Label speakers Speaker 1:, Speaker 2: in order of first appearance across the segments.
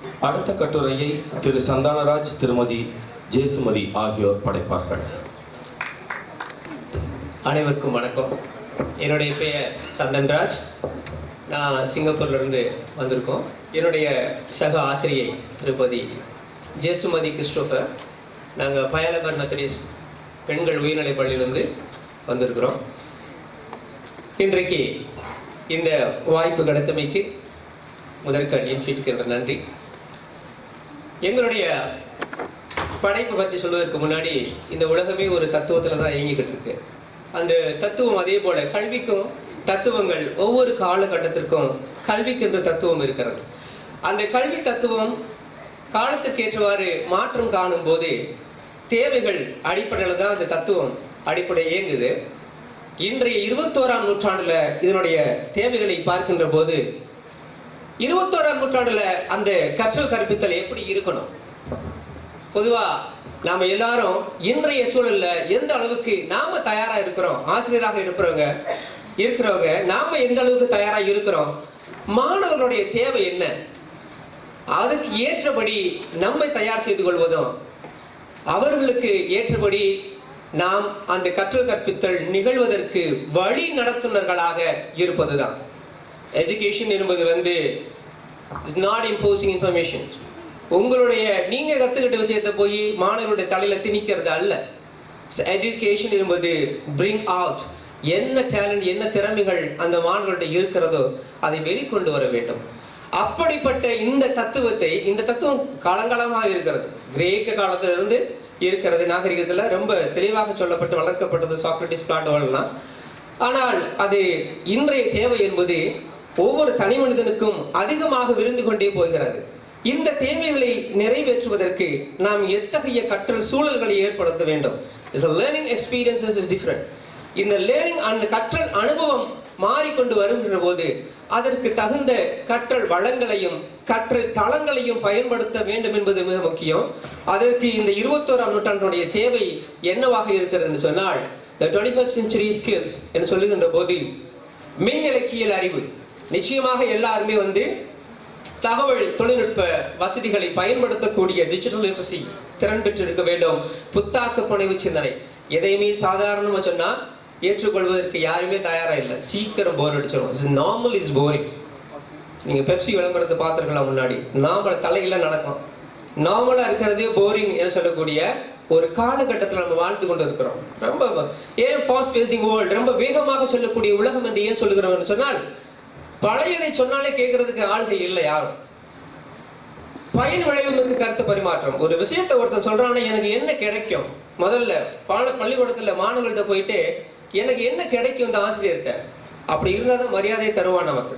Speaker 1: அடுத்த கட்டுரையை திரு சந்தானராஜ், திருமதி ஜேசுமதி ஆகியோர் படைப்பார்கள்.
Speaker 2: அனைவருக்கும் வணக்கம். என்னுடைய பெயர் சந்தன்ராஜ். நான் சிங்கப்பூர்லேருந்து வந்திருக்கோம். என்னுடைய சக ஆசிரியை திருப்பதி ஜேசுமதி கிறிஸ்டோஃபர். நாங்கள் பயலபர் மெத்தடிஸ்ட் பெண்கள் உயர்நிலைப் பள்ளியிலிருந்து வந்திருக்கிறோம். இன்றைக்கு இந்த வாய்ப்பு கிடைத்தமைக்கு முதற்கண் இன்ஃபிட்க்கு நன்றி. எங்களுடைய படைப்பு பற்றி சொல்வதற்கு முன்னாடி இந்த உலகமே ஒரு தத்துவத்தில் தான் இயங்கிக்கிட்டு இருக்கு. அந்த தத்துவம் அதே போல கல்விக்கும் தத்துவங்கள் ஒவ்வொரு காலகட்டத்திற்கும் கல்விக்கென்ற தத்துவம் இருக்கிறது. அந்த கல்வி தத்துவம் காலத்துக்கு ஏற்றவாறு மாற்றம் காணும் போது தேவைகள் அடிப்படையில் தான் அந்த தத்துவம் அடிப்படை இயங்குது. இன்றைய 21ஆம் நூற்றாண்டுல இதனுடைய தேவைகளை பார்க்கின்ற போது 21ஆம் நூற்றாண்டுல அந்த கற்றல் கற்பித்தல் எப்படி இருக்கணும்? பொதுவா நாம எல்லாரும் இன்றைய சூழல்ல எந்த அளவுக்கு நாம தயாரா இருக்கிறோம், ஆசிரியராக இருக்கிறவங்க நாம எந்த அளவுக்கு தயாரா இருக்கிறோம், மாணவர்களுடைய தேவை என்ன, அதுக்கு ஏற்றபடி நம்மை தயார் செய்து கொள்வதும் அவர்களுக்கு ஏற்றபடி நாம் அந்த கற்றல் கற்பித்தல் நிகழ்வதற்கு வழி நடத்துனர்களாக இருப்பதுதான். எஜுகேஷன் என்பது இஸ் நாட் இம்போசிங் இன்ஃபர்மேஷன். உங்களுடைய நீங்க கத்துக்கிட்ட விஷயத்தை போய் மாணவர்களுடைய தலையில திணிக்கிறது அல்ல. எஜுகேஷன் என்பது பிரிங் அவுட், என்ன டேலண்ட், என்ன திறமைகள் அந்த மாணவர்கள்ட்ட இருக்கிறதோ அதை வெளிக்கொண்டு வர வேண்டும். அப்படிப்பட்ட இந்த தத்துவம் காலங்காலமாக இருக்கிறது. கிரேக்க காலத்திலிருந்து இருக்கிறது. நாகரிகத்துல ரொம்ப தெளிவாக சொல்லப்பட்டு வளர்க்கப்பட்டது சாக்ரட்டிஸ், பிளாட்டோலாம். ஆனால் அது இன்றைய தேவை என்பது ஒவ்வொரு தனி மனிதனுக்கும் அதிகமாக விருந்து கொண்டே போகிறது. இந்த தேவைகளை நிறைவேற்றுவதற்கு நாம் எத்தகைய கற்றல் சூழல்களை ஏற்படுத்த வேண்டும்? Learning experiences is different. இந்த லேர்னிங் அந்த கற்றல் அனுபவம் மாறிக்கொண்டு வருகின்ற போது அதற்கு தகுந்த கற்றல் வளங்களையும் கற்றல் தளங்களையும் பயன்படுத்த வேண்டும் என்பது மிக முக்கியம். அதற்கு இந்த 21ஆம் நூற்றாண்டுடைய தேவை என்னவாக இருக்கிறது என்று சொன்னால், the 21st century skills என்று சொல்லுகின்ற போது மின் இலக்கியல் அறிவு. நிச்சயமாக எல்லாருமே தகவல் தொழில்நுட்ப வசதிகளை பயன்படுத்தக்கூடிய டிஜிட்டல் லிட்ரசி திறன் பெற்று இருக்க வேண்டும். புத்தாக்க புனைவு சிந்தனை. எதையுமே சாதாரணமா சொன்னா ஏற்றுக்கொள்வதற்கு யாருமே தயாரா இல்லை. சீக்கிரம் போர் அடிச்சிடும். Normal is boring. நீங்க பெப்சி விளம்பரத்தை பார்த்துருக்கலாம். முன்னாடி நாம தலையில நடக்கும். நார்மலா இருக்கிறதே போரிங் என்று சொல்லக்கூடிய ஒரு காலகட்டத்தில் நம்ம வாழ்ந்து கொண்டு இருக்கிறோம். ரொம்ப ஏன் பாஸ்ட் பேசிங் வேர்ல்டு, ரொம்ப வேகமாக சொல்லக்கூடிய உலகம் என்று ஏன் சொல்லுகிறோம் சொன்னால், பழையதை சொன்னாலே கேட்கறதுக்கு ஆள்கள் இல்லை யாரும். பயன் விளைவுக்கு கருத்து பரிமாற்றம். ஒரு விஷயத்தை ஒருத்தன் சொல்றான்னா எனக்கு என்ன கிடைக்கும், முதல்ல பள்ளிக்கூடத்துல மாணவர்கள்ட்ட போயிட்டு எனக்கு என்ன கிடைக்கும் இந்த ஆசிரியர்கிட்ட, அப்படி இருந்தாதான் மரியாதையை தருவான் நமக்கு.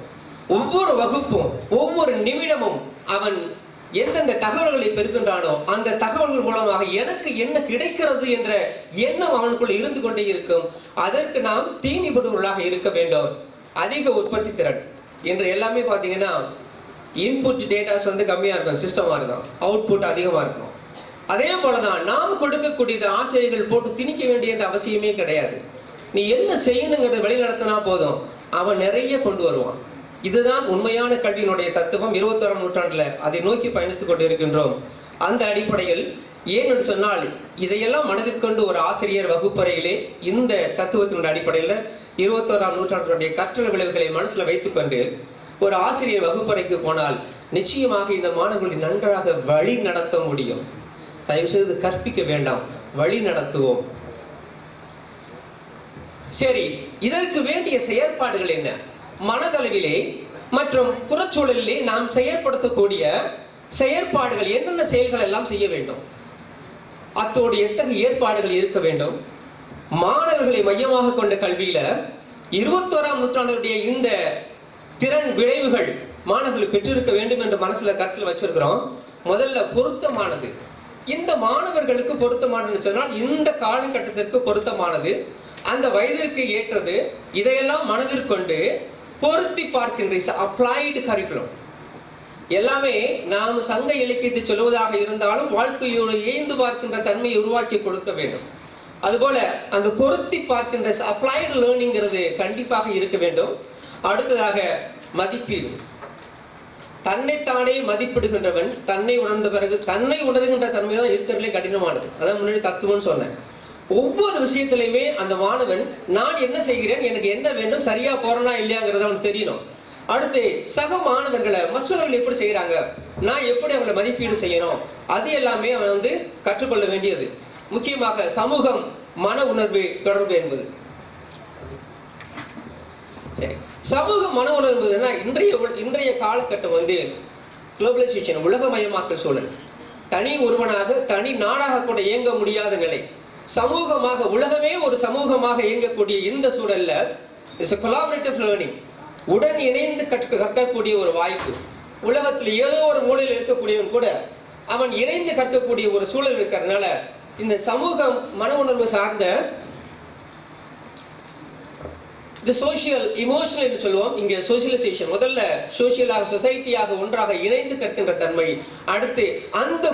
Speaker 2: ஒவ்வொரு வகுப்பும் ஒவ்வொரு நிமிடமும் அவன் எந்தெந்த தகவல்களை பெறுகின்றானோ அந்த தகவல்கள் மூலமாக எனக்கு என்ன கிடைக்கிறது என்ற எண்ணம் அவனுக்குள்ள இருந்து கொண்டே இருக்கும். அதற்கு நாம் தீனிபடுவர்களாக இருக்க வேண்டும். அதிக உற்பத்தி திறன். இன்று எல்லாமே பார்த்தீங்கன்னா இன்புட் டேட்டாஸ் கம்மியாக இருக்கும், சிஸ்டமாக இருக்கும், அவுட்புட் அதிகமாக இருக்கும். அதே போலதான் நாம் கொடுக்கக்கூடியது ஆசிரியர்கள் போட்டு திணிக்க வேண்டிய அவசியமே கிடையாது. நீ என்ன செய்யணுங்கிறத வழிநடத்தினா போதும், அவன் நிறைய கொண்டு வருவான். இதுதான் உண்மையான கல்வியினுடைய தத்துவம். 21ஆம் நூற்றாண்டுல அதை நோக்கி பயணித்துக் கொண்டு இருக்கின்றோம். அந்த அடிப்படையில் ஏன் என்று சொன்னால், இதையெல்லாம் மனதிற்கொண்டு ஒரு ஆசிரியர் வகுப்பறையிலே இந்த தத்துவத்தினுடைய அடிப்படையில் 21ஆம் நூற்றாண்டுடைய கற்றல் விளைவுகளை மனசுல வைத்துக்கொண்டு ஒரு ஆசிரியர் வகுப்பறைக்கு போனால் நிச்சயமாக இந்த மாணவர்களை நன்றாக வழி நடத்த முடியும். தயவு செய்து கற்பிக்க வேண்டாம், வழி நடத்துவோம். சரி, இதற்கு வேண்டிய செயற்பாடுகள் என்ன? மனதளவிலே மற்றும் புறச்சூழலிலே நாம் செயற்படுத்தக்கூடிய செயற்பாடுகள், என்னென்ன செயல்கள் எல்லாம் செய்ய வேண்டும், அத்தோடு எத்தகைய ஏற்பாடுகள் இருக்க வேண்டும்? மாணவர்களை மையமாக கொண்ட கல்வியில 21ஆம் நூற்றாண்டுடைய இந்த திறன் விளைவுகள் மாணவர்கள் பெற்றிருக்க வேண்டும் என்று மனசுல கருத்தில் வச்சிருக்கிறோம். முதல்ல பொருத்தமானது. இந்த மாணவர்களுக்கு பொருத்தமானதுன்னு சொன்னால் இந்த காலகட்டத்திற்கு பொருத்தமானது, அந்த வயதிற்கு ஏற்றது, இதையெல்லாம் மனதிற்கொண்டு பொருத்தி பார்க்கின்ற அப்ளைடு கரிக்குலம். எல்லாமே நாம் சங்க இலக்கியத்தை சொல்வதாக இருந்தாலும் வாழ்க்கையோடு இயந்து பார்க்கின்ற தன்மையை உருவாக்கி கொடுக்க வேண்டும். அதுபோல அந்த பொருத்தி பார்க்கின்ற அப்ளைடு லேர்னிங்கிறது கண்டிப்பாக இருக்க வேண்டும். அடுத்ததாக மதிப்பீடு. தன்னைத்தானே மதிப்பிடுகின்றவன் தன்னை உணர்ந்த பிறகு தன்னை உணர்கின்ற தன்மை தான் இருக்கிறதுலே கடினமானது. அதான் முன்னாடி தத்துவம்னு சொன்னேன். ஒவ்வொரு விஷயத்திலையுமே அந்த மாணவன் நான் என்ன செய்கிறேன், எனக்கு என்ன வேண்டும், சரியா போறேனா இல்லையாங்கிறத அவன் தெரியணும். அடுத்து சக மாணவர்களை மற்றவர்கள் எப்படி செய்யறாங்க, நான் எப்படி அவங்களை மதிப்பீடு செய்யணும், அது எல்லாமே அவன் கற்றுக்கொள்ள வேண்டியது. முக்கியமாக சமூகம், மன உணர்வு, தொடர்பு என்பது. சரி, சமூக மன உணர்வுனா இன்றைய காலகட்டம் குளோபலைசேஷன், உலகமயமாக்கல் சூழல். தனி ஒருவனாக தனி நாடாக கூட இயங்க முடியாத நிலை. சமூகமாக, உலகமே ஒரு சமூகமாக இயங்கக்கூடிய இந்த சூழல்ல இட்ஸ் கொலாபரேட்டிவ் லேர்னிங், உடன் இணைந்து கற்கக்கூடிய ஒரு வாய்ப்பு. உலகத்தில் ஏதோ ஒரு மூலையில் இருக்கக்கூடியவன் கூட அவன் இணைந்து கற்கக்கூடிய ஒரு சூழல் இருக்கிறதுனால இந்த சமூகம் மன உணர்வு சார்ந்த சோசியல் இமோஷனல் என்று சொல்லுவோம். இங்க சோசியலைசேஷன், முதல்ல சோசியலாக சொசைட்டியாக ஒன்றாக இணைந்து கற்கின்ற தன்மை. அடுத்து அந்த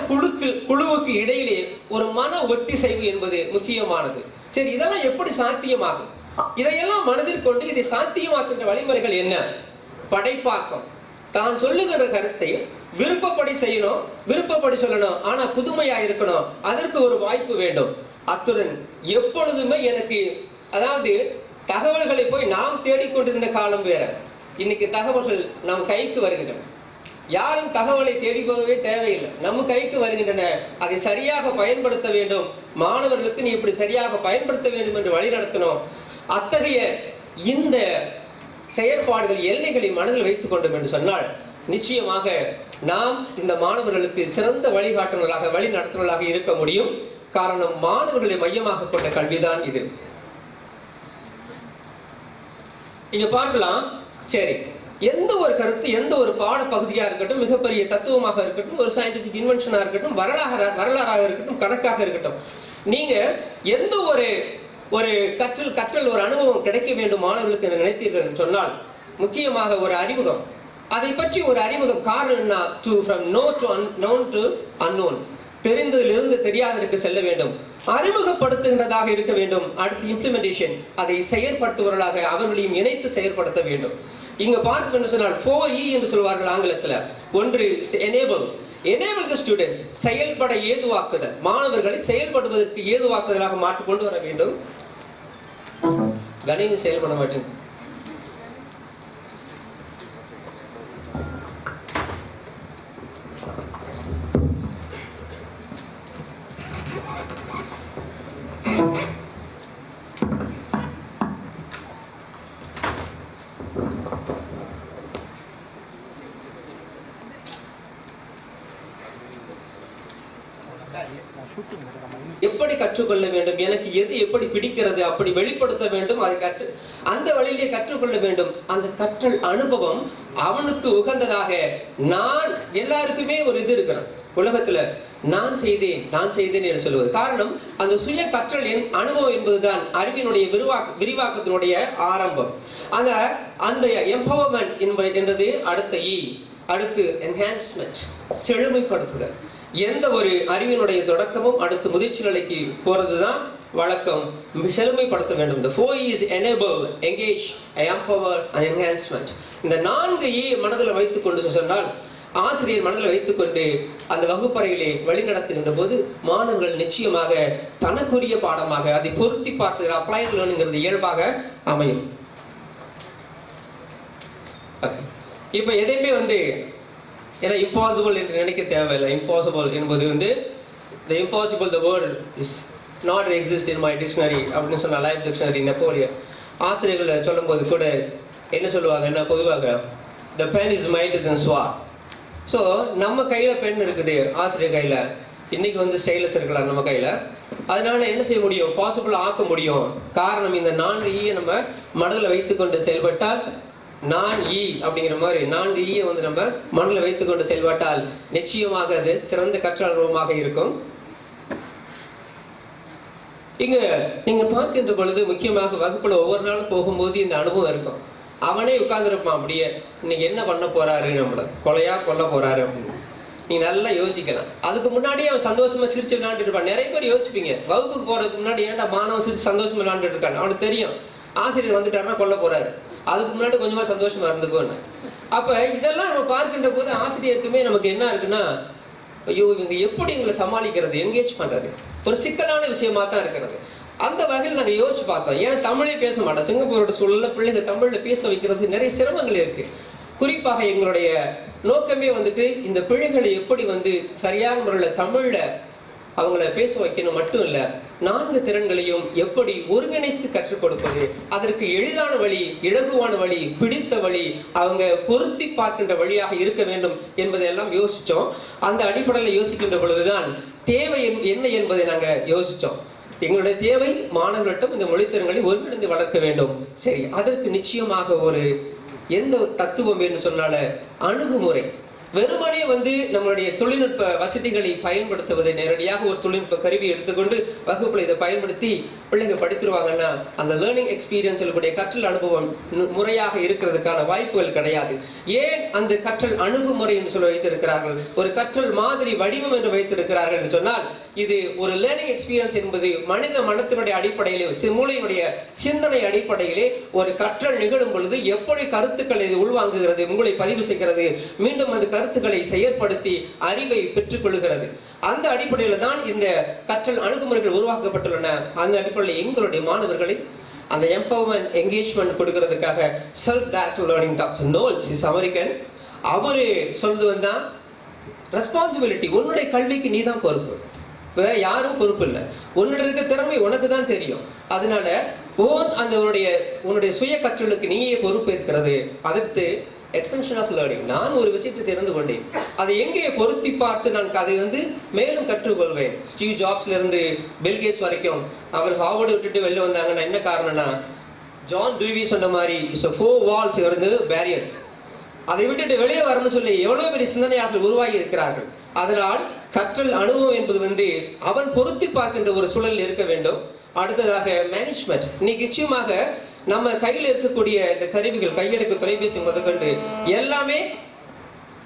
Speaker 2: குழுவுக்கு இடையிலே ஒரு மன ஒத்திசைவு என்பது முக்கியமானது. சரி, இதெல்லாம் எப்படி சாத்தியமாகும்? இதையெல்லாம் மனதில் கொண்டு இதை சாத்தியமாக்குகின்ற வழிமுறைகள் என்ன? படைப்பாக்கம். தான் சொல்லுகிற கருத்தை விருப்பப்படி செய்யணும், விருப்பப்படி சொல்லணும், ஆனா புதுமையா இருக்கணும். அதற்கு ஒரு வாய்ப்பு வேண்டும். அத்துடன் எப்பொழுதுமே எனக்கு, அதாவது தகவல்களை போய் நாம் தேடிக்கொண்டிருந்த காலம் வேற. இன்னைக்கு தகவல்கள் நம் கைக்கு வருகின்றன. யாரும் தகவலை தேடி போகவே தேவையில்லை, நம்ம கைக்கு வருகின்றன. அதை சரியாக பயன்படுத்த வேண்டும். மாணவர்களுக்கு நீ இப்படி சரியாக பயன்படுத்த வேண்டும் என்று வழி நடத்தணும். அத்தகைய இந்த செயற்பாடுகள் எல்லைகளை மனதில் வைத்துக் கொண்டோம் என்று சொன்னால் நிச்சயமாக நாம் இந்த மாணவர்களுக்கு சிறந்த வழிகாட்டுநர்களாக, வழி நடத்துனர்களாக இருக்க முடியும். காரணம், மாணவர்களை மையமாக கொண்ட கல்விதான் இது. இங்க பார்க்கலாம். சரி, எந்த ஒரு கருத்து, எந்த ஒரு பாட பகுதியா இருக்கட்டும், மிகப்பெரிய தத்துவமாக இருக்கட்டும், ஒரு சயின்டிபிக் இன்வென்ஷனா இருக்கட்டும், வரலாறாக இருக்கட்டும், கணக்காக இருக்கட்டும், நீங்க எந்த ஒரு கற்றல் ஒரு அனுபவம் கிடைக்க வேண்டும் மாணவர்களுக்கு என்று நினைத்தீர்கள் என்று சொன்னால் முக்கியமாக ஒரு அறிமுகம், அதை பற்றி ஒரு அறிமுகம். காரணம் என்ன? from known to unknown, தெரிந்ததிலிருந்து தெரியாததற்கு செல்ல வேண்டும், அறிமுகப்படுத்துகின்றதாக இருக்க வேண்டும். அடுத்து இம்ப்ளிமெண்டேஷன், அதை செயற்படுத்துவர்களாக அவர்களையும் இணைத்து செயற்படுத்த வேண்டும். இங்க பார்க்க என்று சொன்னால் 4E என்று சொல்வார்கள் ஆங்கிலத்தில். ஒன்று enable the students, செயல்பட ஏதுவாக்குதல், மாணவர்களை செயல்படுவதற்கு ஏதுவாக்குதலாக மாற்றிக்கொண்டு வர வேண்டும். கணினி செயல்பட மாட்டேங்குது. எப்படி கற்றுக்கொள்ள வேண்டும், எனக்கு எது எப்படி பிடிக்கிறது அப்படி வெளிப்படுத்த வேண்டும், அதை அந்த வழியிலே கற்றுக்கொள்ள வேண்டும். அந்த கற்றல் அனுபவம் அவனுக்கு உகந்ததாக, நான் எல்லாருக்குமே ஒரு இது இருக்கிறது உலகத்துல, நான் செய்தேன் என்று சொல்வது. காரணம், அந்த சுய கற்றல் அனுபவம் என்பதுதான் அறிவினுடைய விரிவாக்கத்தினுடைய ஆரம்பம். அந்த எம்பவர்மெண்ட் என்றது அடுத்த E. அடுத்து என்ஹான்ஸ்மெண்ட், செழுமைப்படுத்துதல். எந்த ஒரு அறிவினுடைய தொடக்கமும் அடுத்து முதிர்ச்சி நிலைக்கு போறதுதான் வழக்கம். செழுமைப்படுத்த வேண்டும். இந்த 4E's enable, engage, empower and enhancement. இந்த 4E மனதில் வைத்துக் கொண்டு சொன்னால், ஆசிரியர் மனதில் வைத்துக்கொண்டு அந்த வகுப்பறையிலே வழி நடத்துகின்ற போது மாணவர்கள் நிச்சயமாக தனக்குரிய பாடமாக அதை பொருத்தி பார்த்து அப்ளைட் லேர்னிங்கிறது இயல்பாக அமையும். இப்போ எதையுமே ஏன்னா இம்பாசிபிள் என்று நினைக்க தேவையில்லை. இம்பாசிபிள் என்பது the impossible, the word is not exist in my dictionary அப்படின்னு சொன்ன லைஃப் டிக்ஷனரி நெப்போலியன் ஆசிரியர்களை சொல்லும் போது கூட என்ன சொல்லுவாங்க, என்ன பொதுவாக the pen is mightier than sword. So நம்ம கையில் பென் இருக்குது, ஆசிரியர் கையில். இன்னைக்கு ஸ்டைலஸ் இருக்கலாம் நம்ம கையில். அதனால என்ன செய்ய முடியும், பாசிபிள் ஆக்க முடியும். காரணம், இந்த 4E நம்ம மனதில் வைத்துக்கொண்டு செயல்பட்டால், அப்படிங்கிற மாதிரி 4E நம்ம மனதில் வைத்துக்கொண்டு செயல்பட்டால் நிச்சயமாக அது சிறந்த கற்றல் அனுபவமாக இருக்கும். இங்க நீங்க பார்க்கின்ற பொழுது முக்கியமாக வகுப்புல ஒவ்வொரு நாளும் போகும்போது இந்த அனுபவம் இருக்கும். அவனே உட்கார்ந்துருப்பான், அப்படியே இன்னைக்கு என்ன பண்ண போறாரு, நம்மள கொலையா கொல்ல போறாரு அப்படின்னு நீங்க நல்லா யோசிக்கலாம். அதுக்கு முன்னாடியே அவன் சந்தோஷமா சிரிச்சு விளையாண்டுட்டு இருப்பான். நிறைய பேர் யோசிப்பீங்க, வகுப்புக்கு போறதுக்கு முன்னாடி ஏன்டா மாணவன் சிரிச்சு சந்தோஷமா விளையாண்டுட்டு இருக்கான், அவனுக்கு தெரியும் ஆசிரியர் வந்துட்டாருன்னா கொல்ல போறாரு, அதுக்கு முன்னாடி கொஞ்சமா சந்தோஷமா இருந்துக்கோன்னு. அப்ப இதெல்லாம் நம்ம பார்க்கின்ற போது ஆசிரியருக்குமே நமக்கு என்ன இருக்குன்னா, ஐயோ இவங்க எப்படி இவங்களை சமாளிக்கிறது, என்கேஜ் பண்றது, ஒரு சிக்கலான விஷயமா தான் இருக்கிறது. அந்த வகையில் நாங்கள் யோசிச்சு பார்த்தோம். ஏன்னா தமிழே பேச மாட்டோம். சிங்கப்பூரோட சூழல்ல பிள்ளைங்க தமிழில் பேச வைக்கிறது நிறைய சிரமங்கள் இருக்கு. குறிப்பாக எங்களுடைய நோக்கமே வந்துட்டு இந்த பிள்ளைகளை எப்படி சரியான முறையில் தமிழ்ல அவங்கள பேச வைக்கணும் மட்டும் இல்லை, 4 திறன்களையும் எப்படி ஒருங்கிணைத்து கற்றுக் கொடுப்பது, அதற்கு எளிதான வழி, இலகுவான வழி, பிடித்த வழி, அவங்க பொருத்தி பார்க்கின்ற வழியாக இருக்க வேண்டும் என்பதையெல்லாம் யோசித்தோம். அந்த அடிப்படையில் யோசிக்கின்ற பொழுதுதான் தேவை என்ன என்பதை நாங்கள் யோசித்தோம். எங்களுடைய தேவை மாணவர்களிடம் இந்த மொழித்திறன்களை ஒருங்கிணைந்து வளர்க்க வேண்டும். சரி, அதற்கு நிச்சயமாக ஒரு எந்த தத்துவம் என்று சொன்னால அணுகுமுறை. வெறுமனே நம்மளுடைய தொழில்நுட்ப வசதிகளை பயன்படுத்துவதை, நேரடியாக ஒரு தொழில்நுட்ப கருவி எடுத்துக்கொண்டு வகுப்புல இதை பயன்படுத்தி பிள்ளைங்க படித்துருவாங்கன்னா அந்த லேர்னிங் எக்ஸ்பீரியன்ஸ் கூடிய கற்றல் அனுபவம் முறையாக இருக்கிறதுக்கான வாய்ப்புகள் கிடையாது. ஏன் அந்த கற்றல் அணுகுமுறை என்று சொல்லி வைத்திருக்கிறார்கள், ஒரு கற்றல் மாதிரி வடிவம் என்று வைத்திருக்கிறார்கள் என்று சொன்னால், இது ஒரு லேர்னிங் எக்ஸ்பீரியன்ஸ் என்பது மனித மனத்தினுடைய அடிப்படையிலே, மூளையுடைய சிந்தனை அடிப்படையிலே ஒரு கற்றல் நிகழும் பொழுது எப்படி கருத்துக்களை இது உள்வாங்குகிறது, மூளை பதிவு செய்கிறது, மீண்டும் அந்த கருத்துக்களை செயற்படுத்தி அறிவை பெற்றுக் கொள்கிறது. அந்த அடிப்படையில் தான் இந்த கற்றல் அணுகுமுறைகள் உருவாக்கப்பட்டுள்ளன. அந்த அடிப்படையில் எங்களுடைய மாணவர்களை அந்த எம்பவர்மெண்ட் என்கேஜ்மெண்ட் கொடுக்கிறதுக்காக self directed learning doctor Knowles is American. அவரு சொல்றது ரெஸ்பான்சிபிலிட்டி, உன்னுடைய கல்விக்கு நீ தான் பொறுப்பு, வேற யாரும் பொறுப்பு இல்லை. உன்னுடைய இருக்க திறமை உனக்கு தான் தெரியும். அதனால உன்னுடைய சுய கற்றலுக்கு நீயே பொறுப்பு இருக்கிறது. அதற்கு எக்ஸ்டென்ஷன் ஆஃப் லேர்னிங், நான் ஒரு விஷயத்தை தெரிந்து கொண்டேன், அதை எங்கே பொருத்தி பார்த்து நான் அதை மேலும் கற்றுக்கொள்வேன். ஸ்டீவ் ஜாப்ஸ்ல இருந்து பில் கேட்ஸ் வரைக்கும் அவர் ஹார்வர்டு விட்டுட்டு வெளில வந்தாங்கன்னா என்ன காரணம்னா, ஜான் டூவி சொன்ன மாதிரி இட்ஸ் 4 walls பேரியர்ஸ். அதை விட்டுட்டு வெளியே வரணும்னு சொல்லி எவ்வளவு பெரிய சிந்தனையாளர்கள் உருவாகி இருக்கிறார்கள். அதனால் கற்றல் அனுபவம் என்பது அவன் பொருத்தி பார்க்கின்ற ஒரு சூழல் இருக்க வேண்டும். அடுத்ததாக மேனேஜ்மெண்ட். இன்னைக்கு நிச்சயமாக நம்ம கையில் இருக்கக்கூடிய இந்த கருவிகள், கையெடுக்க தொலைபேசி முதற்கொண்டு எல்லாமே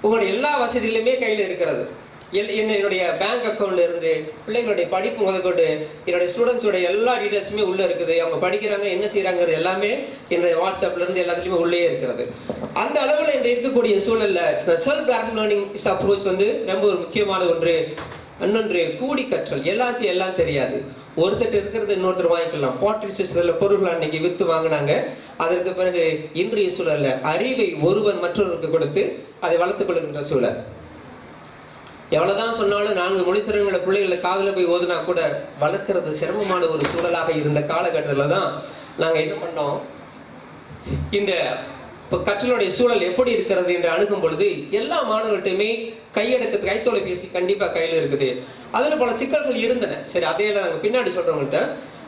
Speaker 2: உங்களுடைய எல்லா வசதிகளுமே கையில் இருக்கிறது. என்னுடைய பேங்க் அக்கௌண்ட்ல இருந்து பிள்ளைங்களுடைய படிப்பு முதற்கொண்டு என்னுடைய ஸ்டூடெண்ட்ஸோட எல்லா டீடைல்ஸுமே உள்ள இருக்குது. அவங்க படிக்கிறாங்க, என்ன செய்யறாங்கிறது எல்லாமே என்னுடைய வாட்ஸ்அப்ல இருந்து எல்லாத்துலயுமே உள்ளே இருக்கிறது. அந்த அளவில் இன்று இருக்கக்கூடிய சூழல்ல செல்ஃப் டைரக்டட் லேர்னிங் அப்ரோச் ரொம்ப ஒரு முக்கியமான ஒன்று. இன்னொன்று கூடி கற்றல். எல்லாருக்கும் எல்லாம் தெரியாது. ஒருத்தர் இருக்கிறது இன்னொருத்தர் வாங்கிக்கலாம். பாட்ரி சிஸ்டத்தில் பொருள்கள் அன்னைக்கு வித்து வாங்கினாங்க. அதற்கு பிறகு இன்றைய சூழல்ல அறிவை ஒருவன் மற்றொருக்கு கொடுத்து அதை வளர்த்துக் கொள்கின்ற சூழல். எவ்வளவுதான் சொன்னாலும் 4 மொழித்திறன்களை பிள்ளைகளை காதல போய் ஓதுனா கூட வளர்க்கறது சிரமமான ஒரு சூழலாக இருந்த காலகட்டத்தில் தான் நாங்கள் என்ன பண்ணோம், இந்த கற்றலுடைய சூழல் எப்படி இருக்கிறது என்று அணுகும் பொழுது எல்லா மாணவர்கள்ட்டையுமே கைத்தொலைபேசி கண்டிப்பா கையில் இருக்குது. அதுல பல சிக்கல்கள் இருந்தன. சரி, அதையெல்லாம் நாங்கள் பின்னாடி சொல்றவங்கள்ட்ட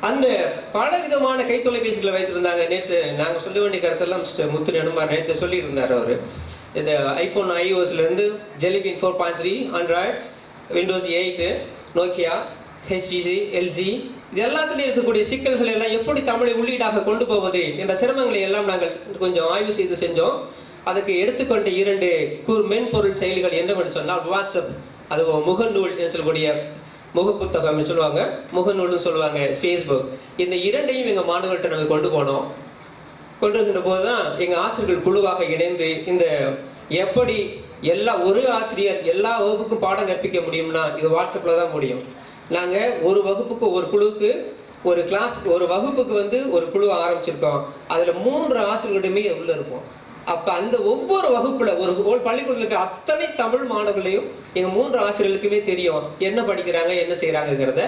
Speaker 2: அந்த பல விதமான கைத்தொலைபேசிகளை வைத்திருந்தாங்க. நேற்று நாங்கள் சொல்ல வேண்டிய கருத்தெல்லாம் முத்து நெடுமார் நேற்று சொல்லிட்டு இருந்தார். அவர் இந்த ஐஃபோன் iOSல இருந்து ஜெலிபின் 4.3, Android, Windows 8, Nokia, HTC, LG, இது எல்லாத்துலேயும் இருக்கக்கூடிய சிக்கல்கள் எல்லாம் எப்படி தமிழை உள்ளீடாக கொண்டு போவது என்ற சிரமங்களை எல்லாம் நாங்கள் கொஞ்சம் ஆய்வு செய்து செஞ்சோம். அதுக்கு எடுத்துக்கொண்ட 2 மென்பொருள் செயலிகள் என்னவென்று சொன்னால் வாட்ஸ்அப், அது முகநூல் என்று சொல்லக்கூடிய முகப்புத்தகம் சொல்லுவாங்க, முகநூல்னு சொல்லுவாங்க, ஃபேஸ்புக். இந்த 2ஐயும் எங்கள் மாணவர்கள்ட்ட நாங்கள் கொண்டு போனோம். கொண்டு வந்த போது தான் எங்கள் ஆசிரியர்கள் குழுவாக இணைந்து இந்த எப்படி ஒரு ஆசிரியர் எல்லா வகுப்புக்கும் பாடம் கற்பிக்க முடியும்னா இது வாட்ஸ்அப்பில் தான் முடியும். நாங்கள் ஒரு வகுப்புக்கு ஒரு குழுவுக்கு ஒரு கிளாஸுக்கு ஒரு வகுப்புக்கு ஒரு குழு ஆரம்பிச்சிருக்கோம். அதில் 3 ஆசிரியர்களுமே உள்ள இருப்போம். அப்போ அந்த ஒவ்வொரு வகுப்புல ஒரு பள்ளிக்கூடத்தில் இருக்க அத்தனை தமிழ் மாணவர்களையும் எங்கள் 3 ஆசிரியர்களுக்குமே தெரியும் என்ன படிக்கிறாங்க, என்ன செய்கிறாங்கிறத.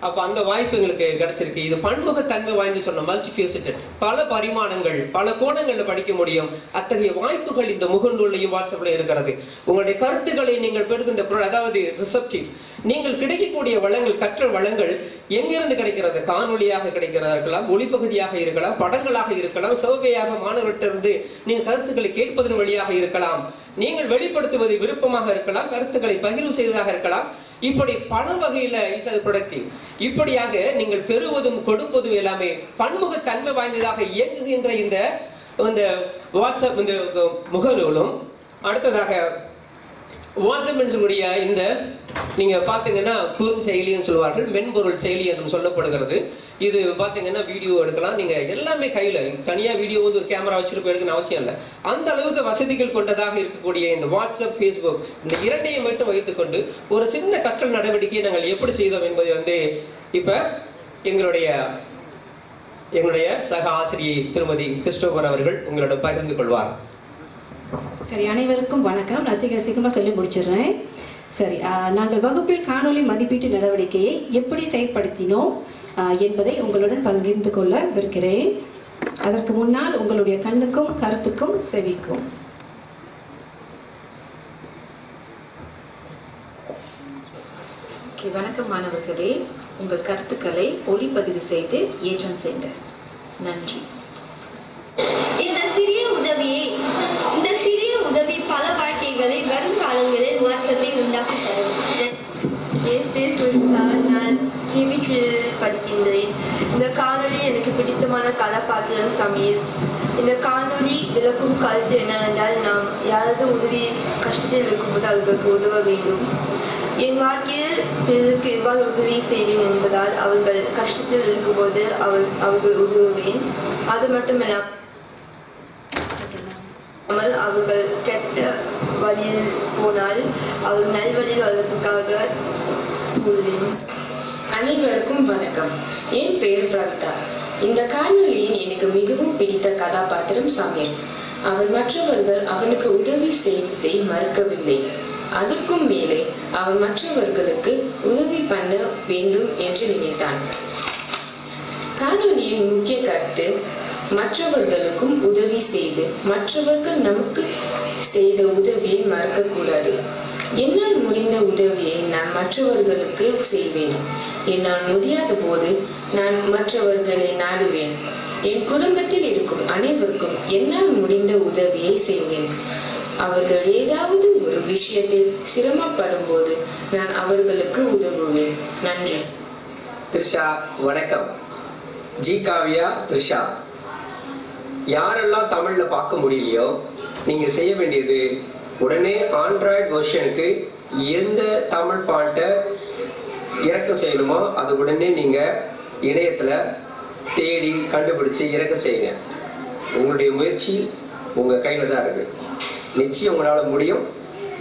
Speaker 2: அப்போ அந்த வாய்ப்பு எங்களுக்கு கிடைச்சிருக்கு. இது பன்முகத்தன்மை வாய்ந்து சொன்ன மல்டிஃபேசிட்டட், பல பரிமாணங்கள், பல கோணங்களில் படிக்க முடியும். அத்தகைய வாய்ப்புகள் இந்த முகநூல்லையும் வாட்ஸ்அப்லையும் இருக்கிறது. உங்களுடைய கருத்துக்களை நீங்கள் பெறுகின்ற பொருள், அதாவது ரிசப்டிவ், நீங்கள் கிடைக்கக்கூடிய வளங்கள், கற்றல் வளங்கள் எங்கிருந்து கிடைக்கிறது? காணொலியாக கிடைக்கிறதா இருக்கலாம், ஒளிப்பகுதியாக இருக்கலாம், படங்களாக இருக்கலாம், சௌவையாக மாணவர்கிட்ட நீங்கள் கருத்துக்களை கேட்பதன் வழியாக இருக்கலாம், நீங்கள் வெளிப்படுத்துவது விருப்பமாக இருக்கலாம், கருத்துக்களை பகிர்வு செய்வதாக இருக்கலாம். இப்படி பல வகையில இஸ் அது ப்ரொடக்டிவ். இப்படியாக நீங்கள் பெறுவதும் கொடுப்பதும் எல்லாமே பன்முகத்தன்மை வாய்ந்ததாக இயங்குகின்ற இந்த வாட்ஸ்அப், இந்த முகநூலும், அடுத்ததாக வாட்ஸ்அப்பினுடைய இந்த நீங்கள் பார்த்தீங்கன்னா குறுஞ்செயலின்னு சொல்லுவார்கள், மென்பொருள் செயலி என்று சொல்லப்படுகிறது. இது பார்த்தீங்கன்னா வீடியோ எடுக்கலாம், நீங்கள் எல்லாமே கையில் தனியாக வீடியோ வந்து ஒரு கேமரா வச்சுட்டு எடுக்கணும்னு அவசியம் இல்லை. அந்த அளவுக்கு வசதிகள் கொண்டதாக இருக்கக்கூடிய இந்த வாட்ஸ்அப், ஃபேஸ்புக் இந்த இரண்டையும் மட்டும் வைத்துக்கொண்டு ஒரு சின்ன கற்றல் நடவடிக்கையை நாங்கள் எப்படி செய்தோம் என்பதை வந்து இப்போ எங்களுடைய சக ஆசிரியை திருமதி கிறிஸ்டோபர் அவர்கள் உங்களோட பகிர்ந்து கொள்வார்.
Speaker 3: சரி, அனைவருக்கும் வணக்கம். நான் சீக்கிரமாக சொல்லி முடிச்சிடுறேன். சரி, நாங்கள் வகுப்பில் காணொளி மதிப்பீட்டு நடவடிக்கையை எப்படி செயற்படுத்தினோம் என்பதை உங்களுடன் பகிர்ந்து கொள்ள விருக்கிறேன். அதற்கு முன்னால் உங்களுடைய கண்ணுக்கும் கருத்துக்கும் செவிக்கும். வணக்கம் மாணவர்களே, உங்கள் கருத்துக்களை ஒளிப்பதிவு செய்து ஏற்றம் செய்த நன்றி.
Speaker 4: இந்த சிறிய உதவி பல வாழ்க்கைகளை வரும் காலங்களில் மாற்றத்தை உண்டாக்கி தரும்.
Speaker 5: என் பேர் துரிசா, நான் ட்ரிமிட்ரி படிக்கின்றேன். இந்த காணொளி எனக்கு பிடித்தமான கதாபாத்திரம் சமீர். இந்த காணொளி விளக்கும் கருத்து என்னவென்றால், நாம் யாராவது உதவி கஷ்டத்தில் இருக்கும்போது அவர்களுக்கு உதவ வேண்டும். என் வாழ்க்கையில் பிறருக்கு எவ்வாறு உதவி செய்வேன் என்பதால் அவர்கள் கஷ்டத்தில் இருக்கும்போது அவர்கள் உதவுவேன். அது மட்டுமில்லாமல் அவர்கள் கெட்ட வழியில் போனால் அவர்கள் நல்வழியில் வருவதற்காக உதவுவேன்.
Speaker 6: அனைவருக்கும் வணக்கம். என் பெயர் பிரக்தா. இந்த காணொலியில் எனக்கு மிகவும் பிடித்த கதாபாத்திரம் சமீர். அவர் மற்றவர்கள் அவனுக்கு உதவி செய்வதை மறுக்கவில்லை. அதற்கும் மேலே அவன் மற்றவர்களுக்கு உதவி பண்ண வேண்டும் என்று நினைத்தான். காணொலியின் முக்கிய கருத்து, மற்றவர்களுக்கும் உதவி செய்து மற்றவர்கள் நமக்கு செய்த உதவியை மறக்கக்கூடாது. என்னால் முடிந்த உதவியை நான் மற்றவர்களுக்கு செய்வேன். என்னால் முடியாத போது நான் மற்றவர்களை நாடுவேன். என் குடும்பத்தில் இருக்கும் அனைவருக்கும் என்னால் முடிந்த உதவியை செய்வேன். அவர்கள் ஏதாவது ஒரு விஷயத்தில் சிரமப்படும் போது நான் அவர்களுக்கு உதவுவேன். நன்றி.
Speaker 2: த்ரிஷா வணக்கம். ஜி காவியா, த்ரிஷா. யாரெல்லாம் தமிழ்ல பார்க்க முடியலையோ நீங்க செய்ய வேண்டியது, உடனே ஆண்ட்ராய்டு வெர்ஷனுக்கு எந்த தமிழ் ஃபாண்ட்டை இறக்கம் செய்யணுமோ அது உடனே நீங்க இணையத்துல தேடி கண்டுபிடிச்சு இறக்கம் செய்யுங்க. உங்களுடைய முயற்சி உங்க கையில தான் இருக்கு. நிச்சயம் உங்களால் முடியும்.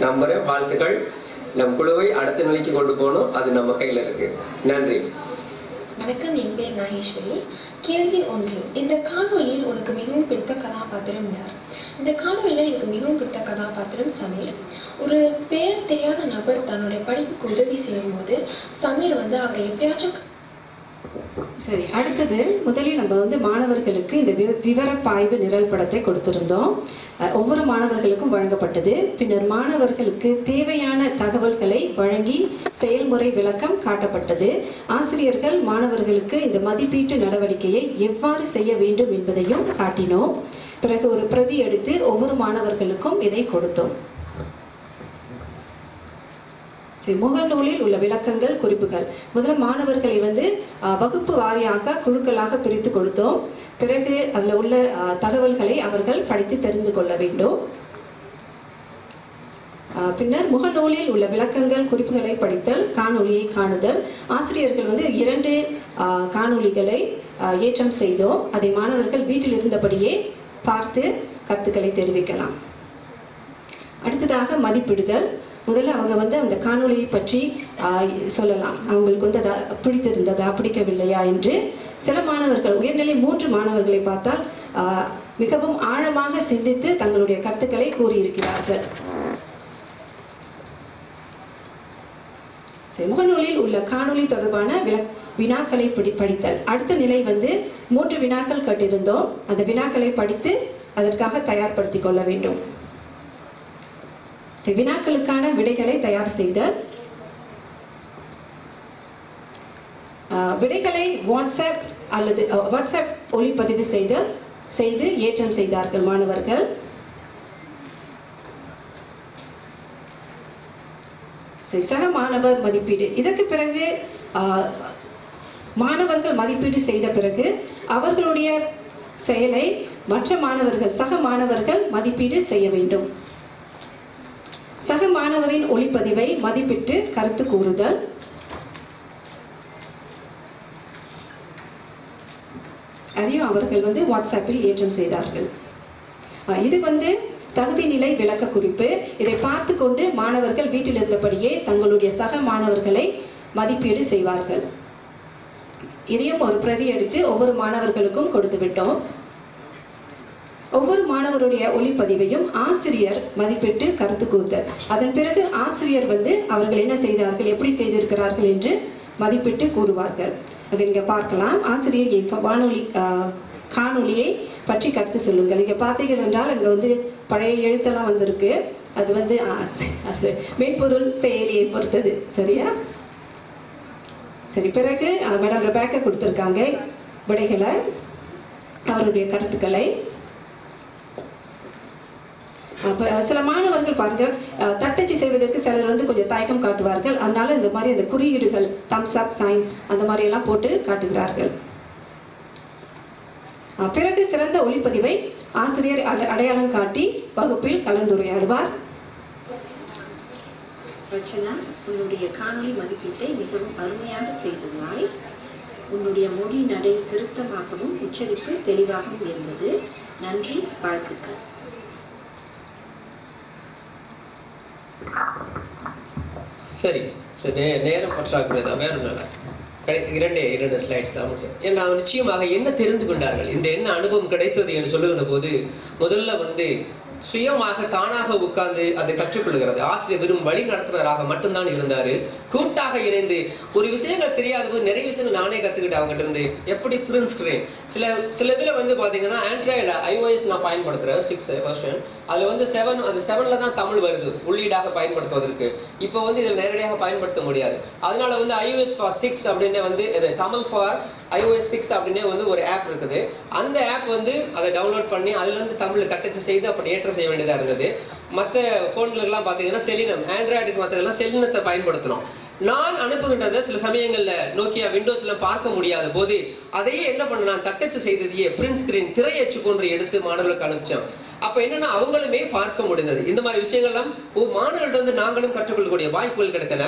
Speaker 2: நம்புறேன். வாழ்த்துக்கள். நம் குழுவை அடுத்த நிலைக்கு கொண்டு போகணும். அது நம்ம கையில் இருக்கு. நன்றி.
Speaker 7: வணக்கம், என் பேர் நாகேஸ்வரி. கேள்வி 1. இந்த காணொலியில் உனக்கு மிகவும் பிடித்த கதாபாத்திரம் யார்? இந்த காணொலியில் எனக்கு மிகவும் பிடித்த கதாபாத்திரம் சமீர். ஒரு பெயர் தெரியாத நபர் தன்னுடைய படிப்புக்கு உதவி செய்யும் போது சமீர் அவரை எப்படியாச்சும்.
Speaker 3: சரி, அடுத்தது முதலில் நம்ம மாணவர்களுக்கு இந்த விவரப்பாய்வு நிரல் படத்தை கொடுத்திருந்தோம். ஒவ்வொரு மாணவர்களுக்கும் வழங்கப்பட்டது. பின்னர் மாணவர்களுக்கு தேவையான தகவல்களை வழங்கி செயல்முறை விளக்கம் காட்டப்பட்டது. ஆசிரியர்கள் மாணவர்களுக்கு இந்த மதிப்பீட்டு நடவடிக்கையை எவ்வாறு செய்ய வேண்டும் என்பதையும் காட்டினோம். பிறகு ஒரு பிரதி எடுத்து ஒவ்வொரு மாணவர்களுக்கும் இதை கொடுத்தோம். சரி, முகநூலில் உள்ள விளக்கங்கள், குறிப்புகள். முதல்ல மாணவர்களை வகுப்பு வாரியாக குழுக்களாக பிரித்து கொடுத்தோம். பிறகு அதில் உள்ள தகவல்களை அவர்கள் படித்து தெரிந்து கொள்ள வேண்டும். பின்னர் முகநூலில் உள்ள விளக்கங்கள், குறிப்புகளை படித்தல், காணொலியை காணுதல். ஆசிரியர்கள் 2 காணொலிகளை ஏற்றம் செய்தோம். அதை மாணவர்கள் வீட்டில் இருந்தபடியே பார்த்து கருத்துக்களை தெரிவிக்கலாம். அடுத்ததாக மதிப்பிடுதல். முதல்ல அவங்க அந்த காணொலியை பற்றி சொல்லலாம். அவங்களுக்கு அதை பிடித்திருந்ததா பிடிக்கவில்லையா என்று. சில மாணவர்கள், உயர்நிலை 3 மாணவர்களை பார்த்தால் மிகவும் ஆழமாக சிந்தித்து தங்களுடைய கருத்துக்களை கூறியிருக்கிறார்கள். முகநூலில் உள்ள காணொலி தொடர்பான வினாக்களை படித்தல். அடுத்த நிலை 3 வினாக்கள் கேட்டிருந்தோம். அந்த வினாக்களை படித்து அதற்காக தயார்படுத்தி கொள்ள வேண்டும். வினாக்களுக்கான விடைகளை தயார் செய்தல். விடைகளை வாட்ஸ்அப் ஒளிப்பதிவு செய்து ஏற்றம் செய்தார்கள் மாணவர்கள். சக மாணவர் மதிப்பீடு. இதற்கு பிறகு மாணவர்கள் மதிப்பீடு செய்த பிறகு அவர்களுடைய செயலை மற்ற மாணவர்கள், சக மாணவர்கள் மதிப்பீடு செய்ய வேண்டும். சக மாணவரின் ஒளிப்பதிவை மதிப்பிட்டு கருத்து கூறுதல். அதையும் அவர்கள் வாட்ஸ்அப்பில் ஏற்றம் செய்தார்கள். இது தகுதி நிலை விளக்க குறிப்பு. இதை பார்த்து கொண்டு மாணவர்கள் வீட்டில் இருந்தபடியே தங்களுடைய சக மாணவர்களை மதிப்பீடு செய்வார்கள். இதையும் ஒரு பிரதி எடுத்து ஒவ்வொரு மாணவர்களுக்கும் கொடுத்து விட்டோம். ஒவ்வொரு மாணவருடைய ஒளிப்பதிவையும் ஆசிரியர் மதிப்பிட்டு கருத்து கூறுதல். அதன் பிறகு ஆசிரியர் அவர்கள் என்ன செய்தார்கள், எப்படி செய்திருக்கிறார்கள் என்று மதிப்பிட்டு கூறுவார்கள். அங்கே நீங்கள் பார்க்கலாம். ஆசிரியர் காணொலியை பற்றி கருத்து சொல்லுங்கள். இங்கே பார்த்தீர்கள் என்றால் அங்கே பழைய எழுத்தெல்லாம் வந்திருக்கு. அது மென்பொருள் செயலியை பொறுத்தது. சரியா? சரி. பிறகு மேடம் ரெபேக்கா கொடுத்துருக்காங்க விடைகளை, அவருடைய கருத்துக்களை. அப்போ சில மாணவர்கள் பாருங்க, தட்டச்சு செய்வதற்கு சிலர் கொஞ்சம் தயக்கம் காட்டுவார்கள். அதனால இந்த மாதிரி அந்த குறியீடுகள், தம்ஸ் அப் சைன் அந்த மாதிரி எல்லாம் போட்டு காட்டுகிறார்கள். பிறகு சிறந்த ஒளிப்பதிவை ஆசிரியர் அடையாளம் காட்டி வகுப்பில் கலந்துரையாடுவார்.
Speaker 8: ரச்சனா, உன்னுடைய காணொலி மதிப்பீட்டை மிகவும் அருமையாக செய்துள்ளாய். உன்னுடைய மொழி நடை திருத்தமாகவும் உச்சரிப்பு தெளிவாகவும் இருந்தது. நன்றி, வாழ்த்துக்கள்.
Speaker 2: சரி. நேரம் பற்றாக்குறை தான், வேற ஒன்றும் இரண்டு ஸ்லைட்ஸ் தான் முடியும். ஏன்னா நிச்சயமாக என்ன தெரிந்து கொண்டார்கள், இந்த என்ன அனுபவம் கிடைத்தது என்று சொல்லுகின்ற போது முதல்ல சுயமாக தானாக உட்கார்ந்து அதை கற்றுக்கொள்கிறது. ஆசிரியர் வெறும் வழி நடத்துனராக மட்டும்தான் இருந்தார். கூட்டாக இணைந்து ஒரு விஷயங்கள் தெரியாத போது நிறைய விஷயங்கள் நானே கற்றுக்கிட்டேன் அவங்ககிட்ட இருந்து. எப்படி பிரிண்ட் ஸ்க்ரீன் சில இதில் பார்த்தீங்கன்னா ஆண்ட்ராய்டில் iOS நான் பயன்படுத்துகிறேன் 6 வெர்ஷன். அதில் 7 தான் தமிழ் வருது உள்ளீடாக பயன்படுத்துவதற்கு. இப்போ இதில் நேரடியாக பயன்படுத்த முடியாது. அதனால iOS for 6 அப்படின்னு தமிழ் ஃபார் iOS 6 அப்படின்னு ஒரு ஆப் இருக்குது. அந்த ஆப் அதை டவுன்லோட் பண்ணி அதுலேருந்து தமிழ் தட்டச்சு செய்து அப்படி ஏற்ற செய்ய வேண்டியதாக இருந்தது. மற்ற ஃபோன்களுக்கெல்லாம் பார்த்தீங்கன்னா செலினம், ஆண்ட்ராய்டுக்கு மற்றதெல்லாம் செலினத்தை பயன்படுத்தணும். நான் அனுப்புகின்றதை சில சமயங்களில் நோக்கியா விண்டோஸில் பார்க்க முடியாத போது அதையே என்ன பண்ண, நான் தட்டச்சு செய்ததையே பிரிண்ட் ஸ்கிரீன் திரையச்சு போன்று எடுத்து மாணவர்களுக்கு அனுப்பிச்சோம். அப்போ என்னன்னா அவங்களுமே பார்க்க முடிந்தது. இந்த மாதிரி விஷயங்கள்லாம் மாணவர்களிடம் நாங்களும் கற்றுக்கொள்ளக்கூடிய வாய்ப்புகள் கிடைத்தன.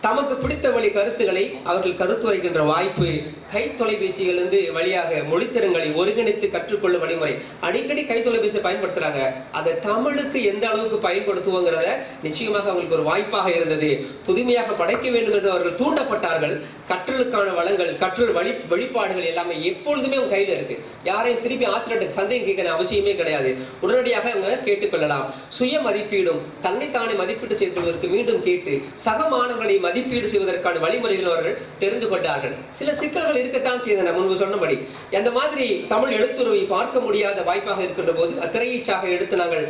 Speaker 2: தமக்கு பிடித்த வழி கருத்துக்களை அவர்கள் கருத்துரைக்கின்ற வாய்ப்பு, கை தொலைபேசிகள் வழியாக மொழித்திறன்களை ஒருங்கிணைத்து கற்றுக்கொள்ளும் வழிமுறை. அடிக்கடி கை தொலைபேசியை பயன்படுத்துறாங்க. அதை தமிழுக்கு எந்த அளவுக்கு பயன்படுத்துவோங்கிறத நிச்சயமாக அவங்களுக்கு ஒரு வாய்ப்பாக இருந்தது. புதுமையாக படைக்க வேண்டும் என்று அவர்கள் தூண்டப்பட்டார்கள். கற்றலுக்கான வளங்கள், கற்றல் வழிபாடுகள் எல்லாமே எப்பொழுதுமே அவங்க கையில் இருக்கு. யாரையும் திருப்பி ஆசிரியருக்கு சந்தேகம் கேட்க அவசியமே கிடையாது. உடனடியாக அவங்க கேட்டுக்கொள்ளலாம். சுய மதிப்பீடும் தன்னைத்தானே மதிப்பீடு செய்வதற்கு மீண்டும் கேட்டு சக மாணவர்களை மதிப்பீடு செய்வதற்கான வழிமுறைகள் அவர்கள் தெரிந்து கொண்டார்கள். சில சிக்கல்கள் இருக்கத்தான் செய்தன. முன்பு சொன்னபடி அந்த மாதிரி தமிழ் எழுத்துருவை பார்க்க முடியாத வாய்ப்பாக இருக்கின்ற போது திரையீச்சாக எடுத்து நாங்கள்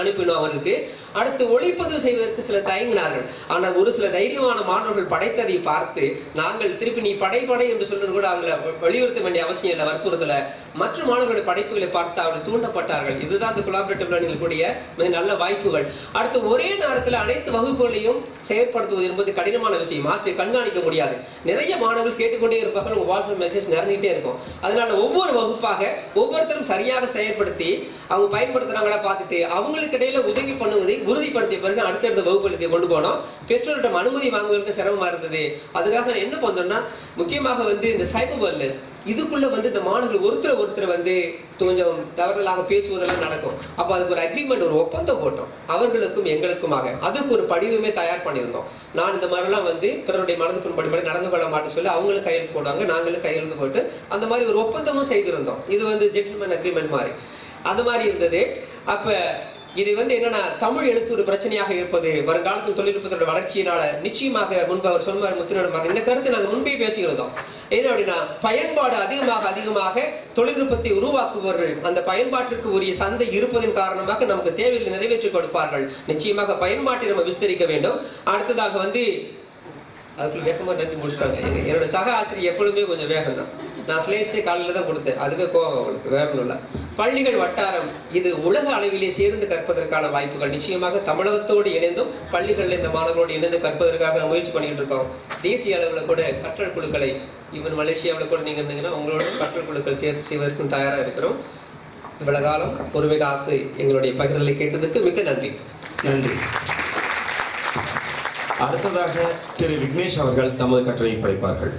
Speaker 2: அனுப்பினோம் அவருக்கு. அடுத்து ஒளிப்பதிவு செய்வதற்கு சில தயங்கினார்கள். ஆனால் ஒரு சில தைரியமான மாணவர்கள் படைத்ததை பார்த்து நாங்கள் திருப்பி நீ படை என்று சொல்றது கூட அவங்களை வலியுறுத்த வேண்டிய அவசியம் இல்லை. வற்புறுத்தல மற்ற மாணவர்களுடைய படைப்புகளை பார்த்து அவர்கள் தூண்டப்பட்டார்கள். இதுதான் இந்த கொலாபரேட்டிவ் லேர்னிங் கூடிய மிக நல்ல வாய்ப்புகள். அடுத்து ஒரே நேரத்தில் அனைத்து வகுப்புகளையும் செயற்படுத்துவது என்பது கடினமான விஷயம். ஆசிரியர் கண்காணிக்க முடியாது. நிறைய மாணவர்கள் கேட்டுக்கொண்டே இருப்பார்கள். வாட்ஸ்அப் மெசேஜ் நிறைஞ்சிட்டே இருக்கும். அதனால ஒவ்வொரு வகுப்பாக ஒவ்வொருத்தரும் சரியாக செயற்படுத்தி அவங்க பயன்படுத்துறாங்களா பார்த்துட்டு அவங்களுக்கு இடையில உதவி பண்ணுவதை உறுதிப்படுத்திய பிறகு அடுத்தடுத்த வகுப்புகளுக்கு கொண்டு போனோம். பெற்றோரிடம் அனுமதி வாங்குவதற்கு சிரமமா இருந்தது. அதுக்காக என்ன பண்ணோம்னா முக்கியமாக இந்த சைபர் வெல்னஸ் இதுக்குள்ள இந்த மாணவர்கள் ஒருத்தர் கொஞ்சம் தவறுதலாக பேசுவதெல்லாம் நடக்கும். அப்போ அதுக்கு ஒரு அக்ரிமெண்ட், ஒரு ஒப்பந்தம் போட்டோம் அவர்களுக்கும் எங்களுக்குமாக. அதுக்கு ஒரு படிவுமே தயார் பண்ணியிருந்தோம். நான் இந்த மாதிரிலாம் பிறருடைய மனது புண்படிப்படி நடந்து கொள்ள மாட்டேன்னு சொல்லி அவங்களும் கையெழுத்து போடுவாங்க, நாங்களும் கையெழுத்து போட்டு அந்த மாதிரி ஒரு ஒப்பந்தமும் செய்திருந்தோம். இது ஜென்டில்மேன் அக்ரிமெண்ட் மாதிரி அந்த மாதிரி இருந்தது. அப்போ இது என்னன்னா தமிழ் எழுத்து ஒரு பிரச்சனையாக இருப்பது வருங்காலத்தில் தொழில்நுட்பத்தோட வளர்ச்சியினால நிச்சயமாக முன்பு அவர் சொன்னார் முத்துநடமாக இந்த கருத்தை நாங்கள் முன்பே பேசியிருந்தோம். என்ன அப்படின்னா பயன்பாடு அதிகமாக தொழில்நுட்பத்தை உருவாக்குபவர்கள் அந்த பயன்பாட்டிற்கு உரிய சந்தை இருப்பதன் காரணமாக நமக்கு தேவைகளை நிறைவேற்றி கொடுப்பார்கள். நிச்சயமாக பயன்பாட்டை நம்ம விஸ்தரிக்க வேண்டும். அடுத்ததாக அதுக்கு வேகமாக நன்றி முடிச்சுட்டாங்க. என்னோட சக ஆசிரியர் எப்பொழுதுமே கொஞ்சம் வேகம் தான். நான் ஸ்லைட்ஸே காலையில் தான் கொடுத்தேன். அதுவே கோவம் அவங்களுக்கு, வேற ஒன்றும் இல்லை. பள்ளிகள் வட்டாரம் இது உலக அளவிலே சேர்ந்து கற்பதற்கான வாய்ப்புகள் நிச்சயமாக தமிழகத்தோடு இணைந்தும் பள்ளிகளில் இந்த மாணவர்களோடு இணைந்து கற்பதற்காக முயற்சி பண்ணிட்டு இருக்கோம். தேசிய அளவில் கூட கற்றல் குழுக்களை மலேசியாவில் கூட நீங்கள் இருந்தீங்கன்னா உங்களோட கற்றல் குழுக்கள் சேர்த்து செய்வதற்கும் தயாராக இருக்கிறோம். இவ்வளவு காலம் பொறுமை காத்து எங்களுடைய பகிர்தலை கேட்டதுக்கு மிக்க நன்றி.
Speaker 1: நன்றி. அடுத்ததாக திரு விக்னேஷ் அவர்கள் தமது கட்டுரையை படைப்பார்கள்.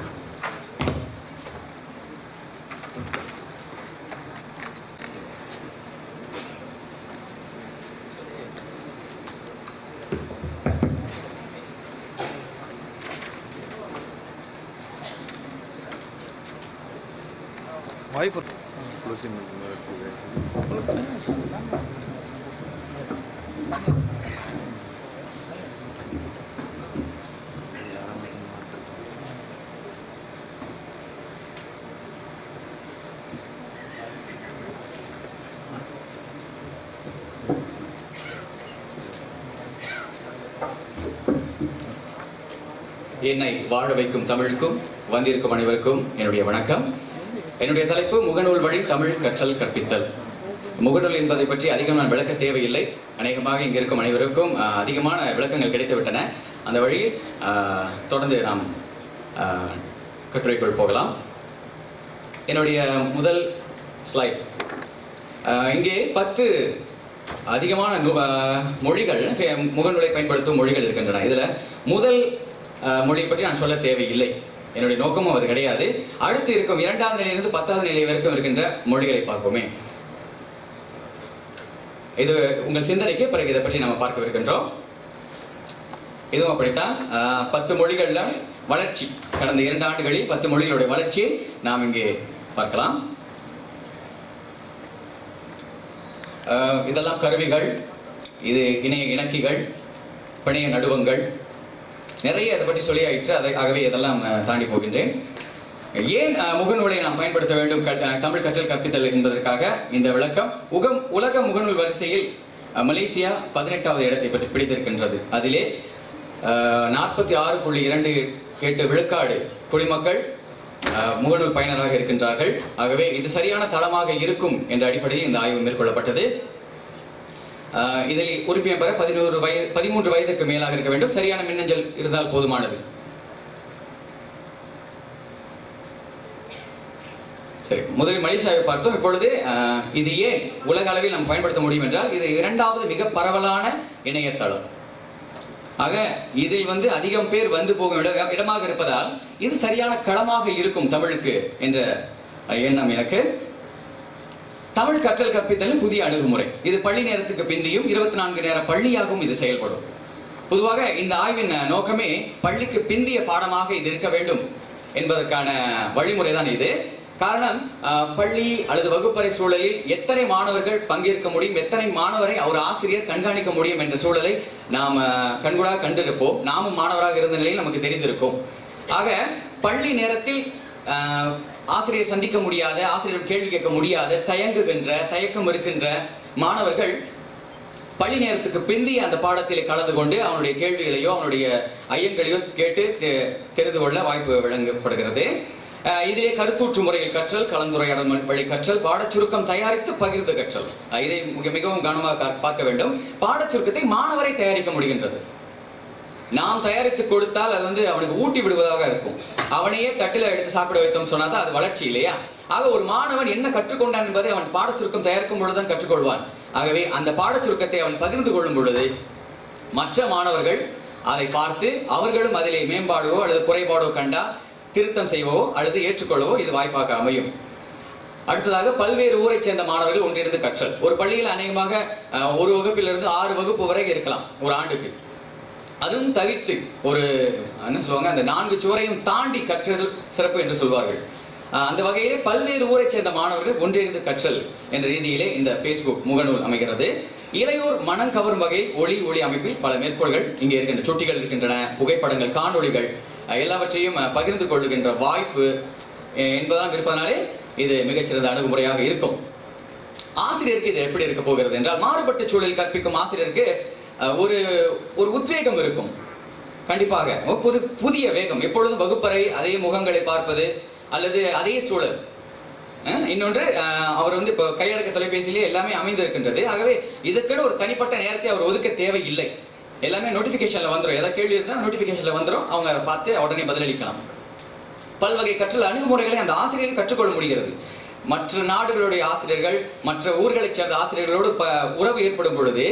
Speaker 9: வாய்ப்பு
Speaker 10: என்னை வாழ வைக்கும் தமிழுக்கும் வந்திருக்கும் அனைவருக்கும் என்னுடைய வணக்கம். என்னுடைய தலைப்பு முகநூல் வழி தமிழ் கற்றல் கற்பித்தல். முகநூல் என்பதை பற்றி அதிகம் நான் விளக்க தேவையில்லை. அநேகமாக இங்கே இருக்கும் அனைவருக்கும் அதிகமான விளக்கங்கள் கிடைத்துவிட்டன. அந்த வழியில் தொடர்ந்து நாம் கட்டுரைக்குள் போகலாம். என்னுடைய முதல் ஸ்லைட். இங்கே 10 அதிகமான மொழிகள், முகநூலை பயன்படுத்தும் மொழிகள் இருக்கின்றன. இதில் முதல் மொழியை பற்றி நான் சொல்ல தேவையில்லை. என்னுடைய நோக்கமும் அது கிடையாது. அடுத்து இருக்கும் 2ஆம் நிலையிலிருந்து 10ஆவது நிலை வரைக்கும் இருக்கின்ற மொழிகளை பார்ப்போமே. இது உங்கள் சிந்தனைக்கு பிறகு இதை பற்றி நாம் பார்க்கவிருக்கின்றோம். இதுவும் அப்படித்தான். 10 மொழிகள்ல வளர்ச்சி, கடந்த 2 ஆண்டுகளில் 10 மொழிகளுடைய வளர்ச்சியை நாம் இங்கே பார்க்கலாம். இதெல்லாம் கருவிகள், இது இணைய இணக்கிகள், பிணைய நடுவங்கள், நிறைய இதை பற்றி சொல்லி ஆயிற்று. ஆகவே இதெல்லாம் தாண்டி போகின்றேன். ஏன் முகநூலை நாம் பயன்படுத்த வேண்டும் தமிழ் கற்றல் கற்பித்தல் என்பதற்காக இந்த விளக்கம். உலக முகநூல் வரிசையில் மலேசியா 18வது இடத்தை பற்றி பிடித்திருக்கின்றது. அதிலே 46.28 விழுக்காடு குடிமக்கள் முகநூல் பயனராக இருக்கின்றார்கள். ஆகவே இது சரியான தளமாக இருக்கும் என்ற அடிப்படையில் இந்த ஆய்வு மேற்கொள்ளப்பட்டது. இதில் உறுப்பினர் பெற 13 வயதுக்கு மேலாக இருக்க வேண்டும். சரியான மின்னஞ்சல் இருந்தால் போதுமானது. சரி, முதலில் மலேசியாவை பார்த்தோம். இப்பொழுது இது ஏன் உலக அளவில் நாம் பயன்படுத்த முடியும் என்றால், இது 2வது மிக பரவலான இணையதளம். ஆக இதில் அதிகம் பேர் வந்து போகும் இடமாக இருப்பதால் இது சரியான களமாக இருக்கும் தமிழுக்கு என்ற எண்ணம் எனக்கு. தமிழ் கற்றல் கற்பித்தலின் புதிய அணுகுமுறை. இது பள்ளி நேரத்துக்கு பிந்தியும் 24 நேர பள்ளியாகவும் இது செயல்படும். பொதுவாக இந்த ஆய்வின் நோக்கமே பள்ளிக்கு பிந்திய பாடமாக இது இருக்க வேண்டும் என்பதற்கான வழிமுறை தான் இது. காரணம், பள்ளி அல்லது வகுப்பறை சூழலில் எத்தனை மாணவர்கள் பங்கேற்க முடியும், எத்தனை மாணவரை ஒரு ஆசிரியர் கண்காணிக்க முடியும் என்ற சூழலை நாம் கண்கூடாக கண்டிருப்போம். நாமும் மாணவராக இருந்த நிலையில் நமக்கு தெரிந்திருக்கும். ஆக பள்ளி நேரத்தில் ஆசிரியர் சந்திக்க முடியாத, ஆசிரியர் கேள்வி கேட்க முடியாத, தயக்கம் இருக்கின்ற மாணவர்கள் பள்ளி நேரத்துக்கு பிந்தைய அந்த பாடத்தில் கலந்து கொண்டு அவனுடைய கேள்விகளையோ அவனுடைய ஐயங்களையோ கேட்டு தெரிந்து கொள்ள வாய்ப்பு வழங்கப்படுகிறது. இதிலே கருத்தூற்று முறையில் கற்றல், கலந்துரையாடல் வழி கற்றல், பாடச்சுருக்கம் தயாரித்து பகிர்ந்து கற்றல். இதை மிகவும் கவனமாக பார்க்க வேண்டும். பாடச்சுருக்கத்தை மாணவரை தயாரிக்க முடிகின்றது. நாம் தயாரித்து கொடுத்தால் அது அவனுக்கு ஊட்டி விடுவதாக இருக்கும். அவனையே தட்டில் எடுத்து சாப்பிட வைத்தோம் சொன்னாதான் அது வளர்ச்சி இல்லையா? ஆக ஒரு மாணவன் என்ன கற்றுக்கொண்டான் என்பதை அவன் பாடச்சுருக்கம் தயாரிக்கும் பொழுதுதான் கற்றுக்கொள்வான். ஆகவே அந்த பாடச்சுருக்கத்தை அவன் பகிர்ந்து கொள்ளும் பொழுது மற்ற மாணவர்கள் அதை பார்த்து அவர்களும் அதிலே மேம்பாடோ அல்லது குறைபாடோ கண்டா திருத்தம் செய்வோ அல்லது ஏற்றுக்கொள்ளவோ இது வாய்ப்பாக அமையும். அடுத்ததாக பல்வேறு ஊரை சேர்ந்த மாணவர்கள் ஒன்றிணைந்து கற்றல். ஒரு பள்ளியில் அநேகமாக ஒரு வகுப்பிலிருந்து 6 வகுப்பு வரை இருக்கலாம் ஒரு ஆண்டுக்கு. அதுவும் தவிர்த்து ஒரு என்ன சொல்லுவாங்க, அந்த 4 சுவரையும் தாண்டி கற்றது சிறப்பு என்று சொல்வார்கள். அந்த வகையிலே பல்வேறு ஊரை சேர்ந்த மாணவர்கள் ஒன்றிணைந்து கற்றல் என்ற ரீதியிலே இந்த ஃபேஸ்புக் முகநூல் அமைகிறது. இளையோர் மனம் கவரும் வகையில் ஒளி அமைப்பில் பல மேற்கோள்கள் இங்கே இருக்கின்றன, சுட்டிகள் இருக்கின்றன, புகைப்படங்கள், காணொளிகள் எல்லாவற்றையும் பகிர்ந்து கொள்ளுகின்ற வாய்ப்பு என்பதெல்லாம் இருப்பதனாலே இது மிகச்சிறந்த அணுகுமுறையாக இருக்கும். ஆசிரியருக்கு இது எப்படி இருக்க போகிறது என்றால், மாறுபட்ட சூழலில் கற்பிக்கும் ஆசிரியருக்கு ஒரு உத்வேகம் இருக்கும். கண்டிப்பாக ஒரு புதிய வேகம். எப்பொழுதும் வகுப்பறை அதே முகங்களை பார்ப்பது அல்லது அதே சூழல். இன்னொன்று, அவர் இப்போ கையடக்க தொலைபேசியிலே எல்லாமே அமைந்திருக்கின்றது. ஆகவே இதற்கென ஒரு தனிப்பட்ட நேரத்தை அவர் ஒதுக்க தேவையில்லை. எல்லாமே நோட்டிஃபிகேஷன்ல வந்துடும். ஏதாவது கேள்வி இருந்தால் நோட்டிஃபிகேஷன்ல வந்துடும். அவங்க பார்த்து உடனே பதிலளிக்கலாம். பல்வகை கற்றல் அணுகுமுறைகளை அந்த ஆசிரியரை கற்றுக்கொள்ள முடிகிறது. மற்ற நாடுகளுடைய ஆசிரியர்கள், மற்ற ஊர்களைச் சேர்ந்த ஆசிரியர்களோடு உறவு ஏற்படும் பொழுது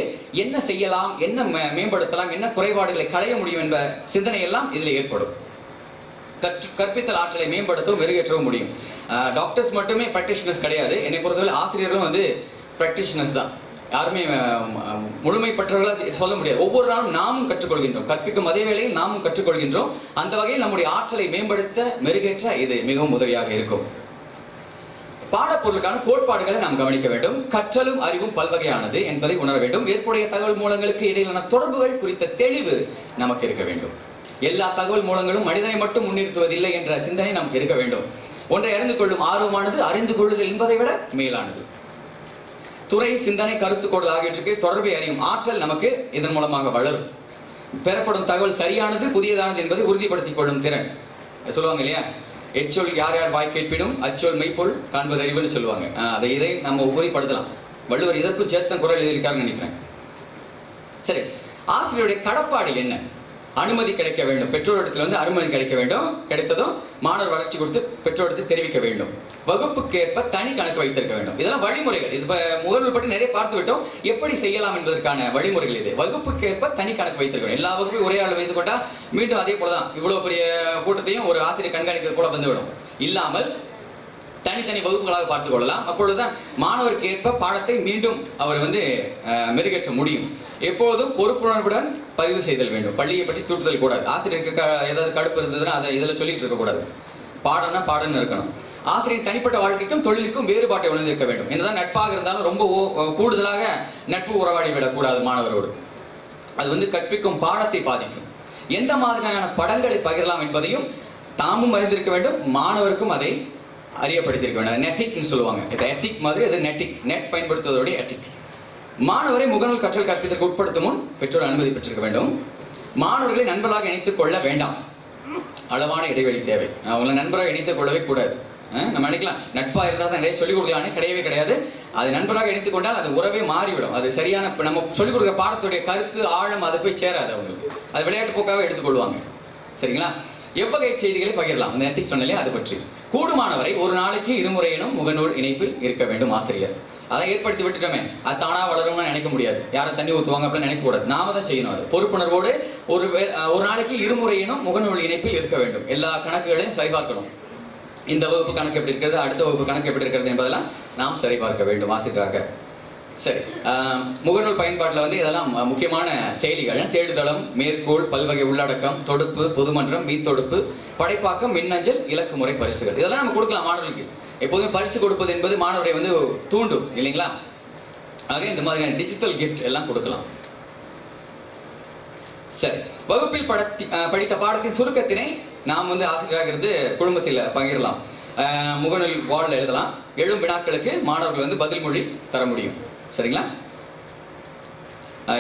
Speaker 10: என்ன செய்யலாம், என்ன மேம்படுத்தலாம், என்ன குறைபாடுகளை களைய முடியும் என்ற சிந்தனை எல்லாம் இதில் ஏற்படும். கற்பித்தல் ஆற்றலை மேம்படுத்தவும் மெருகேற்றவும் முடியும். டாக்டர்ஸ் மட்டுமே ப்ராக்டிஷனர்ஸ் கிடையாது. என்னை பொறுத்தவரை ஆசிரியர்களும் வந்து ப்ராக்டிஷனர்ஸ் தான். யாருமே முழுமை பெற்றவர்களாக சொல்ல முடியாது. ஒவ்வொரு நாளும் நாமும் கற்றுக்கொள்கின்றோம். கற்பிக்கும் அதே வேளையில் நாமும் கற்றுக்கொள்கின்றோம். அந்த வகையில் நம்முடைய ஆற்றலை மேம்படுத்த மெருகேற்ற இது மிகவும் உதவியாக இருக்கும். பாடப்பொருளுக்கான கோட்பாடுகளை நாம் கவனிக்க வேண்டும். கற்றலும் அறிவும் பல்வகையானது என்பதை உணர வேண்டும். ஏற்புடைய தகவல் மூலங்களுக்கு இடையிலான தொடர்புகள் குறித்த தெளிவு நமக்கு இருக்க வேண்டும். எல்லா தகவல் மூலங்களும் மனிதனை மட்டும் முன்னிறுத்துவதில்லை என்ற சிந்தனை நமக்கு இருக்க வேண்டும். ஒன்றை அறிந்து கொள்ளும் ஆர்வமானது அறிந்து கொள்ளுதல் என்பதை விட மேலானது. துறை, சிந்தனை, கருத்துக்கோள் ஆகியவற்றுக்கு தொடர்பை அறியும் ஆற்றல் நமக்கு இதன் மூலமாக வளரும். பெறப்படும் தகவல் சரியானது, புதியதானது என்பதை உறுதிப்படுத்திக் கொள்ளும் திறன். சொல்லுவாங்க இல்லையா, எச்சொல் யார் யார் வாய் கேட்பினும் அச்சொல் மெய்ப்பொல் காண்பது அறிவுன்னு சொல்லுவாங்க. இதை நம்ம உறுதிப்படுத்தலாம். வள்ளுவர் இதற்கும் சேர்த்த குரல் எழுதியிருக்காருன்னு நினைக்கிறேன். சரி, ஆசிரியருடைய கடப்பாடு என்ன? அனுமதி கிடைக்க வேண்டும். பெற்றோரிடத்தில் வந்து அனுமதி கிடைக்க வேண்டும். கிடைத்ததும் மாணவர் வளர்ச்சி கொடுத்து பெற்றோரிடத்தில் தெரிவிக்க வேண்டும். வகுப்புக்கேற்ப தனி கணக்கு வைத்திருக்க வேண்டும். இதெல்லாம் வழிமுறைகள். இது முகநூல் பற்றி நிறைய பார்த்து விட்டோம். எப்படி செய்யலாம் என்பதற்கான வழிமுறைகள் இது. வகுப்புக்கேற்ப தனி கணக்கு வைத்திருக்க வேண்டும். எல்லா வகுப்பையும் ஒரே ஆள் வைத்துக் கொண்டா மீண்டும் அதே போலதான் இவ்வளவு பெரிய கூட்டத்தையும் ஒரு ஆசிரியர் கண்காணிக்கிறது போல வந்துவிடும். இல்லாமல் தனித்தனி வகுப்புகளாக பார்த்துக் கொள்ளலாம். அப்பொழுதுதான் மாணவருக்கு ஏற்ப பாடத்தை மீண்டும் அவர் வந்து மெருகேற்ற முடியும். எப்போதும் பொறுப்புணர்வுடன் பதிவு செய்தல் வேண்டும். பள்ளியை பற்றி தூட்டுதல் கூடாது. ஆசிரியருக்கு ஏதாவது கடுப்பு இருந்ததுன்னா அதை இதில் சொல்லிட்டு இருக்கக்கூடாது. பாடம்னா பாடம்னு இருக்கணும். ஆசிரியர் தனிப்பட்ட வாழ்க்கைக்கும் தொழிலுக்கும் வேறுபாட்டை உணர்ந்திருக்க வேண்டும். என்னதான் நட்பாக இருந்தாலும் ரொம்ப கூடுதலாக நட்பு உறவாடி விடக்கூடாது மாணவரோடு. அது வந்து கற்பிக்கும் பாடத்தை பாதிக்கும். எந்த மாதிரியான படங்களை பகிரலாம் என்பதையும் தாமும் அறிந்திருக்க வேண்டும். மாணவருக்கும் அதை அறியப்படுத்தியிருக்க வேண்டும். நெட்டிக்னு சொல்லுவாங்க. இது எட்டிக் மாதிரி, அது நெட்டிக். நெட் பயன்படுத்துவதோடைய எட்டிக். மாணவரை முகநூல் கற்றல் கற்பித்தலுக்கு உட்படுத்தும் முன் பெற்றோர் அனுமதி பெற்றிருக்க வேண்டும். மாணவர்களை நண்பர்களாக இணைத்துக் கொள்ள வேண்டாம். அளவான இடைவெளி தேவை. அவங்களை நண்பராக இணைத்துக் கொள்ளவே கூடாது. நம்ம நினைக்கலாம் நட்பாக இருந்தால் தான் நிறைய சொல்லிக் கொடுக்கலான்னு, கிடையவே கிடையாது. அது நண்பராக இணைத்துக் கொண்டால் அது உறவே மாறிவிடும். அது சரியான நம்ம சொல்லிக் கொடுக்குற பாடத்துடைய கருத்து ஆழம் அது போய் சேராது அவங்களுக்கு. அது விளையாட்டு போக்காக எடுத்துக்கொள்வாங்க. சரிங்களா? எவ்வகை செய்திகளை பகிரலாம்? அந்த எத்திக்ஸ் சொன்னாலே அது பற்றி. கூடுமானவரை ஒரு நாளைக்கு இருமுறையினும் முகநூல் இணைப்பில் இருக்க வேண்டும் ஆசிரியர். அதை ஏற்படுத்தி விட்டுட்டோமே, அது தானா வளரும்னு நினைக்க முடியாது. யாரும் தண்ணி ஊற்றுவாங்க அப்படின்னு நினைக்கக்கூடாது. நாம தான் செய்யணும். அது பொறுப்புணர்வோடு ஒரு நாளைக்கு இருமுறையினும் முகநூல் இணைப்பில் இருக்க வேண்டும். எல்லா கணக்குகளையும் சரிபார்க்கணும். இந்த வகுப்பு கணக்கு எப்படி இருக்கிறது, அடுத்த வகுப்பு கணக்கு எப்படி இருக்கிறது என்பதெல்லாம் நாம் சரிபார்க்க வேண்டும் ஆசிரியராக. சரி, முகநூல் பயன்பாட்டில் வந்து இதெல்லாம் முக்கியமான செயலிகள். தேடுதளம், மேற்கோள், பல்வகை உள்ளடக்கம், தொடுப்பு, பொதுமன்றம், மீத்தொடுப்பு, படைப்பாக்கம், மின்னஞ்சல், இலக்கு முறை பரிசுகள். இதெல்லாம் நம்ம கொடுக்கலாம் மாணவர்களுக்கு. எப்போதுமே பரிசு கொடுப்பது என்பது மாணவரை வந்து தூண்டும் இல்லைங்களா? ஆக இந்த மாதிரியான டிஜிட்டல் கிஃப்ட் எல்லாம் கொடுக்கலாம். சரி, வகுப்பில் படித்த பாடத்தின் சுருக்கத்தினை நாம் வந்து ஆசிரியராக இருந்து குடும்பத்தில் பகிரலாம். முகநூல் வால்ல எழுதலாம். எழும் வினாக்களுக்கு மாணவர்கள் வந்து பதில் மொழி தர முடியும். சரிங்களா?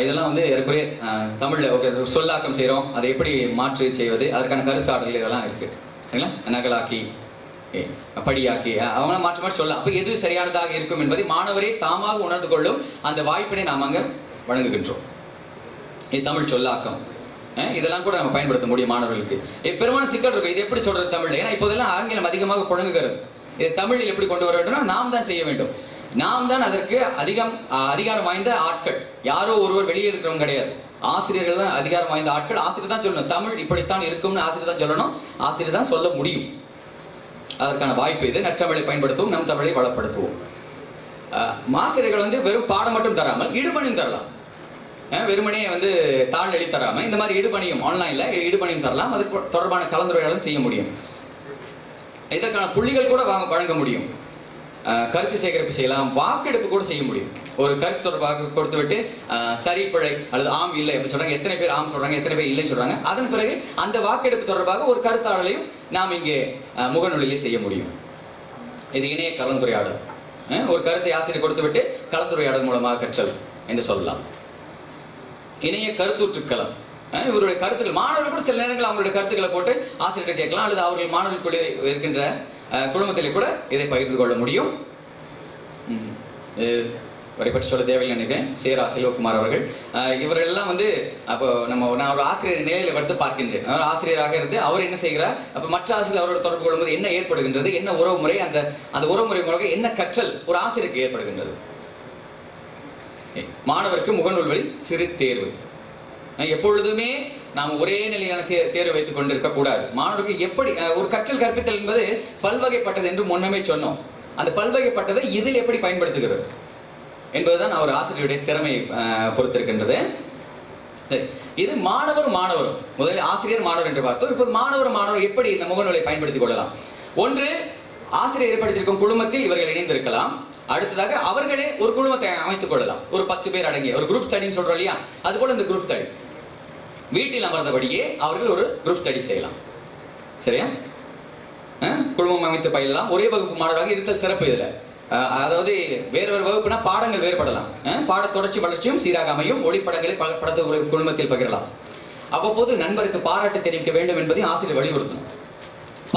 Speaker 10: இதெல்லாம் வந்து ஏற்குறைய தமிழில் சொல்லாக்கம் செய்கிறோம். அதை எப்படி மாற்றி செய்வது, அதற்கான கருத்தாடல்கள் இதெல்லாம் இருக்குது. சரிங்களா? நகலாக்கி, படியாக்கி அவங்கள மாற்றி மாற்றி சொல்லலாம். அப்போ எது சரியானதாக இருக்கும் என்பதை மாணவரே தாமாக உணர்ந்து கொள்ளும் அந்த வாய்ப்பினை நாம் அங்கே வழங்குகின்றோம். இது தமிழ் சொல்லாக்கம். இதெல்லாம் கூட நம்ம பயன்படுத்த முடியும் மாணவர்களுக்கு. பெரும்பாலும் சிக்கல் இருக்கும். இது எப்படி சொல்றது தமிழ்? ஏன்னா இப்போதெல்லாம் ஆங்கிலம் அதிகமாக புழங்குகிறது. இது தமிழில் எப்படி கொண்டு வர வேண்டும்னா நாம் தான் செய்ய வேண்டும். நாம் தான் அதற்கு அதிகாரம் வாய்ந்த ஆட்கள். யாரோ ஒருவர் வெளியே இருக்கிறவங்க கிடையாது. ஆசிரியர்கள் தான் அதிகாரம் வாய்ந்த ஆட்கள். ஆசிரியர் தான் சொல்லணும். தமிழ் இப்படித்தான் இருக்கும்னு ஆசிரியர் தான் சொல்லணும். ஆசிரியர் தான் சொல்ல முடியும். அதற்கான வாய்ப்பு இது. நற்றமிழை பயன்படுத்துவோம், நம் தமிழை வளப்படுத்துவோம். ஆசிரியர்கள் வந்து வெறும் பாடம் மட்டும் தராமல் இடுபணியும் தரலாம். வெறுமனே வந்து தாள் எழுதி தராமல் இந்த மாதிரி இடுபணியும் ஆன்லைன்ல இடுபணியும் தரலாம். அது தொடர்பான கலந்துரையாடலும் செய்ய முடியும். இதற்கான புள்ளிகள் கூட வழங்க முடியும். கருத்து சேகரிப்பு செய்யலாம். வாக்கெடுப்பு கூட செய்ய முடியும். ஒரு கருத்து தொடர்பாக கொடுத்து விட்டு சரி பிழை அல்லது ஆம் இல்லை அப்படின்னு சொல்றாங்க. எத்தனை பேர் ஆம் சொல்றாங்க, எத்தனை பேர் இல்லைன்னு சொல்றாங்க. அதன் பிறகு அந்த வாக்கெடுப்பு தொடர்பாக ஒரு கருத்தாடலையும் நாம் இங்கே முகநூலிலே செய்ய முடியும். இது இணைய கலந்துரையாடல். ஒரு கருத்தை ஆசிரியர் கொடுத்து விட்டு கலந்துரையாடல் மூலமாக கற்றல் என்று சொல்லலாம். இணைய கருத்தூற்றுக்களம். இவருடைய கருத்துக்கள் மாணவர்கள் கூட சில நேரங்கள் அவங்களுடைய கருத்துக்களை போட்டு ஆசிரியர்கிட்ட கேட்கலாம். அல்லது அவர்கள் மாணவர்களுக்குள்ளே இருக்கின்ற குடும்பத்திலே கூட இதை பகிர்ந்து கொள்ள முடியும். அவரை பற்றி சொல்ல தேவையில்லை நினைக்கிறேன். சேரா செல்வகுமார் அவர்கள். இவர்கள் எல்லாம் வந்து அப்போ நான் ஒரு ஆசிரியர் நிலையில் எடுத்து பார்க்கின்றேன். அவர் ஆசிரியராக இருந்து அவர் என்ன செய்கிறார், அப்போ மற்ற ஆசிரியர் அவரோட தொடர்பு கொள்ளும்போது என்ன ஏற்படுகின்றது, என்ன உறவுமுறை, அந்த உறவுமுறை மூலமாக என்ன கற்றல் ஒரு ஆசிரியருக்கு ஏற்படுகின்றது. மாணவருக்கு முகநூல் வழி சிறு தேர்வு. எப்பொழுதுமே நாம் ஒரே நிலையான தேர்வு வைத்துக் கொண்டிருக்க கூடாது. மாணவருக்கு எப்படி ஒரு கற்றல் கற்பித்தல் என்பது பல்வகைப்பட்டது என்று முன்னமே சொன்னோம். அந்த பல்வகைப்பட்டதை இதில் எப்படி பயன்படுத்துகிறது என்பதுதான் அவர் ஆசிரியருடைய திறமையை பொறுத்திருக்கின்றது. இது மாணவரும் முதலில் ஆசிரியர் மாணவர் என்று பார்த்தோம். இப்போது மாணவர் எப்படி இந்த முகநூலை பயன்படுத்திக் கொள்ளலாம். ஒன்று, ஆசிரியர் ஏற்படுத்தியிருக்கும் குழுமத்தில் இவர்கள் இணைந்திருக்கலாம். அடுத்ததாக அவர்களே ஒரு குழுமத்தை அமைத்துக் கொள்ளலாம். ஒரு 10 பேர் அடங்கிய ஒரு குரூப் ஸ்டடின்னு சொல்றோம் இல்லையா, அது போல இந்த குரூப் ஸ்டடி வீட்டில் அமர்ந்தபடியே அவர்கள் ஒரு குரூப் ஸ்டடி செய்யலாம். சரியா? குழுமம் அமைத்து பயிலலாம். ஒரே வகுப்பு மாணவராக இருத்தல் சிறப்பு. இதுல அதாவது வேறு வகுப்புனா பாடங்கள் வேறுபடலாம். பாட தொடர்ச்சி வளர்ச்சியும் சீராக அமையும். ஒளிப்படங்களை படத்து குழுமத்தில் பகிரலாம். அவ்வப்போது நண்பருக்கு பாராட்டு தெரிவிக்க வேண்டும் என்பதை ஆசிரியர் வலியுறுத்தணும்.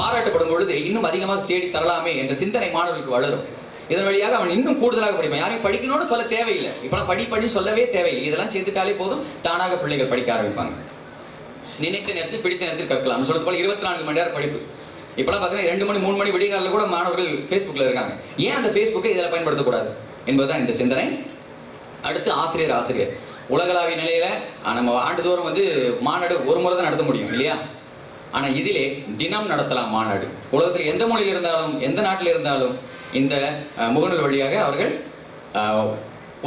Speaker 10: பாராட்டப்படும் பொழுது இன்னும் அதிகமாக தேடி தரலாமே என்ற சிந்தனை மாணவர்களுக்கு வளரும். இதன் வழியாக அவன் இன்னும் கூடுதலாக படிப்பான். யாரையும் படிக்கணும்னு சொல்ல தேவையில்லை. இப்பெல்லாம் படி சொல்லவே தேவையில்லை. இதெல்லாம் செய்துட்டாலே போதும், தானாக பிள்ளைகள் படிக்க ஆரம்பிப்பாங்க. நினைத்த நேரத்தில் பிடித்த நேரத்தில் கற்கலாம் சொல்றது போல 24 மணி நேரம் படிப்பு. இப்பெல்லாம் பார்த்தீங்கன்னா 2 மணி 3 மணி விடிகாலில் கூட மாணவர்கள் ஃபேஸ்புக்கில் இருக்காங்க. ஏன் அந்த ஃபேஸ்புக்கை இதில் பயன்படுத்தக்கூடாது என்பதுதான் இந்த சிந்தனை. அடுத்து ஆசிரியர் உலகளாவிய நிலையில நம்ம ஆண்டுதோறும் வந்து மாநாடு ஒரு முறை தான் நடத்த முடியும் இல்லையா? ஆனால் இதிலே தினம் நடத்தலாம் மாநாடு. உலகத்தில் எந்த மொழியில் இருந்தாலும் எந்த நாட்டில் இருந்தாலும் இந்த முகநூல் வழியாக அவர்கள்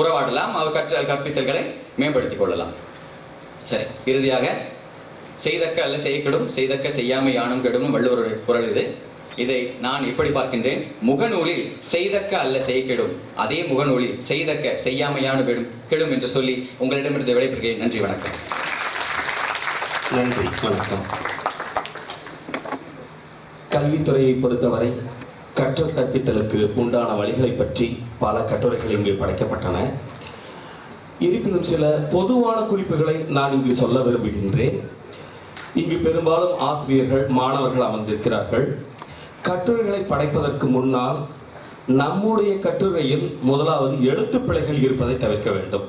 Speaker 10: உறவாடலாம். அவர் கற்பித்தல்களை மேம்படுத்திக் கொள்ளலாம். சரி, இறுதியாக செய்தக்க அல்ல செய்யக்கெடும், செய்தக்க செய்யாமை யானும் கெடும் வள்ளுவருடைய குரல் இது. இதை நான் எப்படி பார்க்கின்றேன், முகநூலில் செய்தக்க அல்ல செய்யக்கெடும், அதே முகநூலில் செய்தக்க செய்யாமையானு கெடும் என்று சொல்லி உங்களிடமிருந்து விடைபெறுகிறேன். நன்றி, வணக்கம்.
Speaker 1: நன்றி, வணக்கம். கல்வித்துறையை பொறுத்தவரை கற்றல் கற்பித்தலுக்கு உண்டான வழிகளை பற்றி பல கட்டுரைகள் இங்கு படைக்கப்பட்டன. இருப்பினும் சில பொதுவான குறிப்புகளை நான் இங்கு சொல்ல விரும்புகின்றேன். இங்கு பெரும்பாலும் ஆசிரியர்கள் மாணவர்கள் அமர்ந்திருக்கிறார்கள். கட்டுரைகளை படைப்பதற்கு முன்னால் நம்முடைய கட்டுரையில் முதலாவது எழுத்து பிழைகள் இருப்பதை தவிர்க்க வேண்டும்.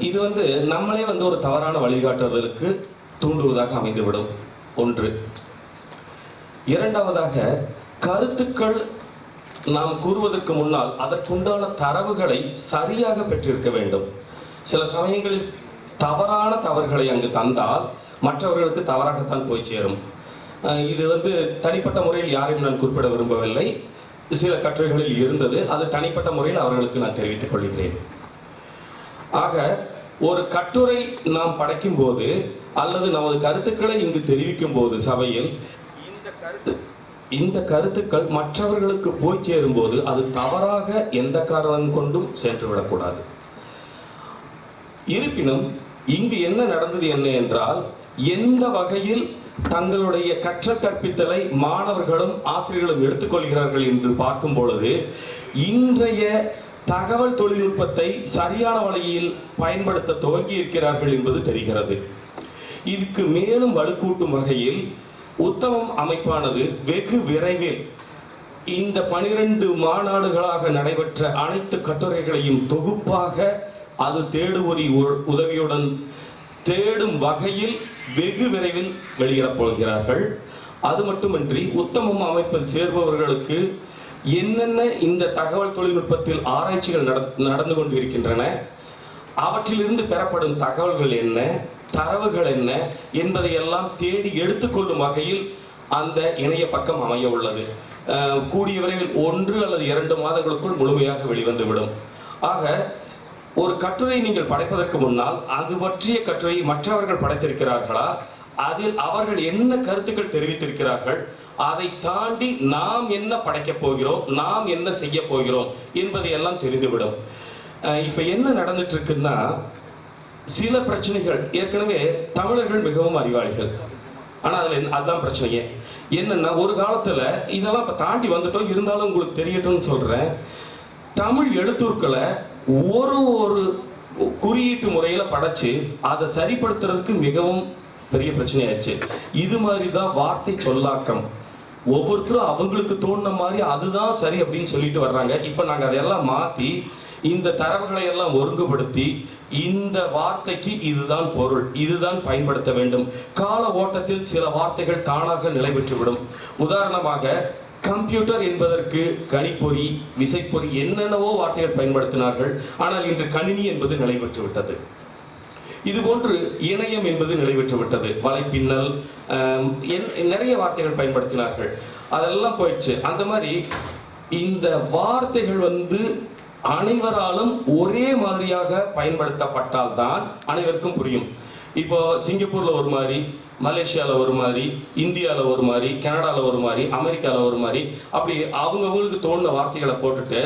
Speaker 1: இது நம்மளே ஒரு தவறான வழிகாட்டுதலுக்கு தூண்டுவதாக அமைந்துவிடும். ஒன்று. இரண்டாவதாக, கருத்துக்கள் நாம் கூறுவதற்கு முன்னால் அதற்குண்டான தரவுகளை சரியாக பெற்றிருக்க வேண்டும். சில சமயங்களில் தவறான தவறுகளை அங்கு தந்தால் மற்றவர்களுக்கு தவறாகத்தான் போய் சேரும். இது தனிப்பட்ட முறையில் யாரையும் நான் குறிப்பிட விரும்பவில்லை. சில கட்டுரைகளில் இருந்தது. அது தனிப்பட்ட முறையில் அவர்களுக்கு நான் தெரிவித்துக் கொள்கிறேன். ஆக, ஒரு கட்டுரை நாம் படைக்கும் போது அல்லது நமது கருத்துக்களை இங்கு தெரிவிக்கும் போது சபையில் இந்த கருத்துக்கள் மற்றவர்களுக்கு போய் சேரும் போது அது தவறாக எந்த காரணம் கொண்டும் சென்றுவிடக்கூடாது. இருப்பினும் இங்கு என்ன நடந்தது என்ன என்றால், எந்த வகையில் தங்களுடைய கற்றல் கற்பித்தலை மாணவர்களும் ஆசிரியர்களும் எடுத்துக்கொள்கிறார்கள் என்று பார்க்கும் பொழுது இன்றைய தகவல் தொழில்நுட்பத்தை சரியான வழியில் பயன்படுத்த துவங்கி இருக்கிறார்கள் என்பது தெரிகிறது. இதுக்கு மேலும் வலுக்கூட்டும் வகையில் உத்தமம் அமைப்பானது வெகு விரைவில் இந்த 12 மாநாடுகளாக நடைபெற்ற அனைத்து கட்டுரைகளையும் தொகுப்பாக அது தேடுபொறி உதவியுடன் தேடும் வகையில் வெகு விரைவில் வெளியிடப் போகிறார்கள். அது மட்டுமின்றி உத்தமம் அமைப்பில் சேர்பவர்களுக்கு என்னென்ன இந்த தகவல் தொழில்நுட்பத்தில் ஆராய்ச்சிகள் நடந்து கொண்டிருக்கின்றன, அவற்றிலிருந்து பெறப்படும் தகவல்கள் என்ன, தரவுகள் என்ன என்பதையெல்லாம் தேடி எடுத்துக்கொள்ளும் வகையில் அந்த இணைய பக்கம் அமைய உள்ளது. கூடிய விரைவில் 1 அல்லது 2 மாதங்களுக்குள் முழுமையாக வெளிவந்துவிடும். ஆக, ஒரு கட்டுரை நீங்கள் படைப்பதற்கு முன்னால் அது பற்றிய கட்டுரையை மற்றவர்கள் படைத்திருக்கிறார்களா, அதில் அவர்கள் என்ன கருத்துக்கள் தெரிவித்திருக்கிறார்கள், அதை தாண்டி நாம் என்ன படைக்கப் போகிறோம், நாம் என்ன செய்ய போகிறோம் என்பதையெல்லாம் தெரிந்துவிடும். இப்ப என்ன நடந்துட்டு இருக்குன்னா, சில பிரச்சனைகள் ஏற்கனவே தமிழர்கள் மிகவும் அறிவாளிகள். ஆனா அதுதான் பிரச்சனையே. என்னன்னா, ஒரு காலத்துல இதெல்லாம் இப்ப தாண்டி வந்துட்டோம், இருந்தாலும் உங்களுக்கு தெரியட்டும்னு சொல்றேன். தமிழ் எழுத்துக்களை ஒரு குறியீட்டு முறையில படைச்சு அதை சரிப்படுத்துறதுக்கு மிகவும் பெரிய பிரச்சனை ஆயிடுச்சு. இது மாதிரிதான் வார்த்தை சொல்லாக்கம். ஒவ்வொருத்தரும் அவங்களுக்கு தோணுன மாதிரி அதுதான் சரி அப்படின்னு சொல்லிட்டு வர்றாங்க. இப்போ நாங்கள் அதையெல்லாம் மாற்றி இந்த தரவுகளை எல்லாம் ஒருங்குபடுத்தி இந்த வார்த்தைக்கு இதுதான் பொருள், இதுதான் பயன்படுத்த வேண்டும். கால ஓட்டத்தில் சில வார்த்தைகள் தானாக நிலை பெற்றுவிடும். உதாரணமாக கம்ப்யூட்டர் என்பதற்கு கணிப்பொறி, விசைப்பொறி, என்னென்னவோ வார்த்தைகள் பயன்படுத்தினார்கள். ஆனால் இன்று கணினி என்பது நிலை பெற்று விட்டது. இதுபோன்று இணையம் என்பது நிலை பெற்று விட்டது. வலைப்பின்னல், நிறைய வார்த்தைகள் பயன்படுத்தினார்கள். அதெல்லாம் போயிடுச்சு. அந்த மாதிரி இந்த வார்த்தைகள் அனைவராலும் ஒரே மாதிரியாக பயன்படுத்தப்பட்டால் தான் அனைவருக்கும் புரியும். இப்போ சிங்கப்பூர்ல ஒரு மாதிரி, மலேசியாவில் ஒரு மாதிரி, இந்தியாவில் ஒரு மாதிரி, கனடாவில் ஒரு மாதிரி, அமெரிக்காவில் ஒரு மாதிரி, அப்படி அவங்களுக்கு தோணுன வார்த்தைகளை போட்டுட்டு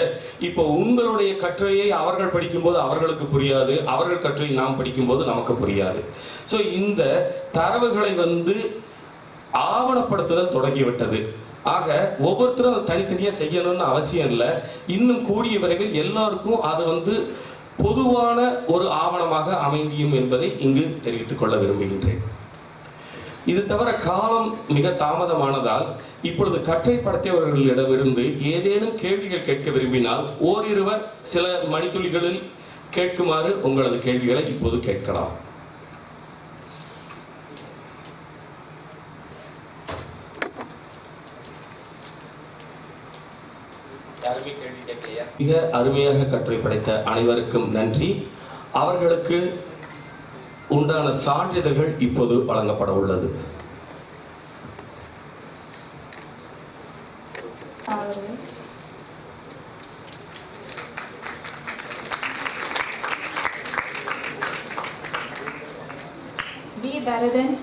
Speaker 1: இப்போ உங்களுடைய கட்டுரையை அவர்கள் படிக்கும்போது அவர்களுக்கு புரியாது, அவர்கள் கட்டுரையை நாம் படிக்கும்போது நமக்கு புரியாது. ஸோ இந்த தரவுகளை ஆவணப்படுத்துதல் தொடங்கிவிட்டது. ஆக ஒவ்வொருத்தரும் அதை தனித்தனியாக செய்யணும்னு அவசியம் இல்லை. இன்னும் கூடிய விரைவில் எல்லாருக்கும் அது பொதுவான ஒரு ஆவணமாக அமைந்தியும் என்பதை இங்கு தெரிவித்துக் கொள்ள விரும்புகின்றேன். இது தவிர காலம் மிக தாமதமானதால் இப்பொழுது கற்றை படைத்தவர்களிடமிருந்து ஏதேனும் கேள்விகள் கேட்க விரும்பினால் ஓரிருவர் சில மணித்துளிகளில் கேட்குமாறு உங்களது கேள்விகளை இப்போது கேட்கலாம். மிக அருமையாக கற்றை படைத்த அனைவருக்கும் நன்றி. அவர்களுக்கு உண்டான சான்றிதழ்கள் இப்போது வழங்கப்பட உள்ளது.
Speaker 9: P Bharathan,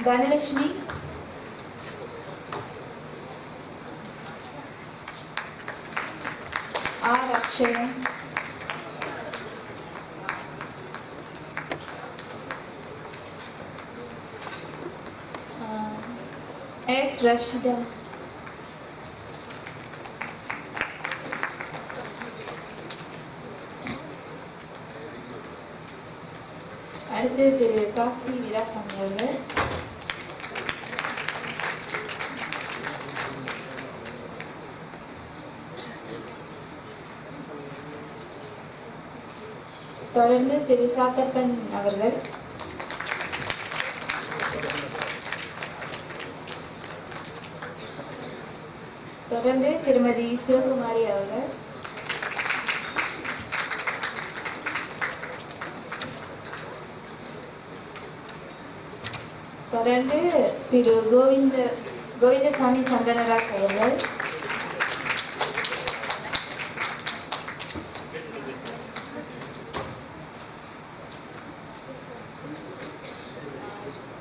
Speaker 9: Dhanalakshmi, R Akshayan, S Rashida, அடுத்து திரு காசி வீராசாமி அவர்கள், தொடர்ந்து திரு சாத்தப்பன் அவர்கள், தொடர்ந்து திருமதி சிவகுமாரி அவர்கள், தொடர்ந்து திரு கோவிந்தசாமி சந்தனராஜ் அவர்கள்,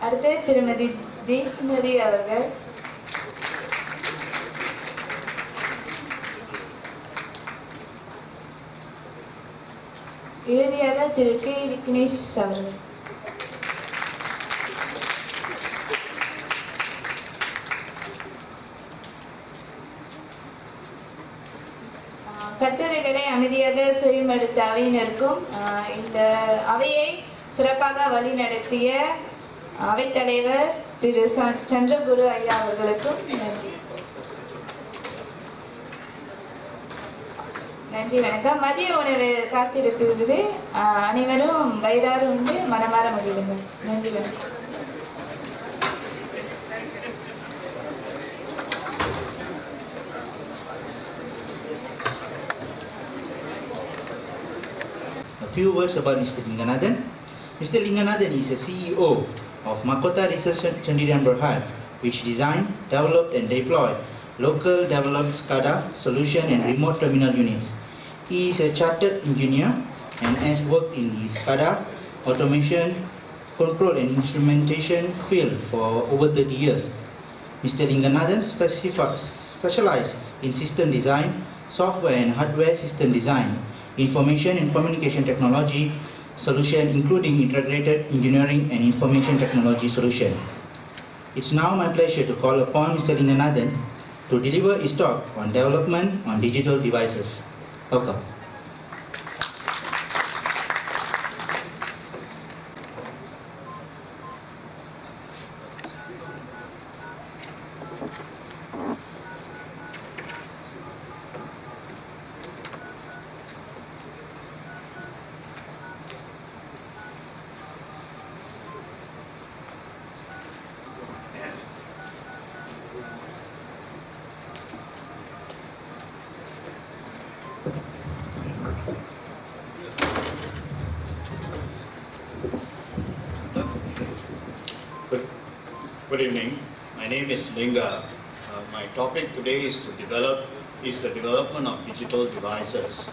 Speaker 9: அடுத்து திருமதி தேசுமதி அவர்கள், இறுதியாக திரு கே விக்னேஷ் அவர்கள். கட்டுரைகளை அமைதியாக செவிமடுத்த அவையினருக்கும் இந்த அவையை சிறப்பாக வழிநடத்திய அவைத்தலைவர் திரு சந்திரகுரு ஐயா அவர்களுக்கும் நன்றி. நன்றி, வணக்கம். மதிய உணவு காத்திருக்கிறது. அனைவரும் வயிறார மனமாற மகிழுங்கள். நன்றி, வணக்கம்.
Speaker 11: A few words about Mr. Linganathan. Mr. Linganathan is a CEO of Makota Research Sendirian Berhad, which designed, developed and deployed local developed SCADA solution and remote terminal units. He is a chartered engineer and has worked in the SCADA, automation, control and instrumentation field for over 30 years. Mr. Linganathan specialized in system design, software and hardware system design, information and communication technology solution, including integrated engineering and information technology solution. It's now my pleasure to call upon Mr. Linganathan to deliver his talk on development on digital devices. Welcome.
Speaker 12: Good evening. My name is Linga. My topic today is the development of digital devices.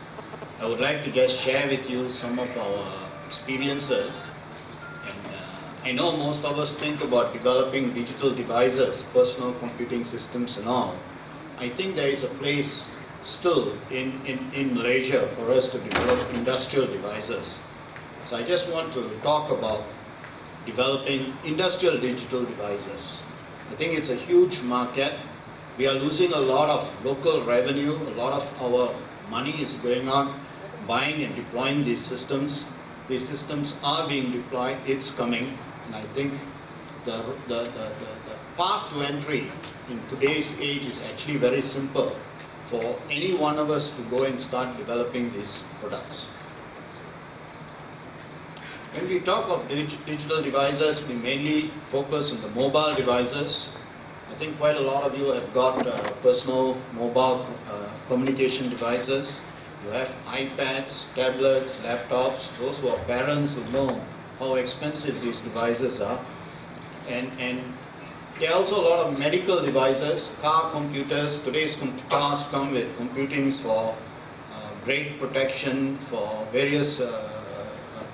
Speaker 12: I would like to just share with you some of our experiences. And I know most of us think about developing digital devices, personal computing systems and all. I think there is a place still in Malaysia for us to develop industrial devices. So I just want to talk about developing industrial digital devices. I think it's a huge market. We are losing a lot of local revenue. A lot of our money is going on buying and deploying these systems. These systems are being deployed. It's coming. And I think the path to entry in today's age is actually very simple for any one of us to go and start developing these products. When we talk of digital devices, we mainly focus on the mobile devices. I think quite a lot of you have got personal mobile communication devices. You have iPads, tablets, laptops. Those who are parents will know how expensive these devices are. And there are also a lot of medical devices, car computers. Today's cars come with computings for brake protection, for various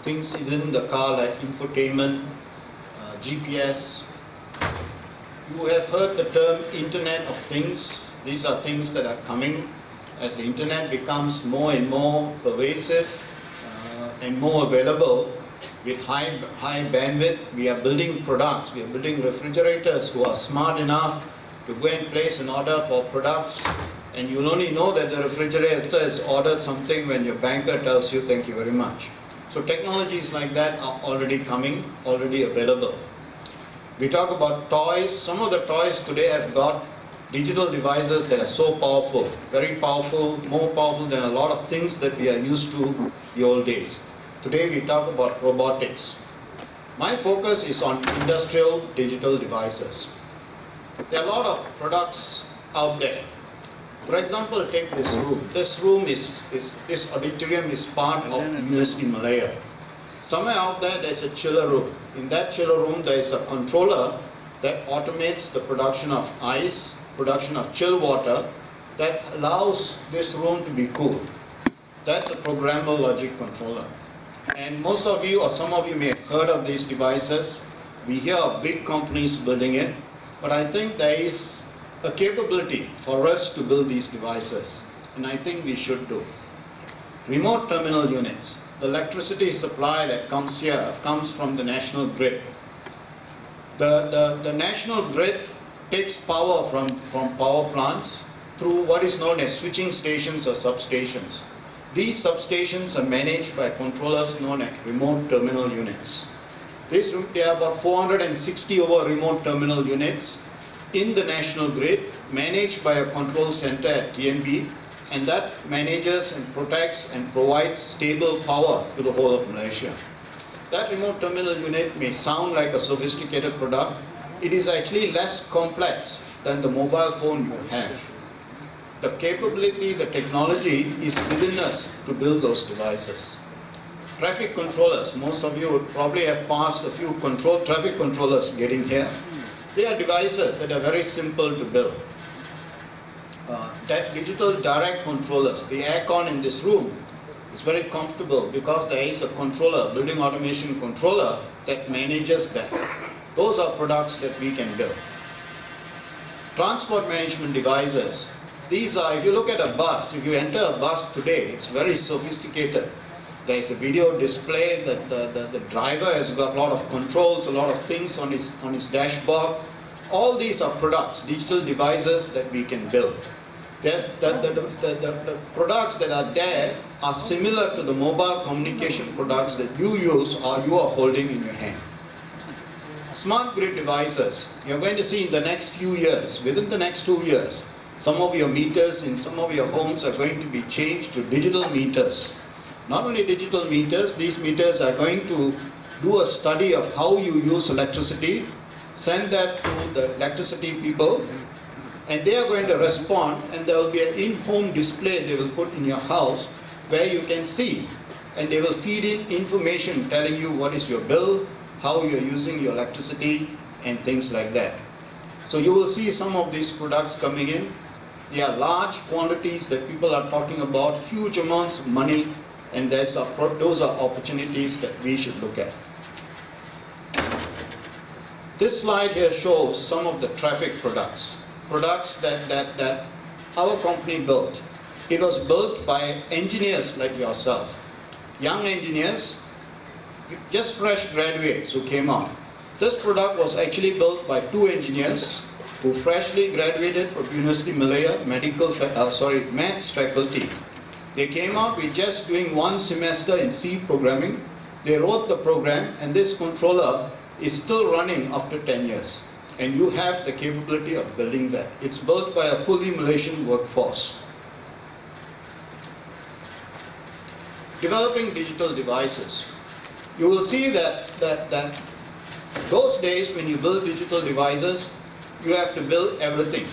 Speaker 12: things within the car like infotainment, GPS. You have heard the term Internet of Things. These are things that are coming as the Internet becomes more and more pervasive and more available with high bandwidth. We are building products. We are building refrigerators who are smart enough to go and place an order for products, and you'll only know that the refrigerator has ordered something when your banker tells you thank you very much. So technologies like that are already coming, already available. We talk about toys. Some of the toys today have got digital devices that are so powerful, very powerful, more powerful than a lot of things that we are used to the old days. Today we talk about robotics. My focus is on industrial digital devices. There are a lot of products out there. For example, take this room. This auditorium is part of University Malaya. Somewhere out there, there's a chiller room. In that chiller room, there is a controller that automates the production of ice, production of chill water, that allows this room to be cool. That's a programmable logic controller. And most of you, or some of you may have heard of these devices. We hear of big companies building it, but I think there is a capability for us to build these devices, and I think we should do. Remote terminal units. The electricity supply that comes here comes from the national grid. The national grid takes power from power plants through what is known as switching stations or substations. These substations are managed by controllers known as remote terminal units. There are about 460 over remote terminal units in the national grid, managed by a control center at TNB, and that manages and protects and provides stable power to the whole of Malaysia. That remote terminal unit may sound like a sophisticated product. It is actually less complex than the mobile phone you have. The capability, the technology is within us to build those devices. Traffic controllers, most of you would probably have passed a few traffic controllers getting here. They are devices that are very simple to build. That digital direct controllers, the aircon in this room is very comfortable because there is a controller, building automation controller, that manages that. Those are products that we can build. Transport management devices. These are, if you look at a bus, if you enter a bus today, it's very sophisticated. There is a video display, that the driver has got a lot of controls, a lot of things on his dashboard. all these are products, digital devices that we can build. The products that are there are similar to the mobile communication products that you use or you are holding in your hand. Smart grid devices, you're going to see in the next few years, within the next 2 years, some of your meters in some of your homes are going to be changed to digital meters. Not only digital meters, these meters are going to do a study of how you use electricity, send that to the electricity people, and they are going to respond, and there will be an in-home display they will put in your house where you can see, and they will feed in information telling you what is your bill, how you are using your electricity, and things like that. So you will see some of these products coming in. They are large quantities that people are talking about, huge amounts of money, and those are opportunities that we should look at. This slide here shows some of the traffic products that our company built. It was built by engineers like yourself, young engineers, just fresh graduates who came out. This product was actually built by 2 engineers who freshly graduated from University Malaya Maths faculty. They came out with just doing 1 semester in C programming. They wrote the program, and this controller is still running after 10 years. And you have the capability of building that. It's built by a fully Malaysian workforce. Developing digital devices. You will see that those days when you build digital devices, you have to build everything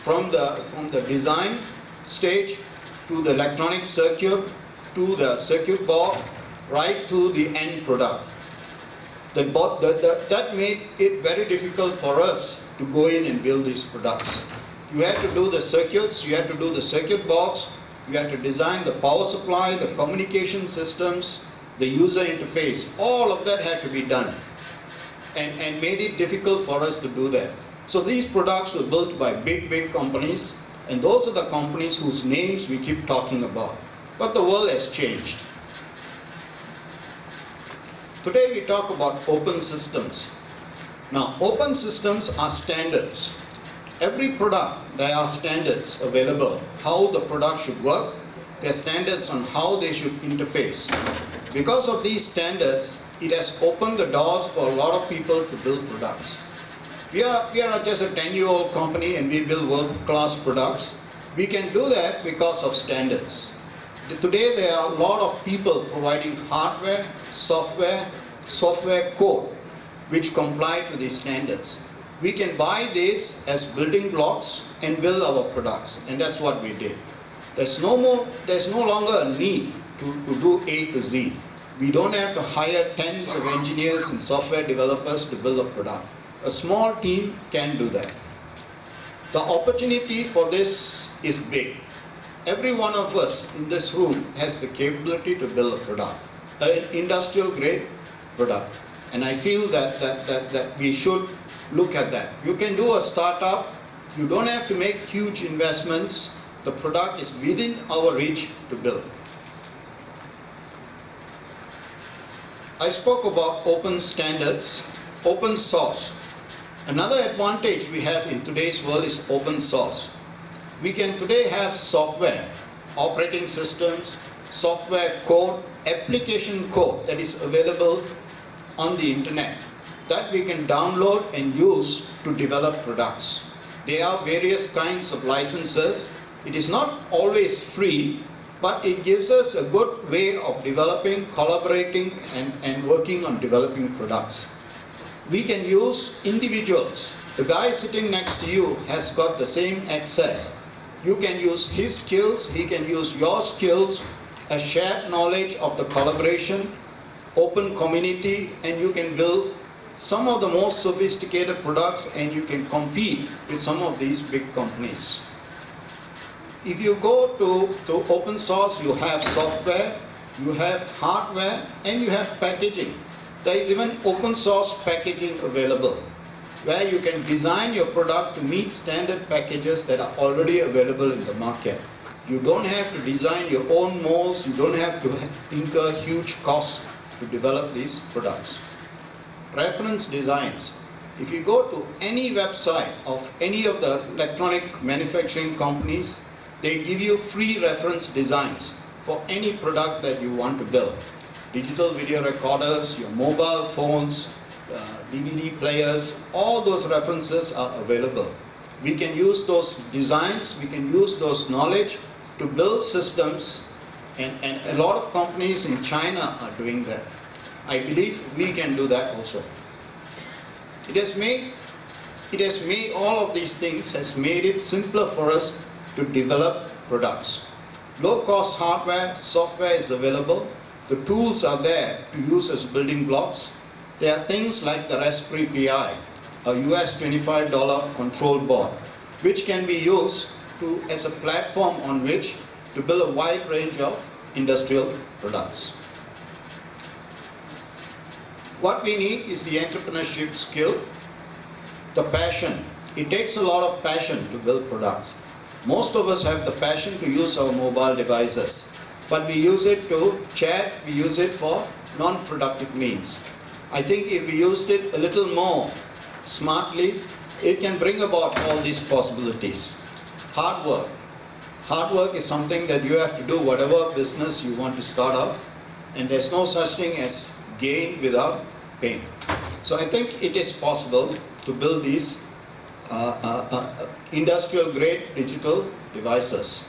Speaker 12: from the design stage to the electronic circuit to the circuit board right to the end product. That made it very difficult for us to go in and build these products. You had to do the circuits, you had to do the circuit box, you had to design the power supply, the communication systems, the user interface. All of that had to be done and made it difficult for us to do that. So these products were built by big companies, and those are the companies whose names we keep talking about. But the world has changed. Today we talk about open systems. Now, open systems are standards. Every product, there are standards available, how the product should work. There are standards on how they should interface. Because of these standards, it has opened the doors for a lot of people to build products. We are just a 10-year-old company and we build world-class products. We can do that because of standards. Today there are a lot of people providing hardware, software code which comply to these standards. We can buy this as building blocks and build our products, and that's what we did. There's no longer a need to do A to Z. We don't have to hire tens of engineers and software developers to build a product. A small team can do that. The opportunity for this is big. Every one of us in this room has the capability to build a product, an industrial grade product. And I feel that we should look at that. You can do a startup. You don't have to make huge investments. The product is within our reach to build. I spoke about open standards, open source. Another advantage we have in today's world is open source. We can today have software, operating systems, software code, application code that is available on the internet that we can download and use to develop products. There are various kinds of licenses. It is not always free, but it gives us a good way of developing, collaborating, and working on developing products. We can use individuals. The guy sitting next to you has got the same access. You can use his skills, he can use your skills, a shared knowledge of the collaboration, open community, and you can build some of the most sophisticated products and you can compete with some of these big companies. If you go to open source, you have software, you have hardware, and you have packaging. There is even open source packaging available, where you can design your product to meet standard packages that are already available in the market. You don't have to design your own molds, you don't have to incur huge costs to develop these products. Reference designs. If you go to any website of any of the electronic manufacturing companies, they give you free reference designs for any product that you want to build. Digital video recorders, your mobile phones, DVD players, all those references are available. We can use those designs, we can use those knowledge to build systems, and a lot of companies in China are doing that. I believe we can do that also. It has made all of these things, has made it simpler for us to develop products. Low-cost hardware, software is available. The tools are there to use as building blocks. There are things like the Raspberry Pi, a US $25 control board, which can be used as a platform on which to build a wide range of industrial products. What we need is the entrepreneurship skill, the passion. It takes a lot of passion to build products. Most of us have the passion to use our mobile devices, but we use it to chat, we use it for non-productive means. I think if we used it a little more smartly, it can bring about all these possibilities. Hard work. Hard work is something that you have to do whatever business you want to start off, and there's no such thing as gain without pain. So I think it is possible to build these industrial grade digital devices.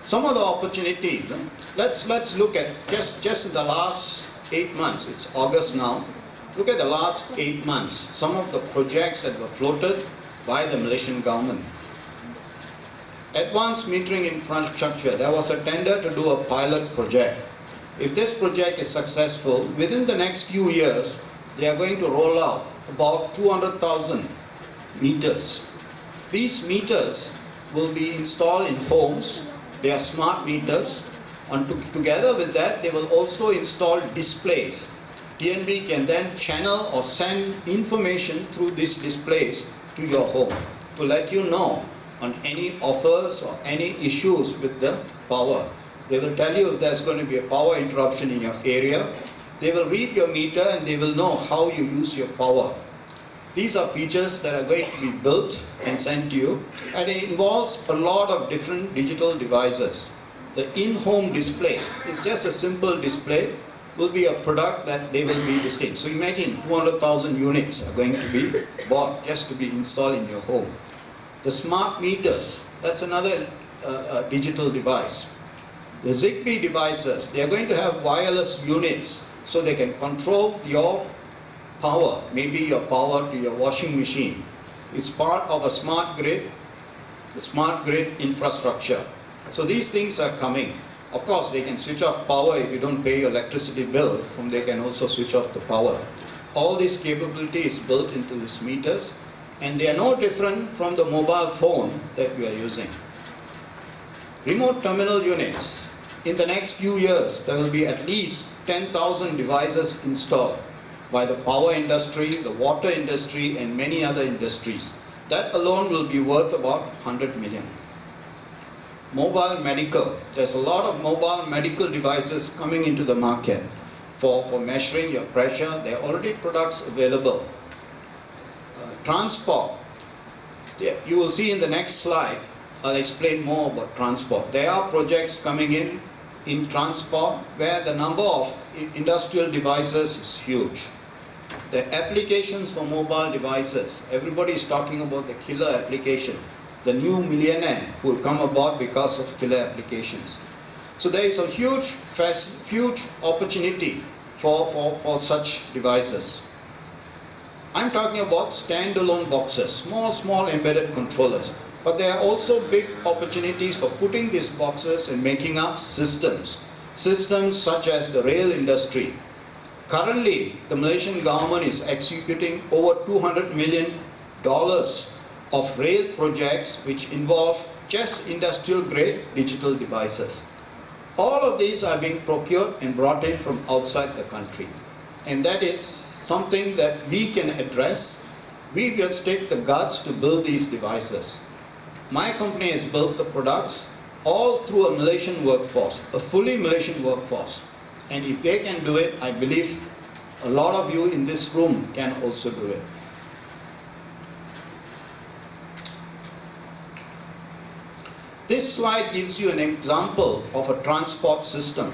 Speaker 12: Some of the opportunities, let's look at just the last 8 months. It's August now. Look at the last 8 months, some of the projects that were floated by the Malaysian government. Advanced metering infrastructure, there was a tender to do a pilot project. If this project is successful, within the next few years, they are going to roll out about 200,000 meters. These meters will be installed in homes. They are smart meters. And together with that, they will also install displays. DNB can then channel or send information through these displays to your home to let you know on any offers or any issues with the power. They will tell you if there's going to be a power interruption in your area. They will read your meter and they will know how you use your power. These are features that are going to be built and sent to you, and it involves a lot of different digital devices. The in-home display is just a simple display, will be a product that they will be listing. So imagine 200,000 units are going to be bought just to be installed in your home. The smart meters, that's another digital device. The Zigbee devices, they are going to have wireless units so they can control your power, maybe your power to your washing machine. It's part of a smart grid, the smart grid infrastructure. So these things are coming. Of course, they can switch off power if you don't pay your electricity bill, they can also switch off the power. All this capability is built into these meters, and they are no different from the mobile phone that we are using. Remote terminal units. In the next few years, there will be at least 10,000 devices installed by the power industry, the water industry, and many other industries. That alone will be worth about 100 million. Mobile medical. There's a lot of mobile medical devices coming into the market for measuring your pressure. There are already products available. Transport. Yeah, you will see in the next slide, I'll explain more about transport. There are projects coming in transport where the number of industrial devices is huge. The applications for mobile devices, everybody is talking about the killer application, the new millionaire who will come about because of killer applications. So there is a huge opportunity for such devices. I'm talking about standalone boxes, small embedded controllers. But there are also big opportunities for putting these boxes and making up systems. Systems such as the rail industry. Currently, the Malaysian government is executing over $200 million of rail projects which involve just industrial grade digital devices. All of these are being procured and brought in from outside the country. And that is something that we can address. We just take the guts to build these devices. My company has built the products all through a Malaysian workforce, a fully Malaysian workforce. And if they can do it, I believe A lot of you in this room can also do it. This slide gives you an example of a transport system.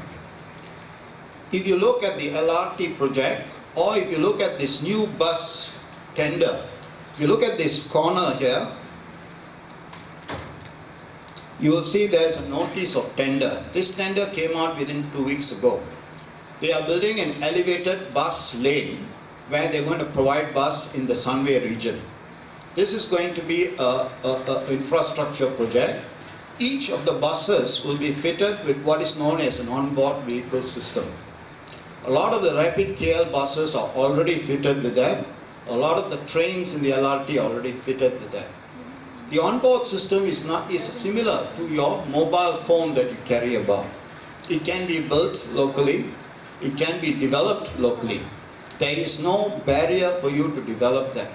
Speaker 12: If you look at the LRT project, or if you look at this new bus tender, if you look at this corner here, you will see there's a notice of tender. This tender came out within 2 weeks ago. They are building an elevated bus lane where they're going to provide bus in the Sunway region. This is going to be an infrastructure project. Each of the buses will be fitted with what is known as an onboard vehicle system. A lot of the rapid KL buses are already fitted with that. A lot of the trains in the LRT are already fitted with that. The onboard system is similar to your mobile phone that you carry about. It can be built locally. It can be developed locally. There is no barrier for you to develop that.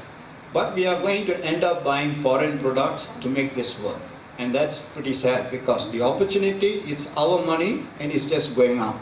Speaker 12: But we are going to end up buying foreign products to make this work. And that's pretty sad because the opportunity, it's our money and it's just going out.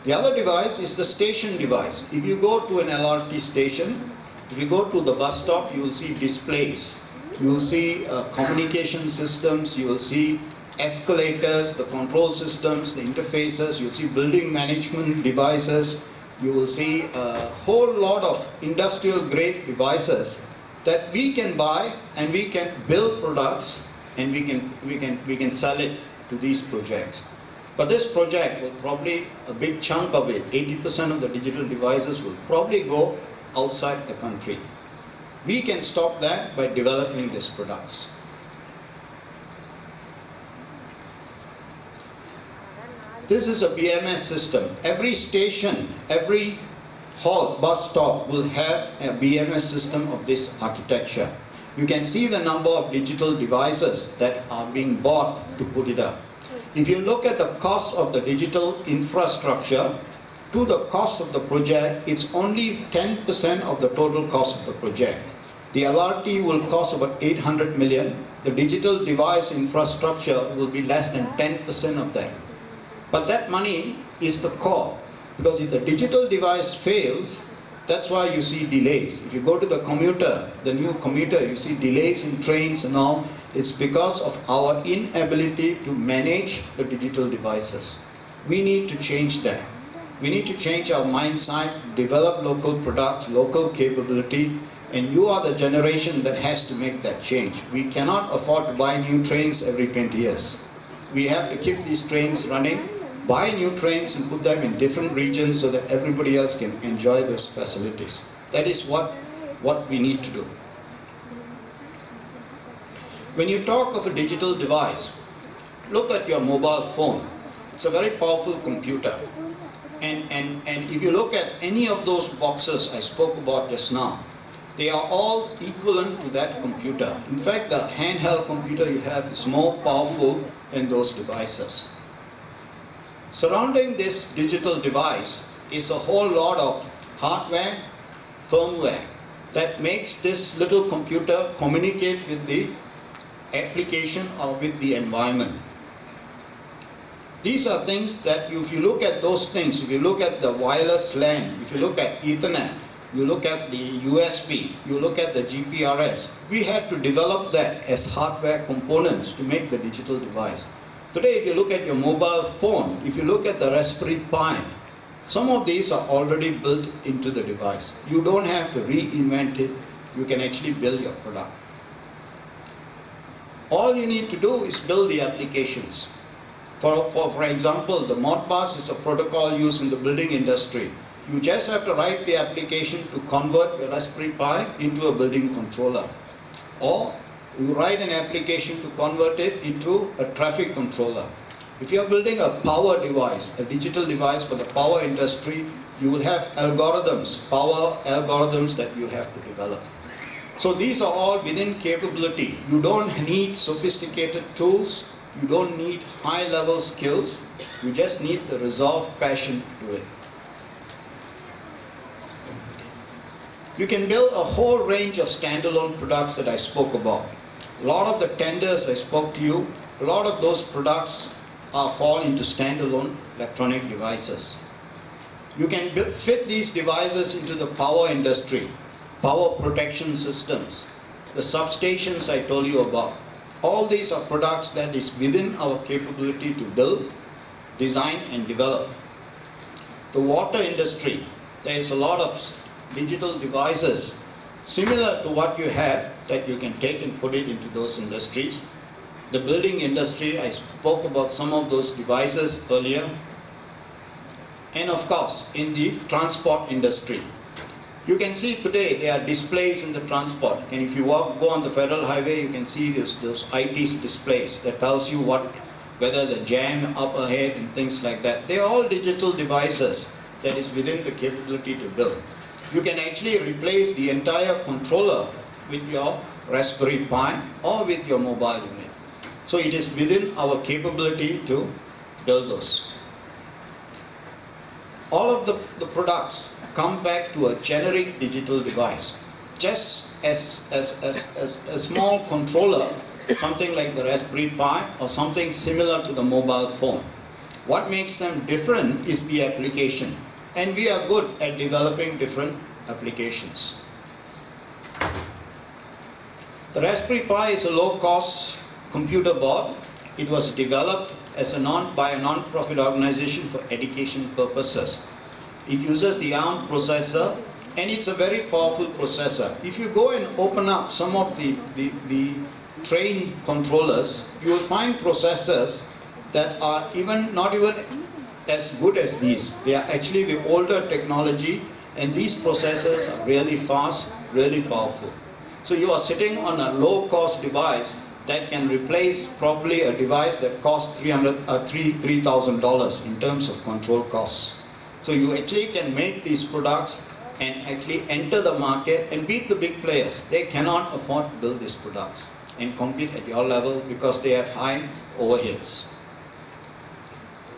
Speaker 12: The other device is the station device. If you go to an LRT station, if you go to the bus stop, you will see displays. You will see communication systems, you will see escalators, the control systems, the interfaces, you will see building management devices, you will see a whole lot of industrial grade devices that we can buy and we can build products and we can sell it to these projects. But this project will probably, a big chunk of it, 80% of the digital devices will probably go outside the country. We can stop that by developing these products. This is a BMS system. Every station, every halt, bus stop will have a BMS system of this architecture. You can see the number of digital devices that are being bought to put it up. If you look at the cost of the digital infrastructure to the cost of the project, it's only 10% of the total cost of the project. The LRT will cost about 800 million. The digital device infrastructure will be less than 10% of that. But that money is the core, because if the digital device fails, that's why you see delays. If you go to the commuter, the new commuter, you see delays in trains and all. It's because of our inability to manage the digital devices. We need to change that. We need to change our mindset, develop local products, local capability, and you are the generation that has to make that change. We cannot afford to buy new trains every 20 years. We have to keep these trains running, buy new trains and put them in different regions so that everybody else can enjoy those facilities. That is what we need to do. When you talk of a digital device, look at your mobile phone. It's a very powerful computer. And if you look at any of those boxes I spoke about just now, they are all equivalent to that computer. In fact, the handheld computer you have is more powerful than those devices. Surrounding this digital device is a whole lot of hardware, firmware that makes this little computer communicate with the application or with the environment. These are things that if you look at those things, if you look at the wireless LAN, if you look at Ethernet, you look at the USB, you look at the GPRS, we had to develop that as hardware components to make the digital device. Today, if you look at your mobile phone, if you look at the Raspberry Pi, some of these are already built into the device. You don't have to reinvent it. You can actually build your product. All you need to do is build the applications. For example, the Modbus is a protocol used in the building industry. You just have to write the application to convert your Raspberry Pi into a building controller. Or you write an application to convert it into a traffic controller. If you are building a power device, a digital device for the power industry, you will have algorithms, power algorithms that you have to develop. So these are all within capability. You don't need sophisticated tools. You don't need high-level skills. You just need the resolve, passion to do it. You can build a whole range of standalone products that I spoke about. A lot of the tenders I spoke to you, a lot of those products fall into standalone electronic devices. You can fit these devices into the power industry, power protection systems, the substations I told you about. All these are products that is within our capability to build, design and develop. The water industry, there is a lot of digital devices similar to what you have that you can take and put it into those industries. The building industry, I spoke about some of those devices earlier. And of course, in the transport industry. You can see today there are displays in the transport. And if you go on the Federal Highway, you can see those ITs displays that tells you whether the jam up ahead and things like that. They are all digital devices that is within the capability to build. You can actually replace the entire controller with your Raspberry Pi or with your mobile unit. So it is within our capability to build those. All of the products come back to a generic digital device. Just as a small controller, something like the Raspberry Pi or something similar to the mobile phone. What makes them different is the application. And we are good at developing different applications. The Raspberry Pi is a low-cost computer board. It was developed as by a non-profit organization for education purposes. It uses the ARM processor and it's a very powerful processor. If you go and open up some of the train controllers, you will find processors that are not even as good as these. They are actually the older technology and these processors are really fast, really powerful. So you are sitting on a low-cost device that can replace probably a device that costs $3,000 in terms of control costs. So you actually can make these products and actually enter the market and beat the big players. They cannot afford to build these products and compete at your level because they have high overheads.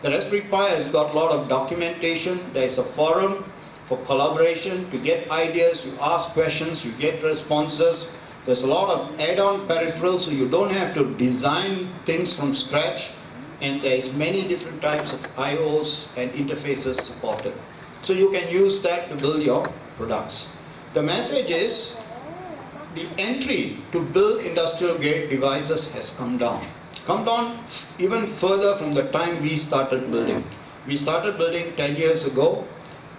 Speaker 12: The Raspberry Pi has got a lot of documentation. There is a forum for collaboration to get ideas, you ask questions, you get responses. There's a lot of add-on peripherals, so you don't have to design things from scratch. And there's many different types of IOs and interfaces supported. So you can use that to build your products. The message is the entry to build industrial grade devices has come down. Come down even further from the time we started building. We started building 10 years ago.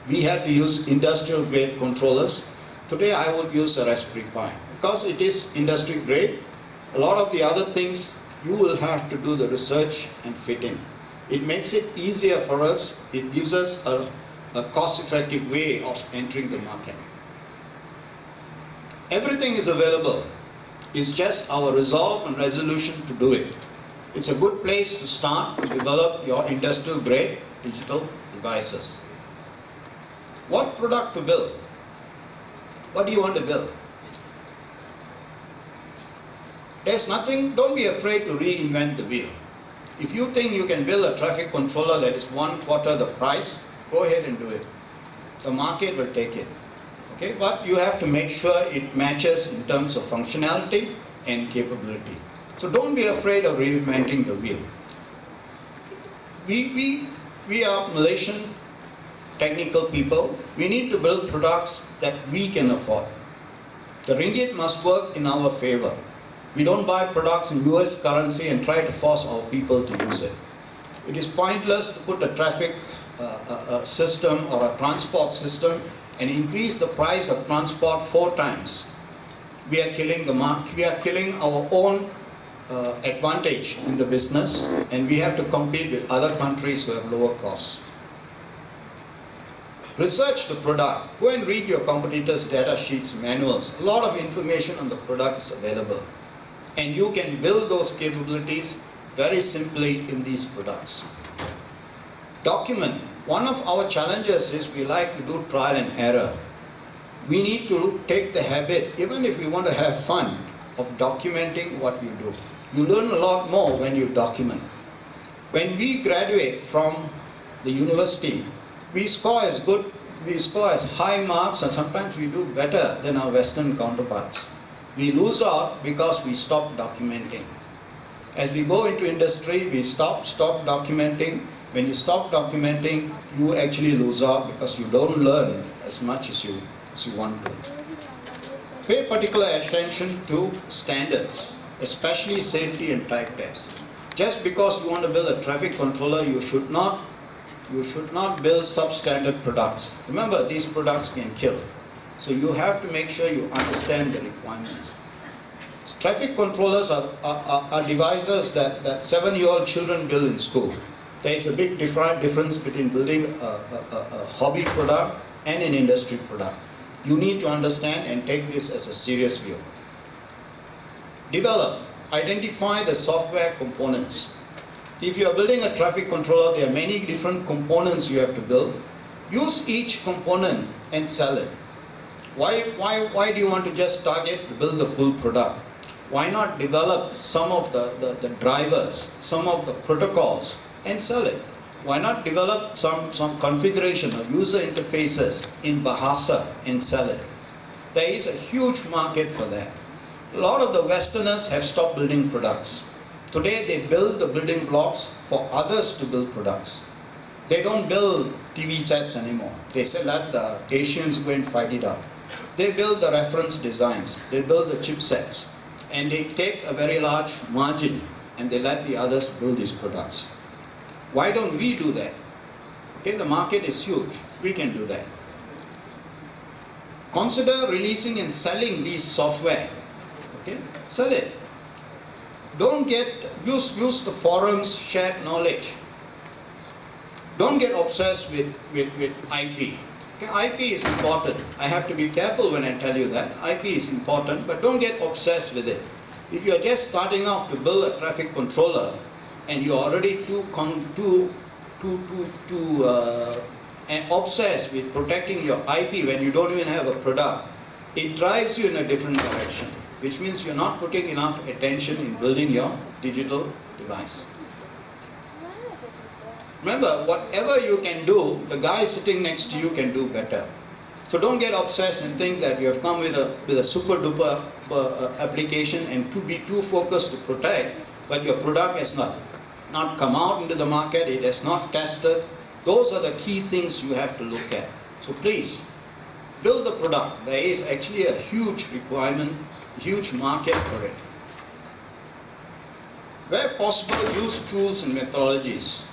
Speaker 12: We had to use industrial grade controllers. Today I would use a Raspberry Pi. Because it is industry grade, a lot of the other things you will have to do the research and fit in. It makes it easier for us. It gives us a cost-effective way of entering the market. Everything is available. It's just our resolve and resolution to do it. It's a good place to start to develop your industrial grade digital devices. What product to build? What do you want to build? There's nothing, don't be afraid to reinvent the wheel. If you think you can build a traffic controller that is 1/4 the price, go ahead and do it. The market will take it. Okay, but you have to make sure it matches in terms of functionality and capability. So don't be afraid of reinventing the wheel. We are Malaysian technical people. We need to build products that we can afford. The ringgit must work in our favor. We don't buy products in US currency and try to force our people to use it. It is pointless to put a traffic system or a transport system and increase the price of transport 4 times. We are killing the market. We are killing our own advantage in the business, and we have to compete with other countries who have lower costs. Research the product. Go and read your competitors' data sheets, manuals. A lot of information on the product is available. And you can build those capabilities very simply in these products. Document. One of our challenges is we like to do trial and error. We need to take the habit, even if we want to have fun, of documenting what you do. You learn a lot more when you document. When we graduate from the university, we score as high marks, and sometimes we do better than our Western counterparts. We lose out because we stop documenting. As we go into industry, we stop documenting, When you stop documenting, you actually lose out because you don't learn as much as you want to. Pay particular attention to standards, especially safety and type tests. Just because you want to build a traffic controller, you should not build substandard products. Remember, these products can kill. So you have to make sure you understand the requirements. Traffic controllers are devices that 7-year-old children build in school. There is a big difference between building a hobby product and an industry product. You need to understand and take this as a serious view. Develop. Identify the software components. If you are building a traffic controller, there are many different components you have to build. Use each component and sell it. Why do you want to just target to build the full product? Why not develop some of the drivers, some of the protocols and sell it? Why not develop some configuration or user interfaces in Bahasa and sell it? There is a huge market for that. A lot of the Westerners have stopped building products. Today they build the building blocks for others to build products. They don't build TV sets anymore. They say let the Asians go and fight it out. They build the reference designs. They build the chipsets. And they take a very large margin and they let the others build these products. Why don't we do that? Okay, the market is huge. We can do that. Consider releasing and selling these software. Okay, sell it. Don't use the forums, shared knowledge. Don't get obsessed with IP. Okay, IP is important. I have to be careful when I tell you that. IP is important, but don't get obsessed with it. If you are just starting off to build a traffic controller and you are already too obsessed with protecting your IP when you don't even have a product, it drives you in a different direction, which means you're not putting enough attention in building your digital device. Remember, whatever you can do, the guy sitting next to you can do better. So don't get obsessed and think that you have come with a super duper application and to be too focused to protect, but your product has not come out into the market, it has not tested. Those are the key things you have to look at. So please, build the product. There is actually a huge requirement, huge market for it. Where possible, use tools and methodologies.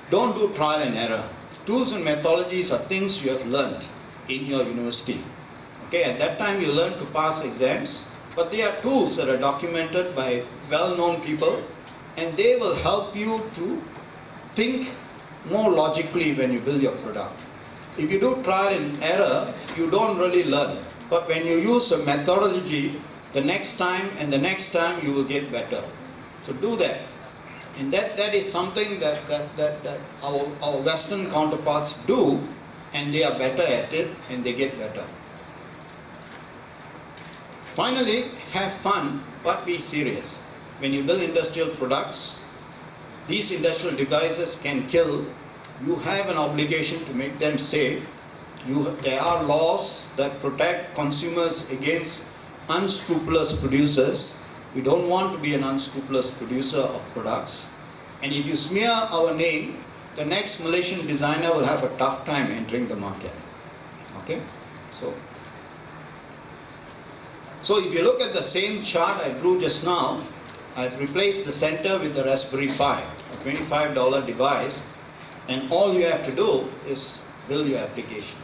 Speaker 12: Don't do trial and error. Tools and methodologies are things you have learned in your university. Okay, at that time you learn to pass exams, but they are tools that are documented by well-known people, and they will help you to think more logically when you build your product. If you do trial and error, you don't really learn. But when you use a methodology, the next time and the next time you will get better. So do that. And that is something that our Western counterparts do, and they are better at it and they get better. Finally, have fun but be serious. When you build industrial products, these industrial devices can kill. You have an obligation to make them safe. There are laws that protect consumers against unscrupulous producers. We don't want to be an unscrupulous producer of products. And if you smear our name, the next Malaysian designer will have a tough time entering the market. Okay? So if you look at the same chart I drew just now, I've replaced the center with the Raspberry Pi, a $25 device, and all you have to do is build your application.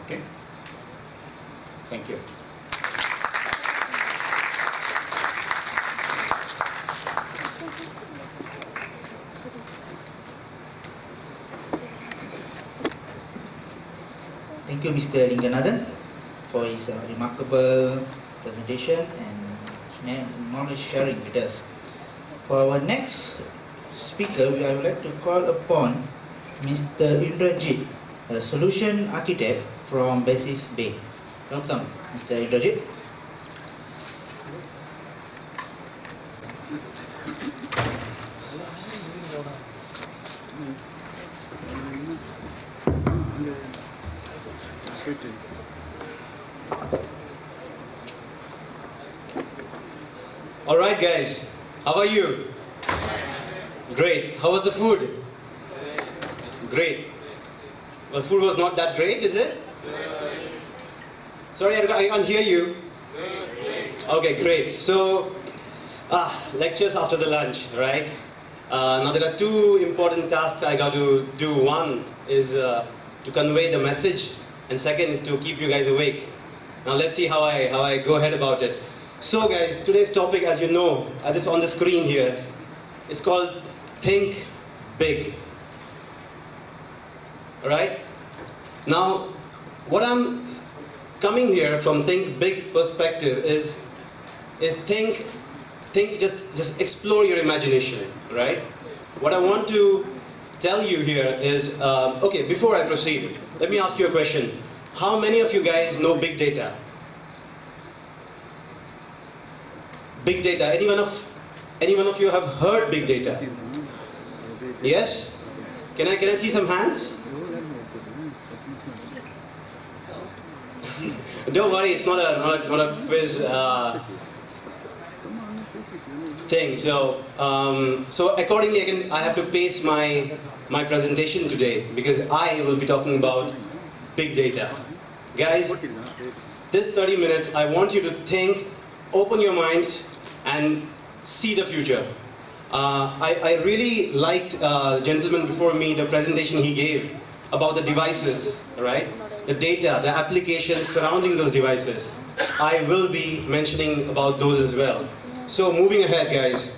Speaker 12: Okay? Thank you.
Speaker 11: Thank you, Mr. Linganathan, for his remarkable presentation and knowledge sharing with us. For our next speaker, I would like to call upon Mr. Indrajit, a solution architect from Basis Bay. Welcome, Mr. Indrajit.
Speaker 13: All right, guys, how are you? Great. How was the food? Great. Well, food was not that great, is it? Sorry, I can't hear you. Okay, great. So, lectures after the lunch, right? Now there are two important tasks I got to do. One is to convey the message, and second is to keep you guys awake. Now let's see how I go ahead about it. So guys, today's topic, as you know, as it's on the screen here, it's called Think Big. Alright? Now, what I'm coming here from Think Big perspective is just explore your imagination, right? What I want to tell you here is, okay, before I proceed, let me ask you a question. How many of you guys know big data? Big data. Any one of you have heard big data? Yes? Can I see some hands? Don't worry, it's not a quiz thing. So accordingly, again, I have to pace my presentation today because I will be talking about big data. Guys, this 30 minutes, I want you to think, open your minds, and see the future. I really liked the gentleman before me, the presentation he gave about the devices, right? The data, the applications surrounding those devices. I will be mentioning about those as well. So moving ahead, guys.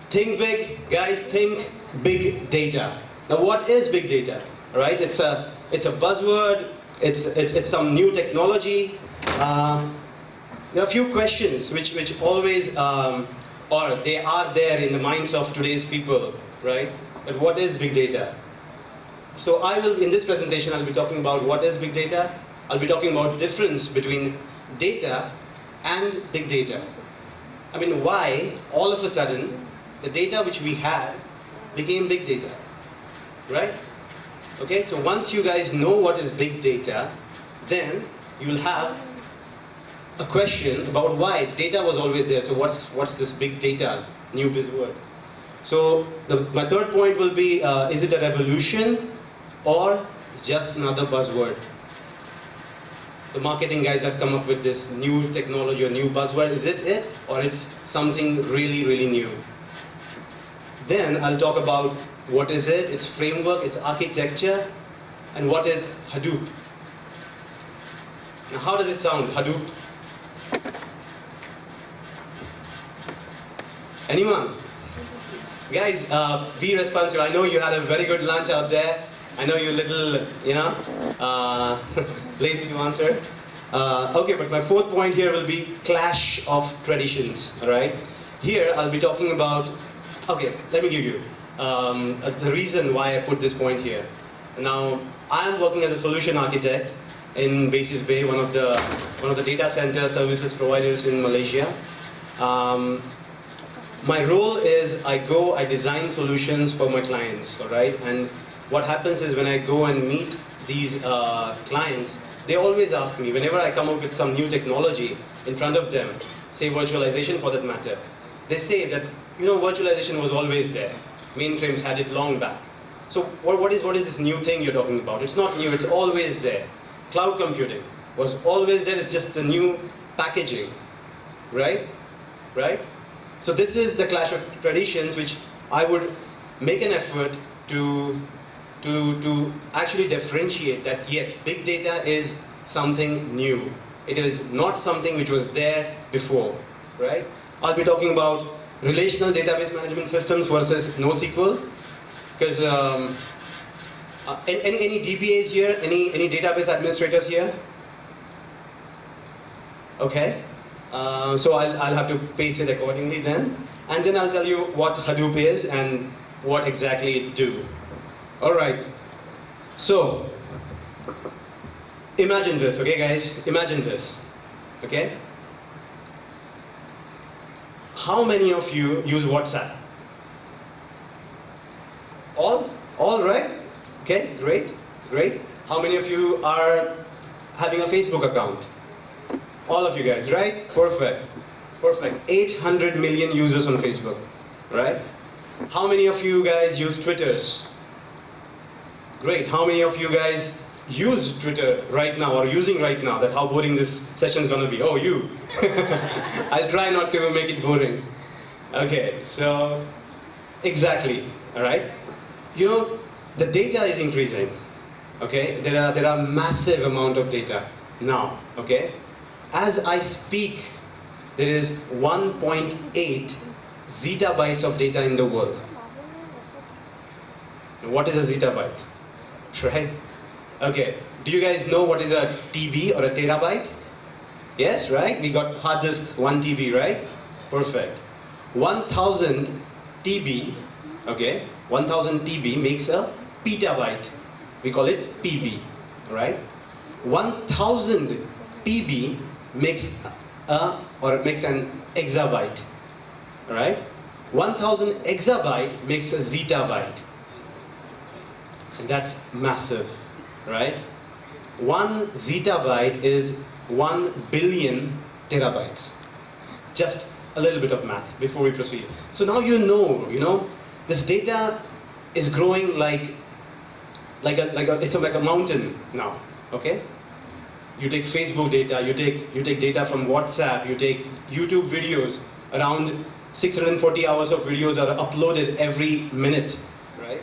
Speaker 13: Think big, guys, think big data. Now what is big data, right? It's a buzzword, it's some new technology. There are a few questions which always, or they are there in the minds of today's people, right? But what is big data? So in this presentation, I'll be talking about what is big data. I'll be talking about difference between data and big data. I mean, why all of a sudden the data which we had became big data, right? Okay, so once you guys know what is big data, then you will have a question about why data was always there. So what's this big data, new buzzword? So my third point will be, is it a revolution or just another buzzword? The marketing guys have come up with this new technology or new buzzword. Is it or it's something really, really new? Then I'll talk about what is it, its framework, its architecture, and what is Hadoop. Now how does it sound, Hadoop? Anyone? Guys, be responsible. I know you had a very good lunch out there. I know you're a little, lazy to answer. Okay, but my fourth point here will be clash of traditions, all right? Here, I'll be talking about, okay, let me give you the reason why I put this point here. Now, I'm working as a solution architect in Basis Bay, one of the data center services providers in Malaysia. My role is I design solutions for my clients, all right? And what happens is when I go and meet these clients, they always ask me, whenever I come up with some new technology in front of them, say virtualization for that matter, they say that, virtualization was always there. Mainframes had it long back. So what is this new thing you're talking about? It's not new, it's always there. Cloud computing was always there, it's just a new packaging, right? Right? So this is the clash of traditions which I would make an effort to actually differentiate that yes, big data is something new. It is not something which was there before, right? I'll be talking about relational database management systems versus NoSQL, because any DBAs here, any database administrators here? Okay. So I'll have to pace it accordingly then. And then I'll tell you what Hadoop is and what exactly it do. Alright. So, imagine this, okay guys? Imagine this. Okay? How many of you use WhatsApp? All? All right? Okay, great, great. How many of you are having a Facebook account? All of you guys, right? Perfect. Perfect. 800 million users on Facebook, right? How many of you guys use Twitters? Great. How many of you guys use Twitter right now or using right now? That how boring this session is going to be? Oh, you. I'll try not to make it boring. Okay, so exactly, all right? You know, the data is increasing, okay? There are massive amount of data now, okay? As I speak, there is 1.8 zettabytes of data in the world. What is a zettabyte? Right? Okay. Do you guys know what is a TB or a terabyte? Yes, right? We got hard disks, 1 TB, right? Perfect. 1000 TB, okay? 1000 TB makes a petabyte. We call it PB, right? 1000 PB makes an exabyte, right? 1000 exabyte makes a zettabyte. And that's massive, right? 1 zettabyte is 1 billion terabytes. Just a little bit of math before we proceed. So now you know, this data is growing like a mountain now, okay? You take Facebook data, you take data from WhatsApp, you take YouTube videos. Around 640 hours of videos are uploaded every minute, right?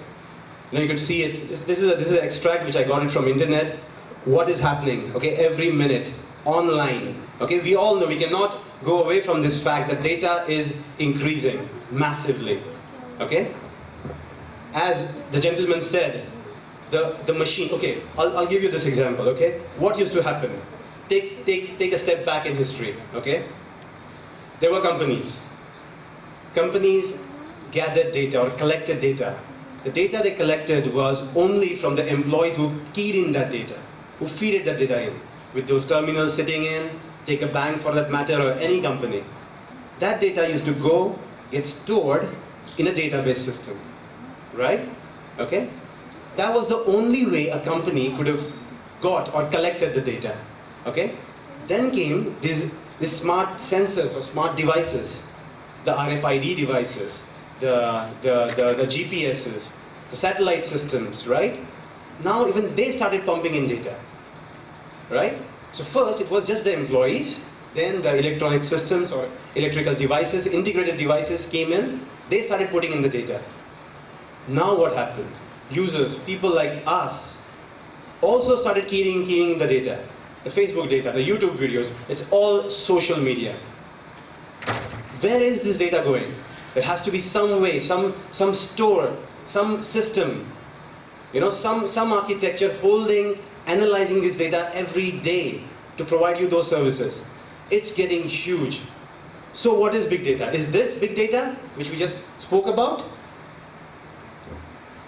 Speaker 13: Now you could see it. This is an extract which I got it from internet. What is happening? Okay, every minute online. Okay, we all know we cannot go away from this fact that data is increasing massively. Okay, as the gentleman said, the machine. Okay, I'll give you this example. Okay, what used to happen? Take a step back in history. Okay, there were companies. Companies gathered data or collected data. The data they collected was only from the employees who keyed in that data, who feeded that data in. With those terminals sitting in, take a bank for that matter, or any company. That data used to go, get stored in a database system, right? Okay? That was the only way a company could have got or collected the data, okay? Then came these smart sensors or smart devices, the RFID devices, the GPSs, the satellite systems, right? Now even they started pumping in data, right? So first it was just the employees, then the electronic systems or electrical devices, integrated devices came in, they started putting in the data. Now what happened? Users, people like us, also started keying in the data. The Facebook data, the YouTube videos, it's all social media. Where is this data going? There has to be some way, some store, some system, you know, some architecture holding, analyzing this data every day to provide you those services. It's getting huge. So what is big data? Is this big data, which we just spoke about?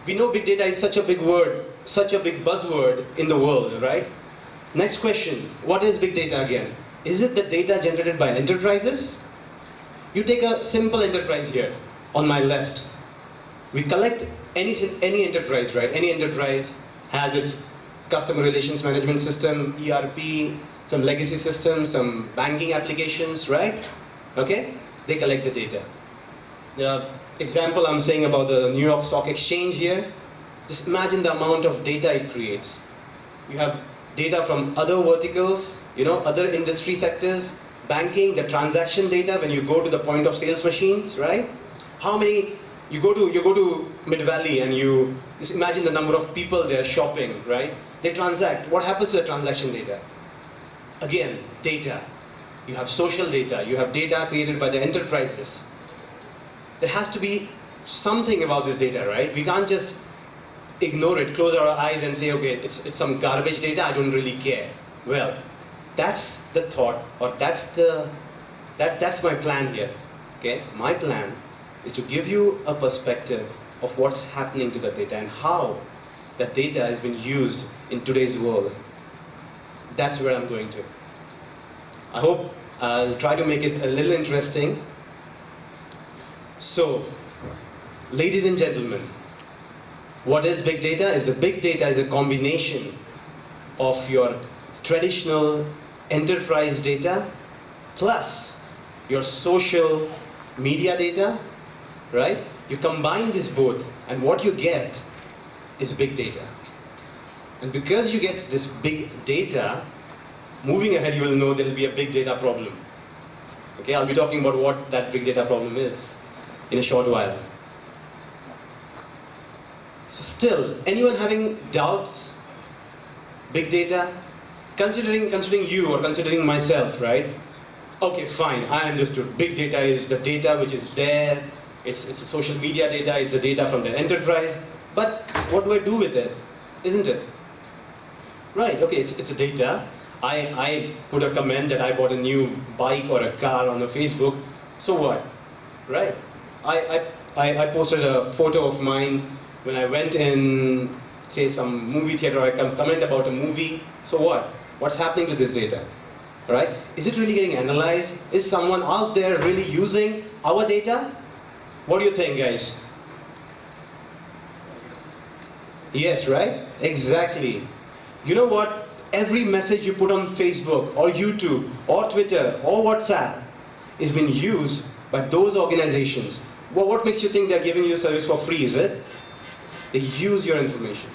Speaker 13: We know big data is such a big word, such a big buzzword in the world, right? Next question, what is big data again? Is it the data generated by enterprises? You take a simple enterprise here, on my left. We collect any enterprise, right? Any enterprise has its customer relations management system, ERP, some legacy systems, some banking applications, right? Okay? They collect the data. The example I'm saying about the New York Stock Exchange here, just imagine the amount of data it creates. You have data from other verticals, you know, other industry sectors, banking, the transaction data when you go to the point of sales machines, right? How many, you go to Mid-Valley and you just imagine the number of people there shopping, right? They transact. What happens to the transaction data? Again, data. You have social data. You have data created by the enterprises. There has to be something about this data, right? We can't just ignore it, close our eyes and say, okay, it's some garbage data, I don't really care. Well, that's the thought, or that's my plan here. Okay, my plan is to give you a perspective of what's happening to the data and how that data has been used in today's world. That's where I'm going to. I hope I'll try to make it a little interesting. So, ladies and gentlemen, what is big data? The big data is a combination of your traditional enterprise data plus your social media data, right? You combine this both and what you get is big data. And because you get this big data, moving ahead you will know there will be a big data problem. Okay, I'll be talking about what that big data problem is in a short while. So still, anyone having doubts? Big data? Considering you or considering myself, right? Okay, fine, I understood. Big data is the data which is there. It's the social media data, it's the data from the enterprise. But what do I do with it? Isn't it? Right, okay, it's a data. I put a comment that I bought a new bike or a car on the Facebook. So what? Right? I posted a photo of mine when I went in, say, some movie theater, or I comment about a movie. So what? What's happening to this data? Right? Is it really getting analyzed? Is someone out there really using our data? What do you think, guys? Yes, right? Exactly. You know what? Every message you put on Facebook or YouTube or Twitter or WhatsApp is being used by those organizations. Well, what makes you think they're giving you a service for free, is it? They use your information,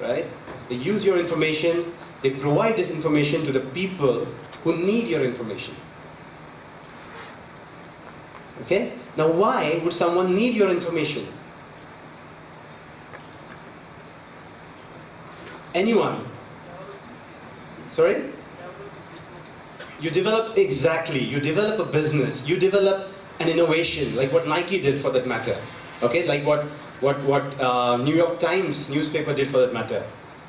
Speaker 13: right? They use your information, they provide this information to the people who need your information. Okay? Now why would someone need your information? Anyone? Sorry? You develop, exactly, you develop a business, you develop an innovation, like what Nike did for that matter. Okay, like what New York Times newspaper did for that matter.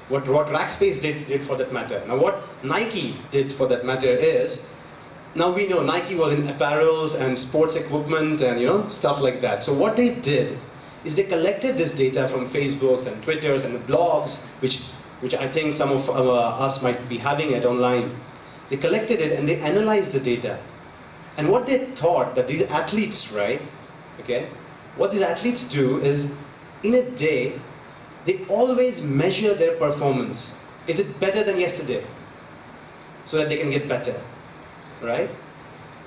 Speaker 13: What Rackspace did for that matter. Now what Nike did for that matter is, now we know Nike was in apparels and sports equipment and stuff like that. So what they did is they collected this data from Facebooks and Twitters and the blogs, which I think some of us might be having it online. They collected it and they analyzed the data. And what they thought that these athletes, right, okay, what these athletes do is, in a day, they always measure their performance. Is it better than yesterday? So that they can get better, right?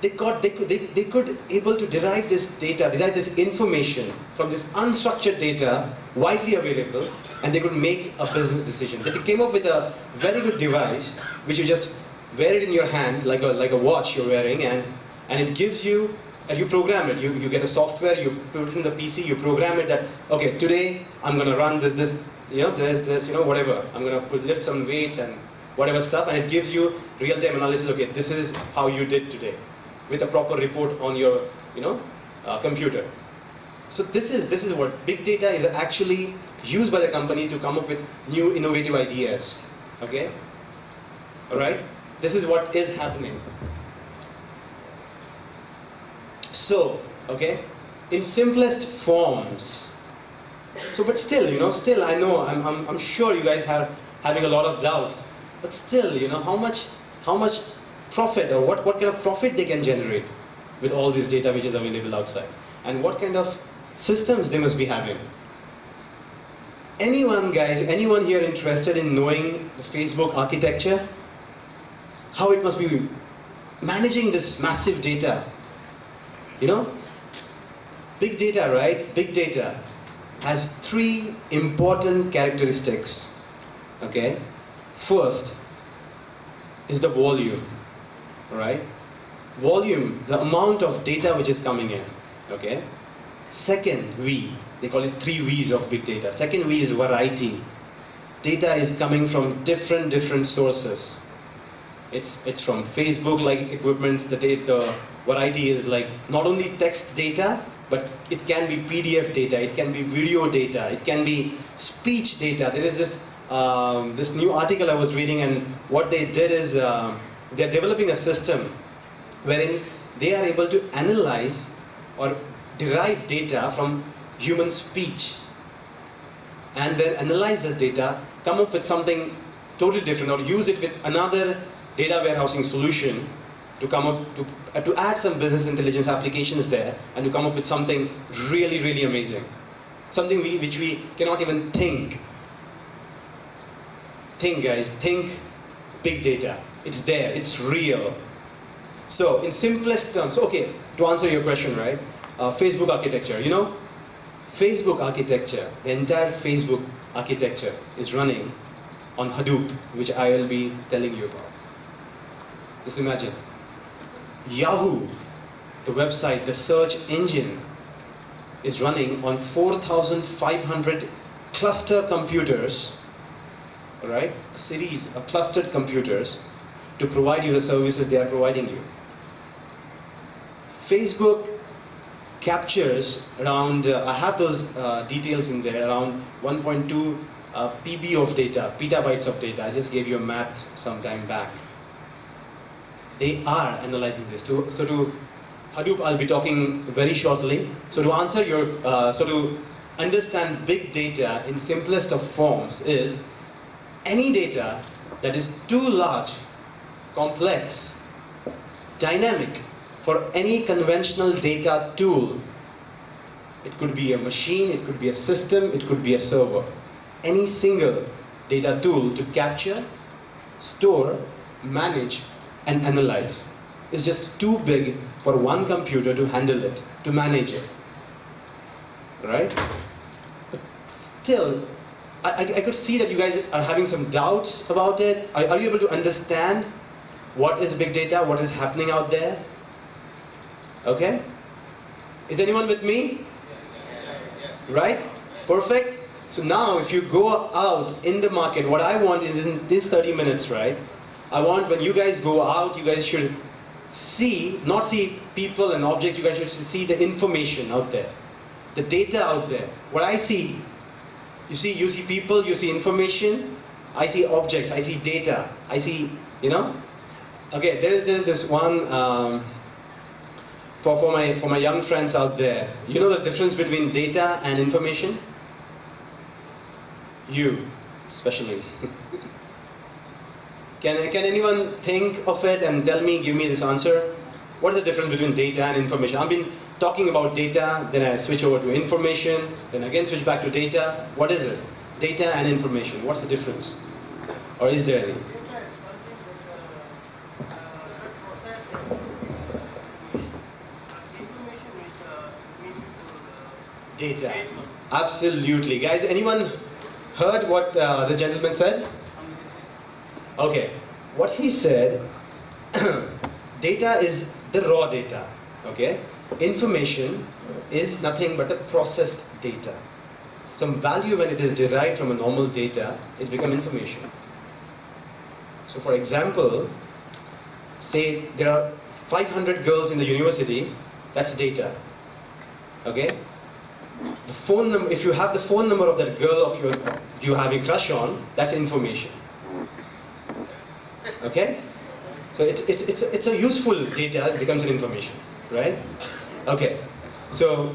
Speaker 13: They could able to derive this data, derive this information from this unstructured data, widely available, and they could make a business decision. They came up with a very good device, which you just wear it in your hand, like a watch you're wearing, and it gives you, and you program it. You get a software, you put it in the PC, you program it that, okay, today I'm going to run this, whatever. I'm going to lift some weights and whatever stuff, and it gives you real-time analysis. Okay, this is how you did today, with a proper report on your, computer. So this is what big data is actually used by the company to come up with new innovative ideas. Okay, all right. This is what is happening. So, okay, in simplest forms. So, but still, still I know, I'm sure you guys are having a lot of doubts. But still, how much profit, or what kind of profit they can generate with all this data which is available outside, and what kind of systems they must be having. Anyone, guys, anyone here interested in knowing the Facebook architecture? How it must be managing this massive data? Big data, right? Big data has three important characteristics. Okay? First is the volume, right? Volume, the amount of data which is coming in. Okay? Second V, they call it 3 V's of big data. Second V is variety. Data is coming from different sources. It's from Facebook-like equipments. The variety is like not only text data, but it can be PDF data, it can be video data, it can be speech data. There is this new article I was reading, and what they did is they're developing a system wherein they are able to analyze or derive data from human speech, and then analyze this data, come up with something totally different, or use it with another data warehousing solution to come up to add some business intelligence applications there, and to come up with something really amazing, something which we cannot even think. Think, guys, think big data. It's there, it's real. So in simplest terms, okay, to answer your question, right? Facebook architecture, Facebook architecture, the entire Facebook architecture is running on Hadoop, which I will be telling you about. Just imagine, Yahoo, the website, the search engine, is running on 4,500 cluster computers, all right? A series of clustered computers to provide you the services they are providing you. Facebook captures around, I have those details in there, around 1.2 PB of data, petabytes of data. I just gave you a math some time back. They are analyzing this. So to Hadoop, I'll be talking very shortly. So to answer your, so to understand big data in simplest of forms is any data that is too large, complex, dynamic for any conventional data tool. It could be a machine, it could be a system, it could be a server. Any single data tool to capture, store, manage, and analyze is just too big for one computer to handle it, to manage it. Right? But still, I could see that you guys are having some doubts about it. Are you able to understand what is big data, what is happening out there? Okay? Is anyone with me? Right? Perfect? So now if you go out in the market, what I want is in these 30 minutes, right? I want when you guys go out, you guys should see, not see people and objects, you guys should see the information out there. The data out there. What I see, you see people, you see information, I see objects, I see data, I see, you know? Okay, there is this one, for my young friends out there, you know the difference between data and information? You, especially. Can anyone think of it and tell me, give me this answer? What is the difference between data and information? I've been talking about data, then I switch over to information, then again switch back to data. What is it? Data and information. What's the difference? Or is there any? Data. Absolutely. Guys, anyone heard what this gentleman said? Okay. What he said, data is the raw data. Okay? Information is nothing but a processed data. Some value when it is derived from a normal data, it becomes information. So for example, say there are 500 girls in the university, that's data. Okay? The phone number, if you have the phone number of that girl of you have a crush on, that's information. Okay? So it's a useful data, it becomes an information, right? Okay. So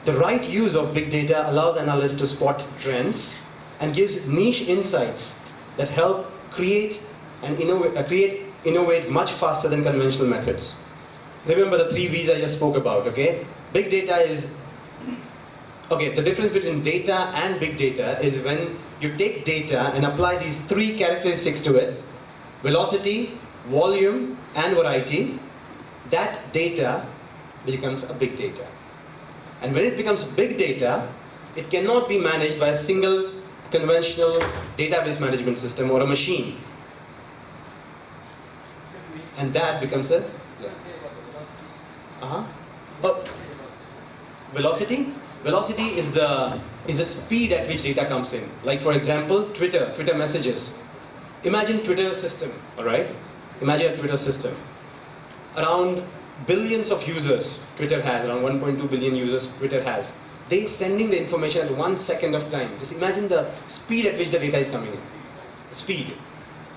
Speaker 13: the right use of big data allows analysts to spot trends and gives niche insights that help create and innovate much faster than conventional methods. Remember the 3 V's I just spoke about, okay? Big data is, okay, the difference between data and big data is when you take data and apply these 3 characteristics to it, velocity, volume, and variety, that data becomes a big data. And when it becomes big data, it cannot be managed by a single conventional database management system or a machine. And that becomes a, oh, velocity? Velocity is the speed at which data comes in. Like for example, Twitter messages. Imagine Twitter system, all right? Imagine a Twitter system. Around billions of users Twitter has, around 1.2 billion users Twitter has. They sending the information at 1 second of time. Just imagine the speed at which the data is coming in. Speed.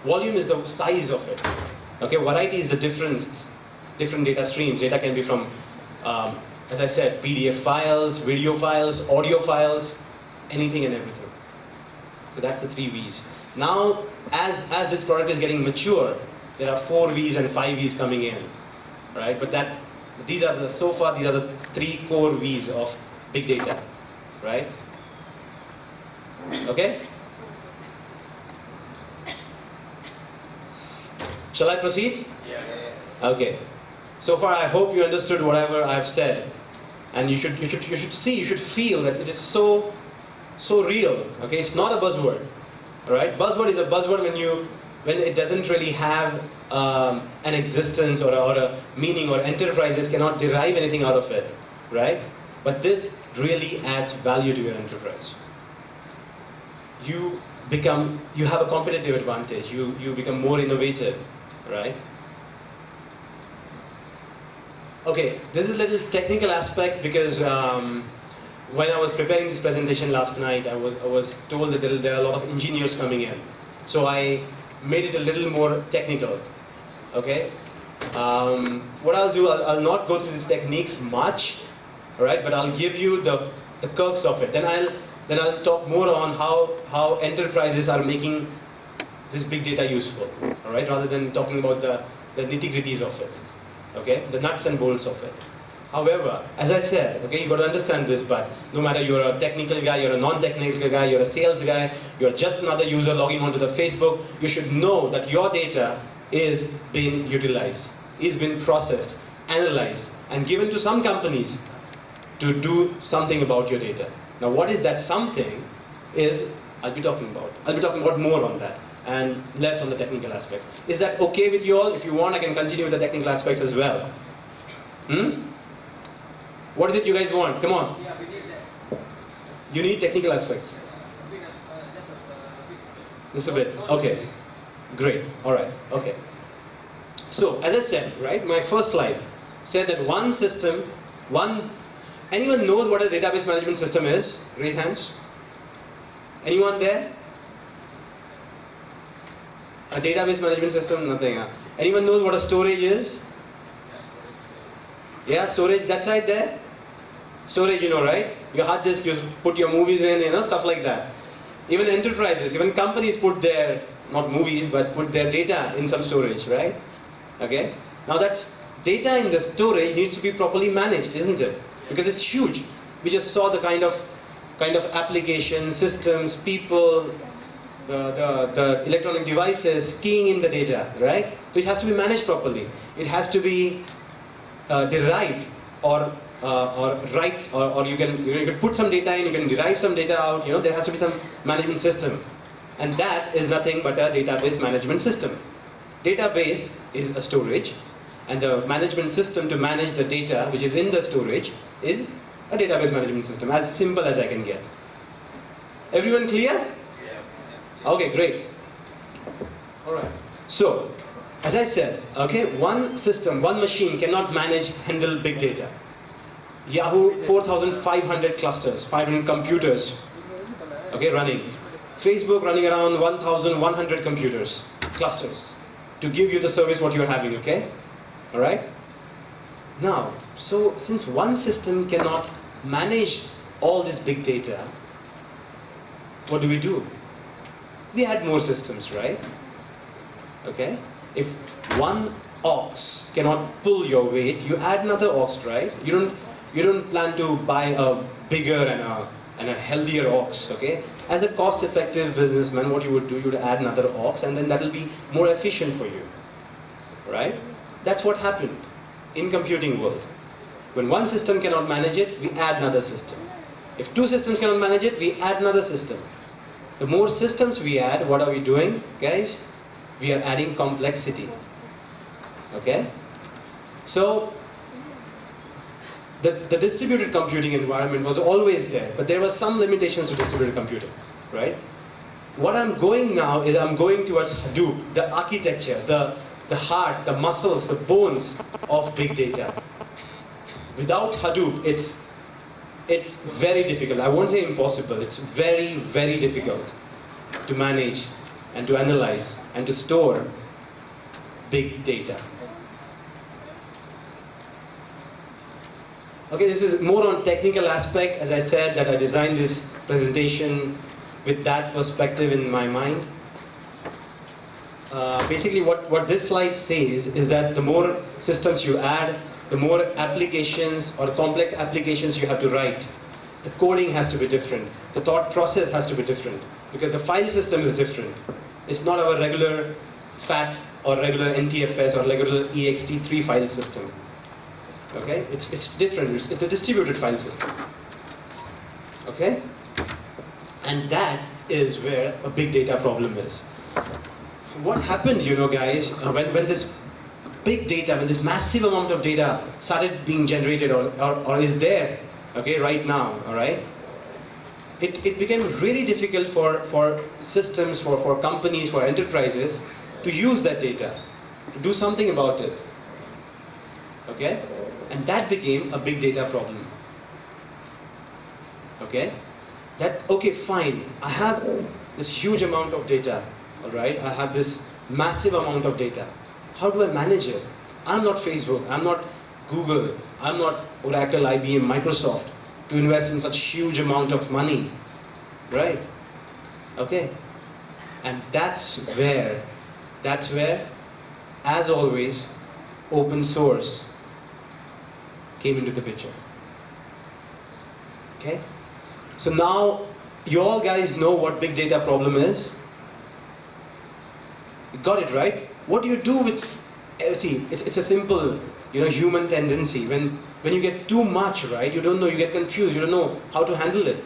Speaker 13: Volume is the size of it. Okay, variety is the different data streams. Data can be from, as I said, PDF files, video files, audio files, anything and everything. So that's the 3 V's. Now, as this product is getting mature, there are 4 V's and 5 V's coming in, right? But these are the 3 core V's of big data, right? Okay? Shall I proceed? Yeah. Okay. So far, I hope you understood whatever I've said, and you should feel that it is so real. Okay, it's not a buzzword. Right? Buzzword is a buzzword when it doesn't really have an existence or a meaning, or enterprises cannot derive anything out of it, right? But this really adds value to your enterprise. You have a competitive advantage. You become more innovative, right? Okay, this is a little technical aspect because when I was preparing this presentation last night, I was told that there are a lot of engineers coming in. So I made it a little more technical, okay? What I'll do, I'll not go through these techniques much, all right? But I'll give you the quirks of it. Then I'll talk more on how enterprises are making this big data useful, all right? Rather than talking about the nitty-gritties of it, okay? The nuts and bolts of it. However, as I said, okay, you got to understand this, but no matter you're a technical guy, you're a non-technical guy, you're a sales guy, you're just another user logging onto the Facebook, you should know that your data is being utilized, is being processed, analyzed, and given to some companies to do something about your data. Now, what is that something is I'll be talking about more on that and less on the technical aspects. Is that okay with you all? If you want, I can continue with the technical aspects as well. What is it you guys want? Come on. You need technical aspects. Just a bit. Okay. Great. All right. Okay. So, as I said, right, my first slide said that one system, anyone knows what a database management system is? Raise hands. Anyone there? A database management system? Nothing. Anyone knows what a storage is? Yeah, storage, that side there? Storage, you know, right? Your hard disk, you put your movies in, stuff like that. Even enterprises, even companies put their, not movies, but put their data in some storage, right? Okay? Now that's data in the storage needs to be properly managed, isn't it? Because it's huge. We just saw the kind of applications, systems, people, the electronic devices keying in the data, right? So it has to be managed properly. It has to be derived or you can put some data in, you can derive some data out, there has to be some management system. And that is nothing but a database management system. Database is a storage, and the management system to manage the data which is in the storage is a database management system, as simple as I can get. Everyone clear? Yeah. Okay, great. Alright. So, as I said, okay, one system, one machine cannot handle big data. Yahoo, 4,500 clusters, 500 computers, okay, running. Facebook running around 1,100 computers, clusters, to give you the service what you're having, okay? All right? Now, so since one system cannot manage all this big data, what do? We add more systems, right? Okay? If one ox cannot pull your weight, you add another ox, right? You don't plan to buy a bigger and a healthier ox, okay? As a cost-effective businessman, what you would do, you would add another ox, and then that will be more efficient for you, right? That's what happened in computing world. When one system cannot manage it, we add another system. If two systems cannot manage it, we add another system. The more systems we add, what are we doing, guys? We are adding complexity, okay? So, the distributed computing environment was always there, but there were some limitations to distributed computing, right? What I'm going now is I'm going towards Hadoop, the architecture, the heart, the muscles, the bones of big data. Without Hadoop, it's very difficult. I won't say impossible. It's very, very difficult to manage and to analyze and to store big data. Okay, this is more on technical aspect. As I said, that I designed this presentation with that perspective in my mind. Basically, what this slide says is that the more systems you add, the more applications or complex applications you have to write. The coding has to be different. The thought process has to be different, because the file system is different. It's not our regular FAT or regular NTFS or regular ext3 file system. Okay, it's different. It's a distributed file system. Okay, And that is where a big data problem is. What happened, guys, when this big data, when this massive amount of data started being generated or is there, okay, right now, all right? It became really difficult for systems, for companies, for enterprises to use that data, to do something about it, okay? And that became a big data problem, okay? Okay, fine, I have this huge amount of data, all right? I have this massive amount of data. How do I manage it? I'm not Facebook, I'm not Google, I'm not Oracle, IBM, Microsoft to invest in such huge amount of money, right? Okay, and that's where, as always, open source came into the picture, okay? So now, you all guys know what big data problem is? You got it, right? What do you do with, see, it's a simple, human tendency. When you get too much, right, you don't know, you get confused, you don't know how to handle it,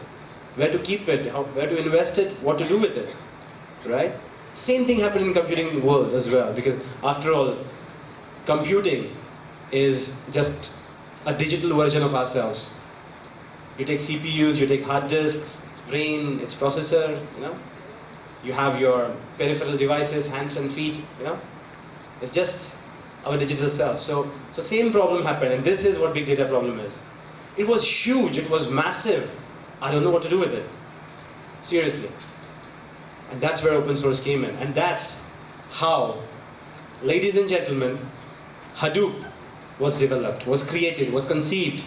Speaker 13: where to keep it, where to invest it, what to do with it, right? Same thing happened in computing world as well, because after all, computing is just a digital version of ourselves. You take CPUs, you take hard disks, its brain, its processor, You have your peripheral devices, hands and feet, It's just our digital self. So same problem happened, and this is what big data problem is. It was huge, it was massive. I don't know what to do with it. Seriously. And that's where open source came in. And that's how, ladies and gentlemen, Hadoop was developed, was created, was conceived.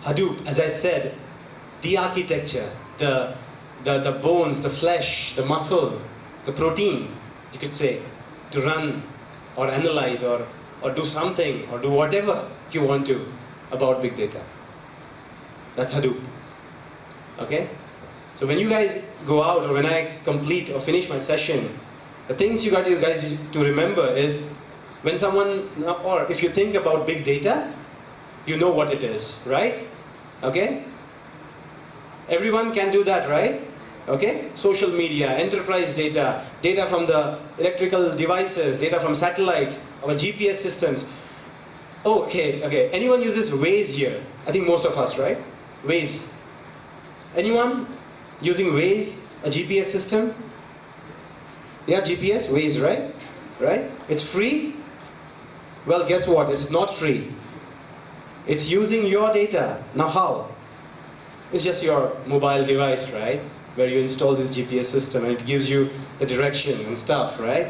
Speaker 13: Hadoop, as I said, the architecture, the bones, the flesh, the muscle, the protein, you could say, to run or analyze or do something or do whatever you want to about big data. That's Hadoop. Okay? So when you guys go out or when I complete or finish my session, the things you guys to remember is when someone, or if you think about big data, you know what it is, right? Okay? Everyone can do that, right? Okay? Social media, enterprise data, data from the electrical devices, data from satellites, our GPS systems. Oh, okay. Anyone uses Waze here? I think most of us, right? Waze. Anyone using Waze, a GPS system? Yeah, GPS, Waze, right? Right? It's free? Well, guess what? It's not free. It's using your data. Now how? It's just your mobile device, right? Where you install this GPS system and it gives you the direction and stuff, right?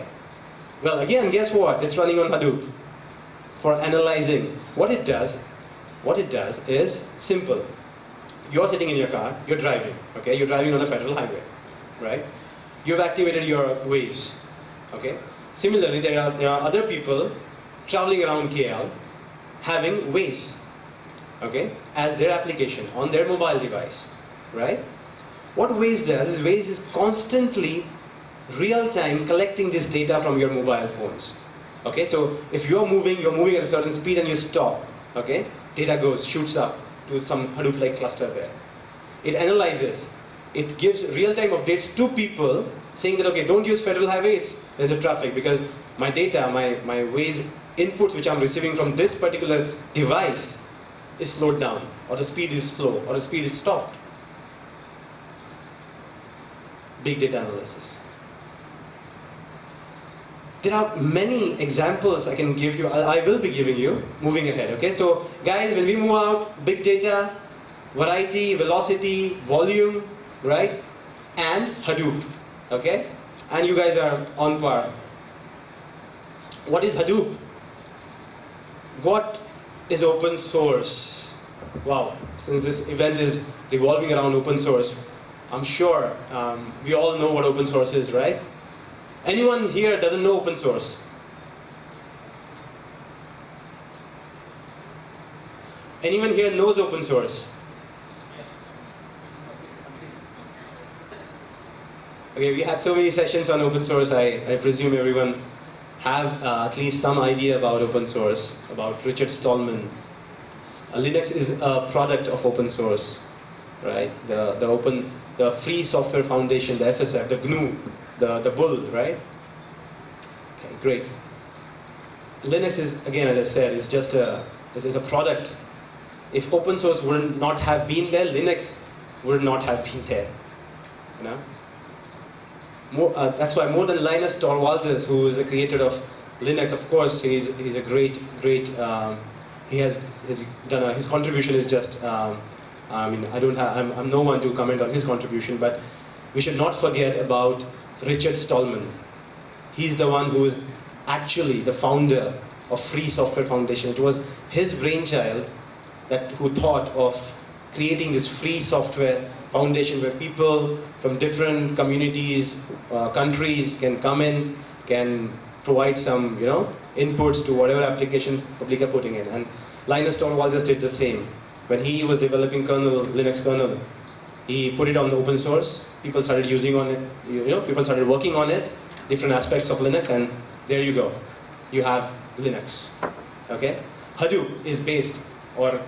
Speaker 13: Well, again, guess what? It's running on Hadoop for analyzing. What it does is simple. You're sitting in your car, you're driving, okay? You're driving on a federal highway, right? You've activated your Waze, okay? Similarly, there are other people traveling around KL having Waze, okay, as their application on their mobile device, right? What Waze does is Waze is constantly real-time collecting this data from your mobile phones. Okay, so if you're moving at a certain speed and you stop, okay, data shoots up to some Hadoop-like cluster there. It analyzes, it gives real-time updates to people saying that, okay, don't use federal highway, there's a traffic because my data, my Waze inputs which I'm receiving from this particular device is slowed down, or the speed is slow, or the speed is stopped. Big data analysis. There are many examples I can give you, I will be giving you, moving ahead, okay? So, guys, when we move out, big data, variety, velocity, volume, right? And Hadoop, okay? And you guys are on par. What is Hadoop? What is open source? Wow, since this event is revolving around open source, I'm sure we all know what open source is, right? Anyone here doesn't know open source? Anyone here knows open source? Okay, we had so many sessions on open source, I presume everyone have at least some idea about open source, about Richard Stallman. Linux is a product of open source, right? The Free Software Foundation, the FSF, the GNU, the bull, right? Okay, great. Linux is, again, as I said, is just a product. If open source would not have been there, Linux would not have been there. You know? That's why more than Linus Torvalds, who is the creator of Linux, of course, he's a great. He has done his contribution is just. I mean, I'm no one to comment on his contribution, but we should not forget about Richard Stallman. He's the one who is actually the founder of Free Software Foundation. It was his brainchild who thought of creating this free software foundation where people from different communities, countries can come in, can provide some, inputs to whatever application public are putting in. And Linus Torvalds did the same. When he was developing Linux kernel, he put it on the open source. People started using on it. People started working on it, different aspects of Linux, and there you go. You have Linux. Okay? Hadoop is based or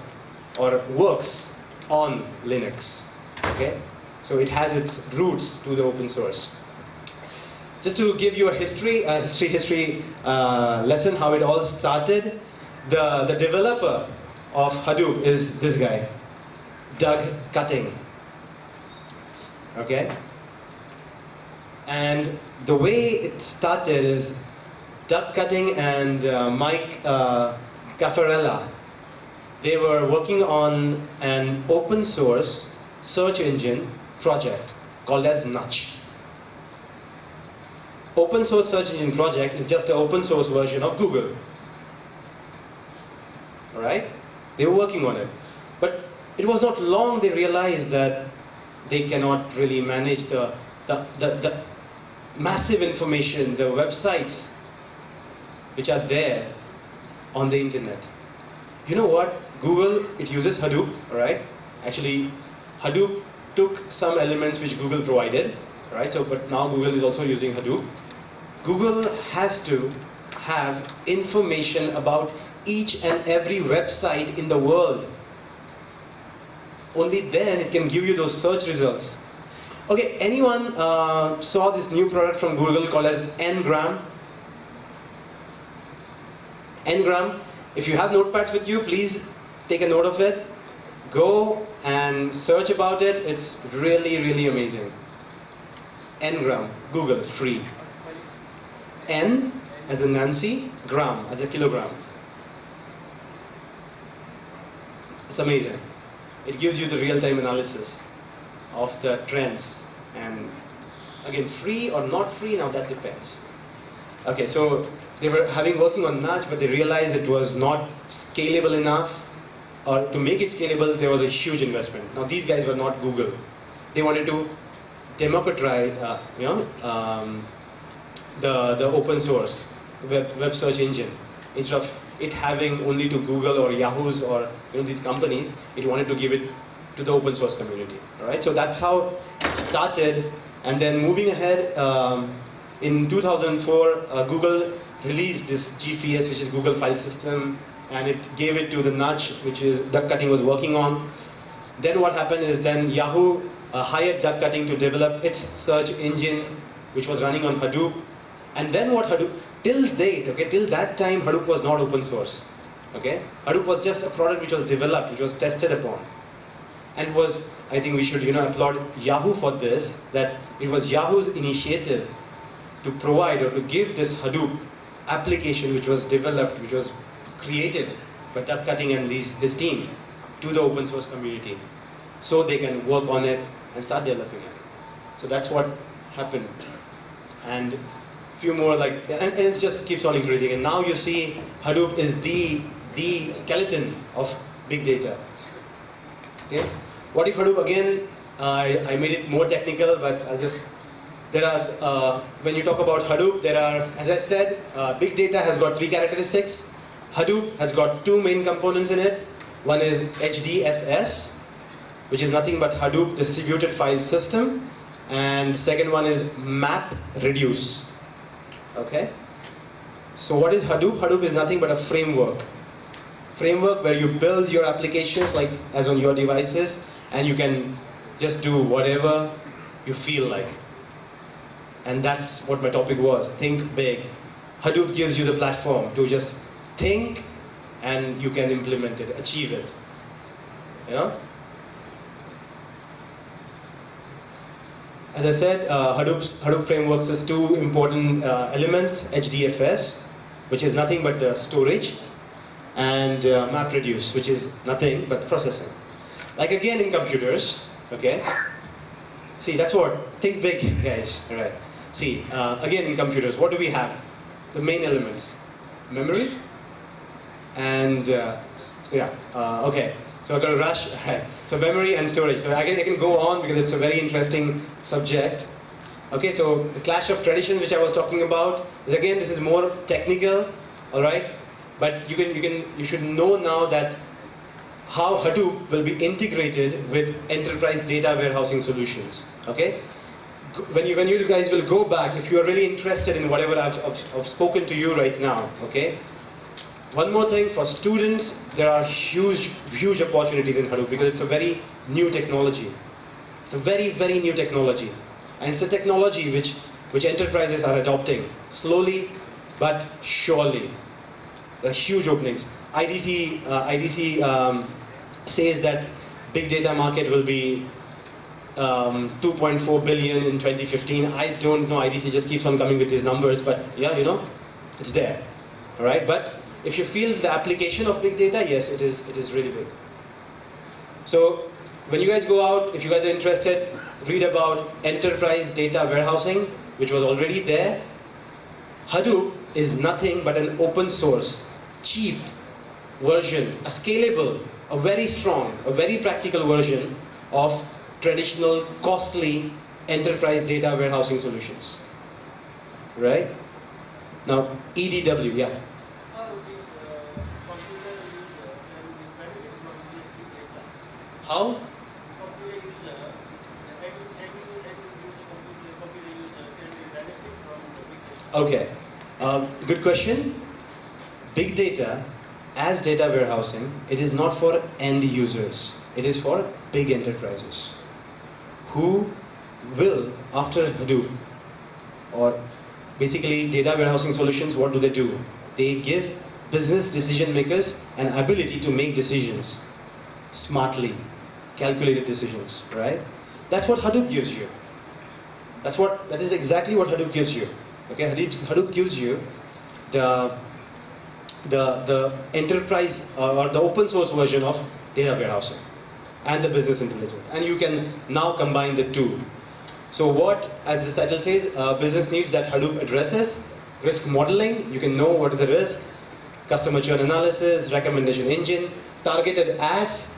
Speaker 13: works on Linux. Okay? So it has its roots to the open source. Just to give you a history lesson, how it all started. The developer of Hadoop is this guy, Doug Cutting. Okay? And the way it started is Doug Cutting and Mike Caffarella, they were working on an open source search engine project called as Nudge. Open source search engine project is just an open source version of Google. Alright? They were working on it. But it was not long they realized that they cannot really manage the massive information, the websites which are there on the internet. You know what? Google, it uses Hadoop, alright? Actually, Hadoop took some elements which Google provided, right? So, but now Google is also using Hadoop. Google has to have information about each and every website in the world. Only then it can give you those search results. Okay, anyone saw this new product from Google called as Ngram? Ngram. If you have notepads with you, please take a note of it. Go and search about it. It's really, really amazing. Ngram, Google, free. N as in Nancy, gram as a kilogram. It's amazing. It gives you the real-time analysis of the trends. And again, free or not free, now that depends. Okay, so they were working on Nudge, but they realized it was not scalable enough. Or to make it scalable, there was a huge investment. Now these guys were not Google. They wanted to democratize, the open source web search engine. Instead of it having only to Google or Yahoo's or these companies, it wanted to give it to the open source community. Right? So that's how it started. And then moving ahead, in 2004, Google released this GFS, which is Google File System, and it gave it to the Nudge, which is Doug Cutting was working on. Then what happened is then Yahoo hired Doug Cutting to develop its search engine, which was running on Hadoop. And then what Hadoop, till date, okay, till that time, Hadoop was not open source. Okay, Hadoop was just a product which was developed, which was tested upon, and was, I think we should applaud Yahoo for this, that it was Yahoo's initiative to provide or to give this Hadoop application, which was developed, which was created by Doug Cutting and his team, to the open source community, so they can work on it and start developing it. So that's what happened. And few more and it just keeps on increasing. And now you see Hadoop is the skeleton of big data. Okay? What if Hadoop, again, I made it more technical, but there are, when you talk about Hadoop, there are, as I said, big data has got 3 characteristics. Hadoop has got 2 main components in it. One is HDFS, which is nothing but Hadoop Distributed File System. And second one is MapReduce. Okay? So what is Hadoop? Hadoop is nothing but a framework framework where you build your applications like as on your devices, and you can just do whatever you feel like. And that's what my topic was, think big. Hadoop gives you the platform to just think, and you can implement it, achieve it. You know? As I said, Hadoop frameworks has two important elements, HDFS, which is nothing but the storage, and MapReduce, which is nothing but processing. Like again in computers, okay? See, that's what, think big, guys, all right. See, again in computers, what do we have? The main elements, memory, and okay. So I'm going to rush ahead. So memory and storage. So again, I can go on because it's a very interesting subject. Okay, so the clash of traditions which I was talking about is, again, this is more technical, all right? But you should know now that how Hadoop will be integrated with enterprise data warehousing solutions. Okay, when you guys will go back, if you are really interested in whatever I've spoken to you right now, okay. One more thing, for students, there are huge opportunities in Hadoop because it's a very new technology. It's a very, very new technology. And it's a technology which enterprises are adopting slowly but surely. There are huge openings. IDC says that big data market will be 2.4 billion in 2015. I don't know, IDC just keeps on coming with these numbers, but yeah, you know, it's there, all right? But if you feel the application of big data, yes, it is really big. So when you guys go out, if you guys are interested, read about enterprise data warehousing, which was already there. Hadoop is nothing but an open source, cheap version, a scalable, a very strong, a very practical version of traditional, costly enterprise data warehousing solutions. Right? Now, EDW, yeah. How? Okay, good question. Big data, as data warehousing, it is not for end users. It is for big enterprises who will, after Hadoop, or basically data warehousing solutions, what do? They give business decision makers an ability to make decisions smartly, calculated decisions, right? That's what Hadoop gives you. That is exactly what Hadoop gives you. Okay, Hadoop gives you the enterprise or the open source version of data warehousing and the business intelligence, and you can now combine the two. So what, as this title says, business needs that Hadoop addresses: risk modeling, you can know what is the risk, customer churn analysis, recommendation engine, targeted ads.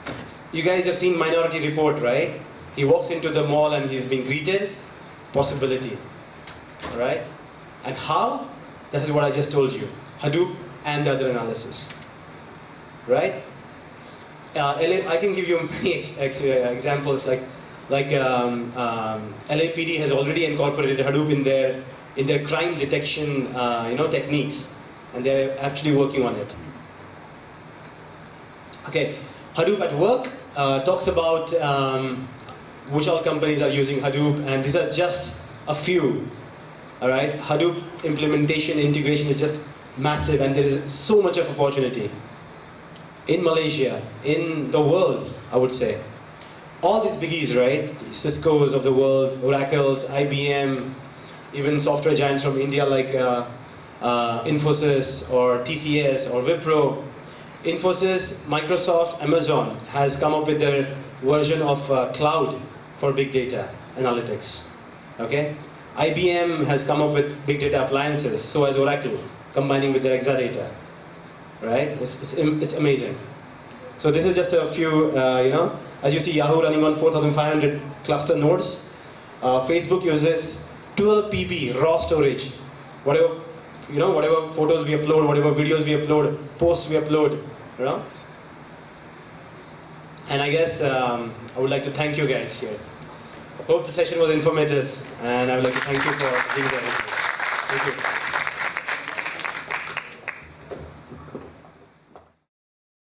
Speaker 13: You guys have seen Minority Report, right? He walks into the mall and he's being greeted, possibility, all right? And how? This is what I just told you, Hadoop and the other analysis, right? I can give you many examples, like LAPD has already incorporated Hadoop in their crime detection techniques, and they're actually working on it. Okay, Hadoop at Work talks about which all companies are using Hadoop, and these are just a few. All right, Hadoop implementation, integration is just massive, and there is so much of opportunity in Malaysia, in the world, I would say. All these biggies, right? Cisco's of the world, Oracle's, IBM, even software giants from India like Infosys or TCS or Wipro. Infosys, Microsoft, Amazon has come up with their version of cloud for big data analytics. Okay? IBM has come up with big data appliances, so has Oracle, combining with their Exadata. Right? It's amazing. So this is just a few, as you see, Yahoo running on 4,500 cluster nodes. Facebook uses 12 PB raw storage. Whatever photos we upload, whatever videos we upload, posts we upload, And I guess I would like to thank you guys here. Hope the session was informative, and I would like to thank you for being there. Thank you.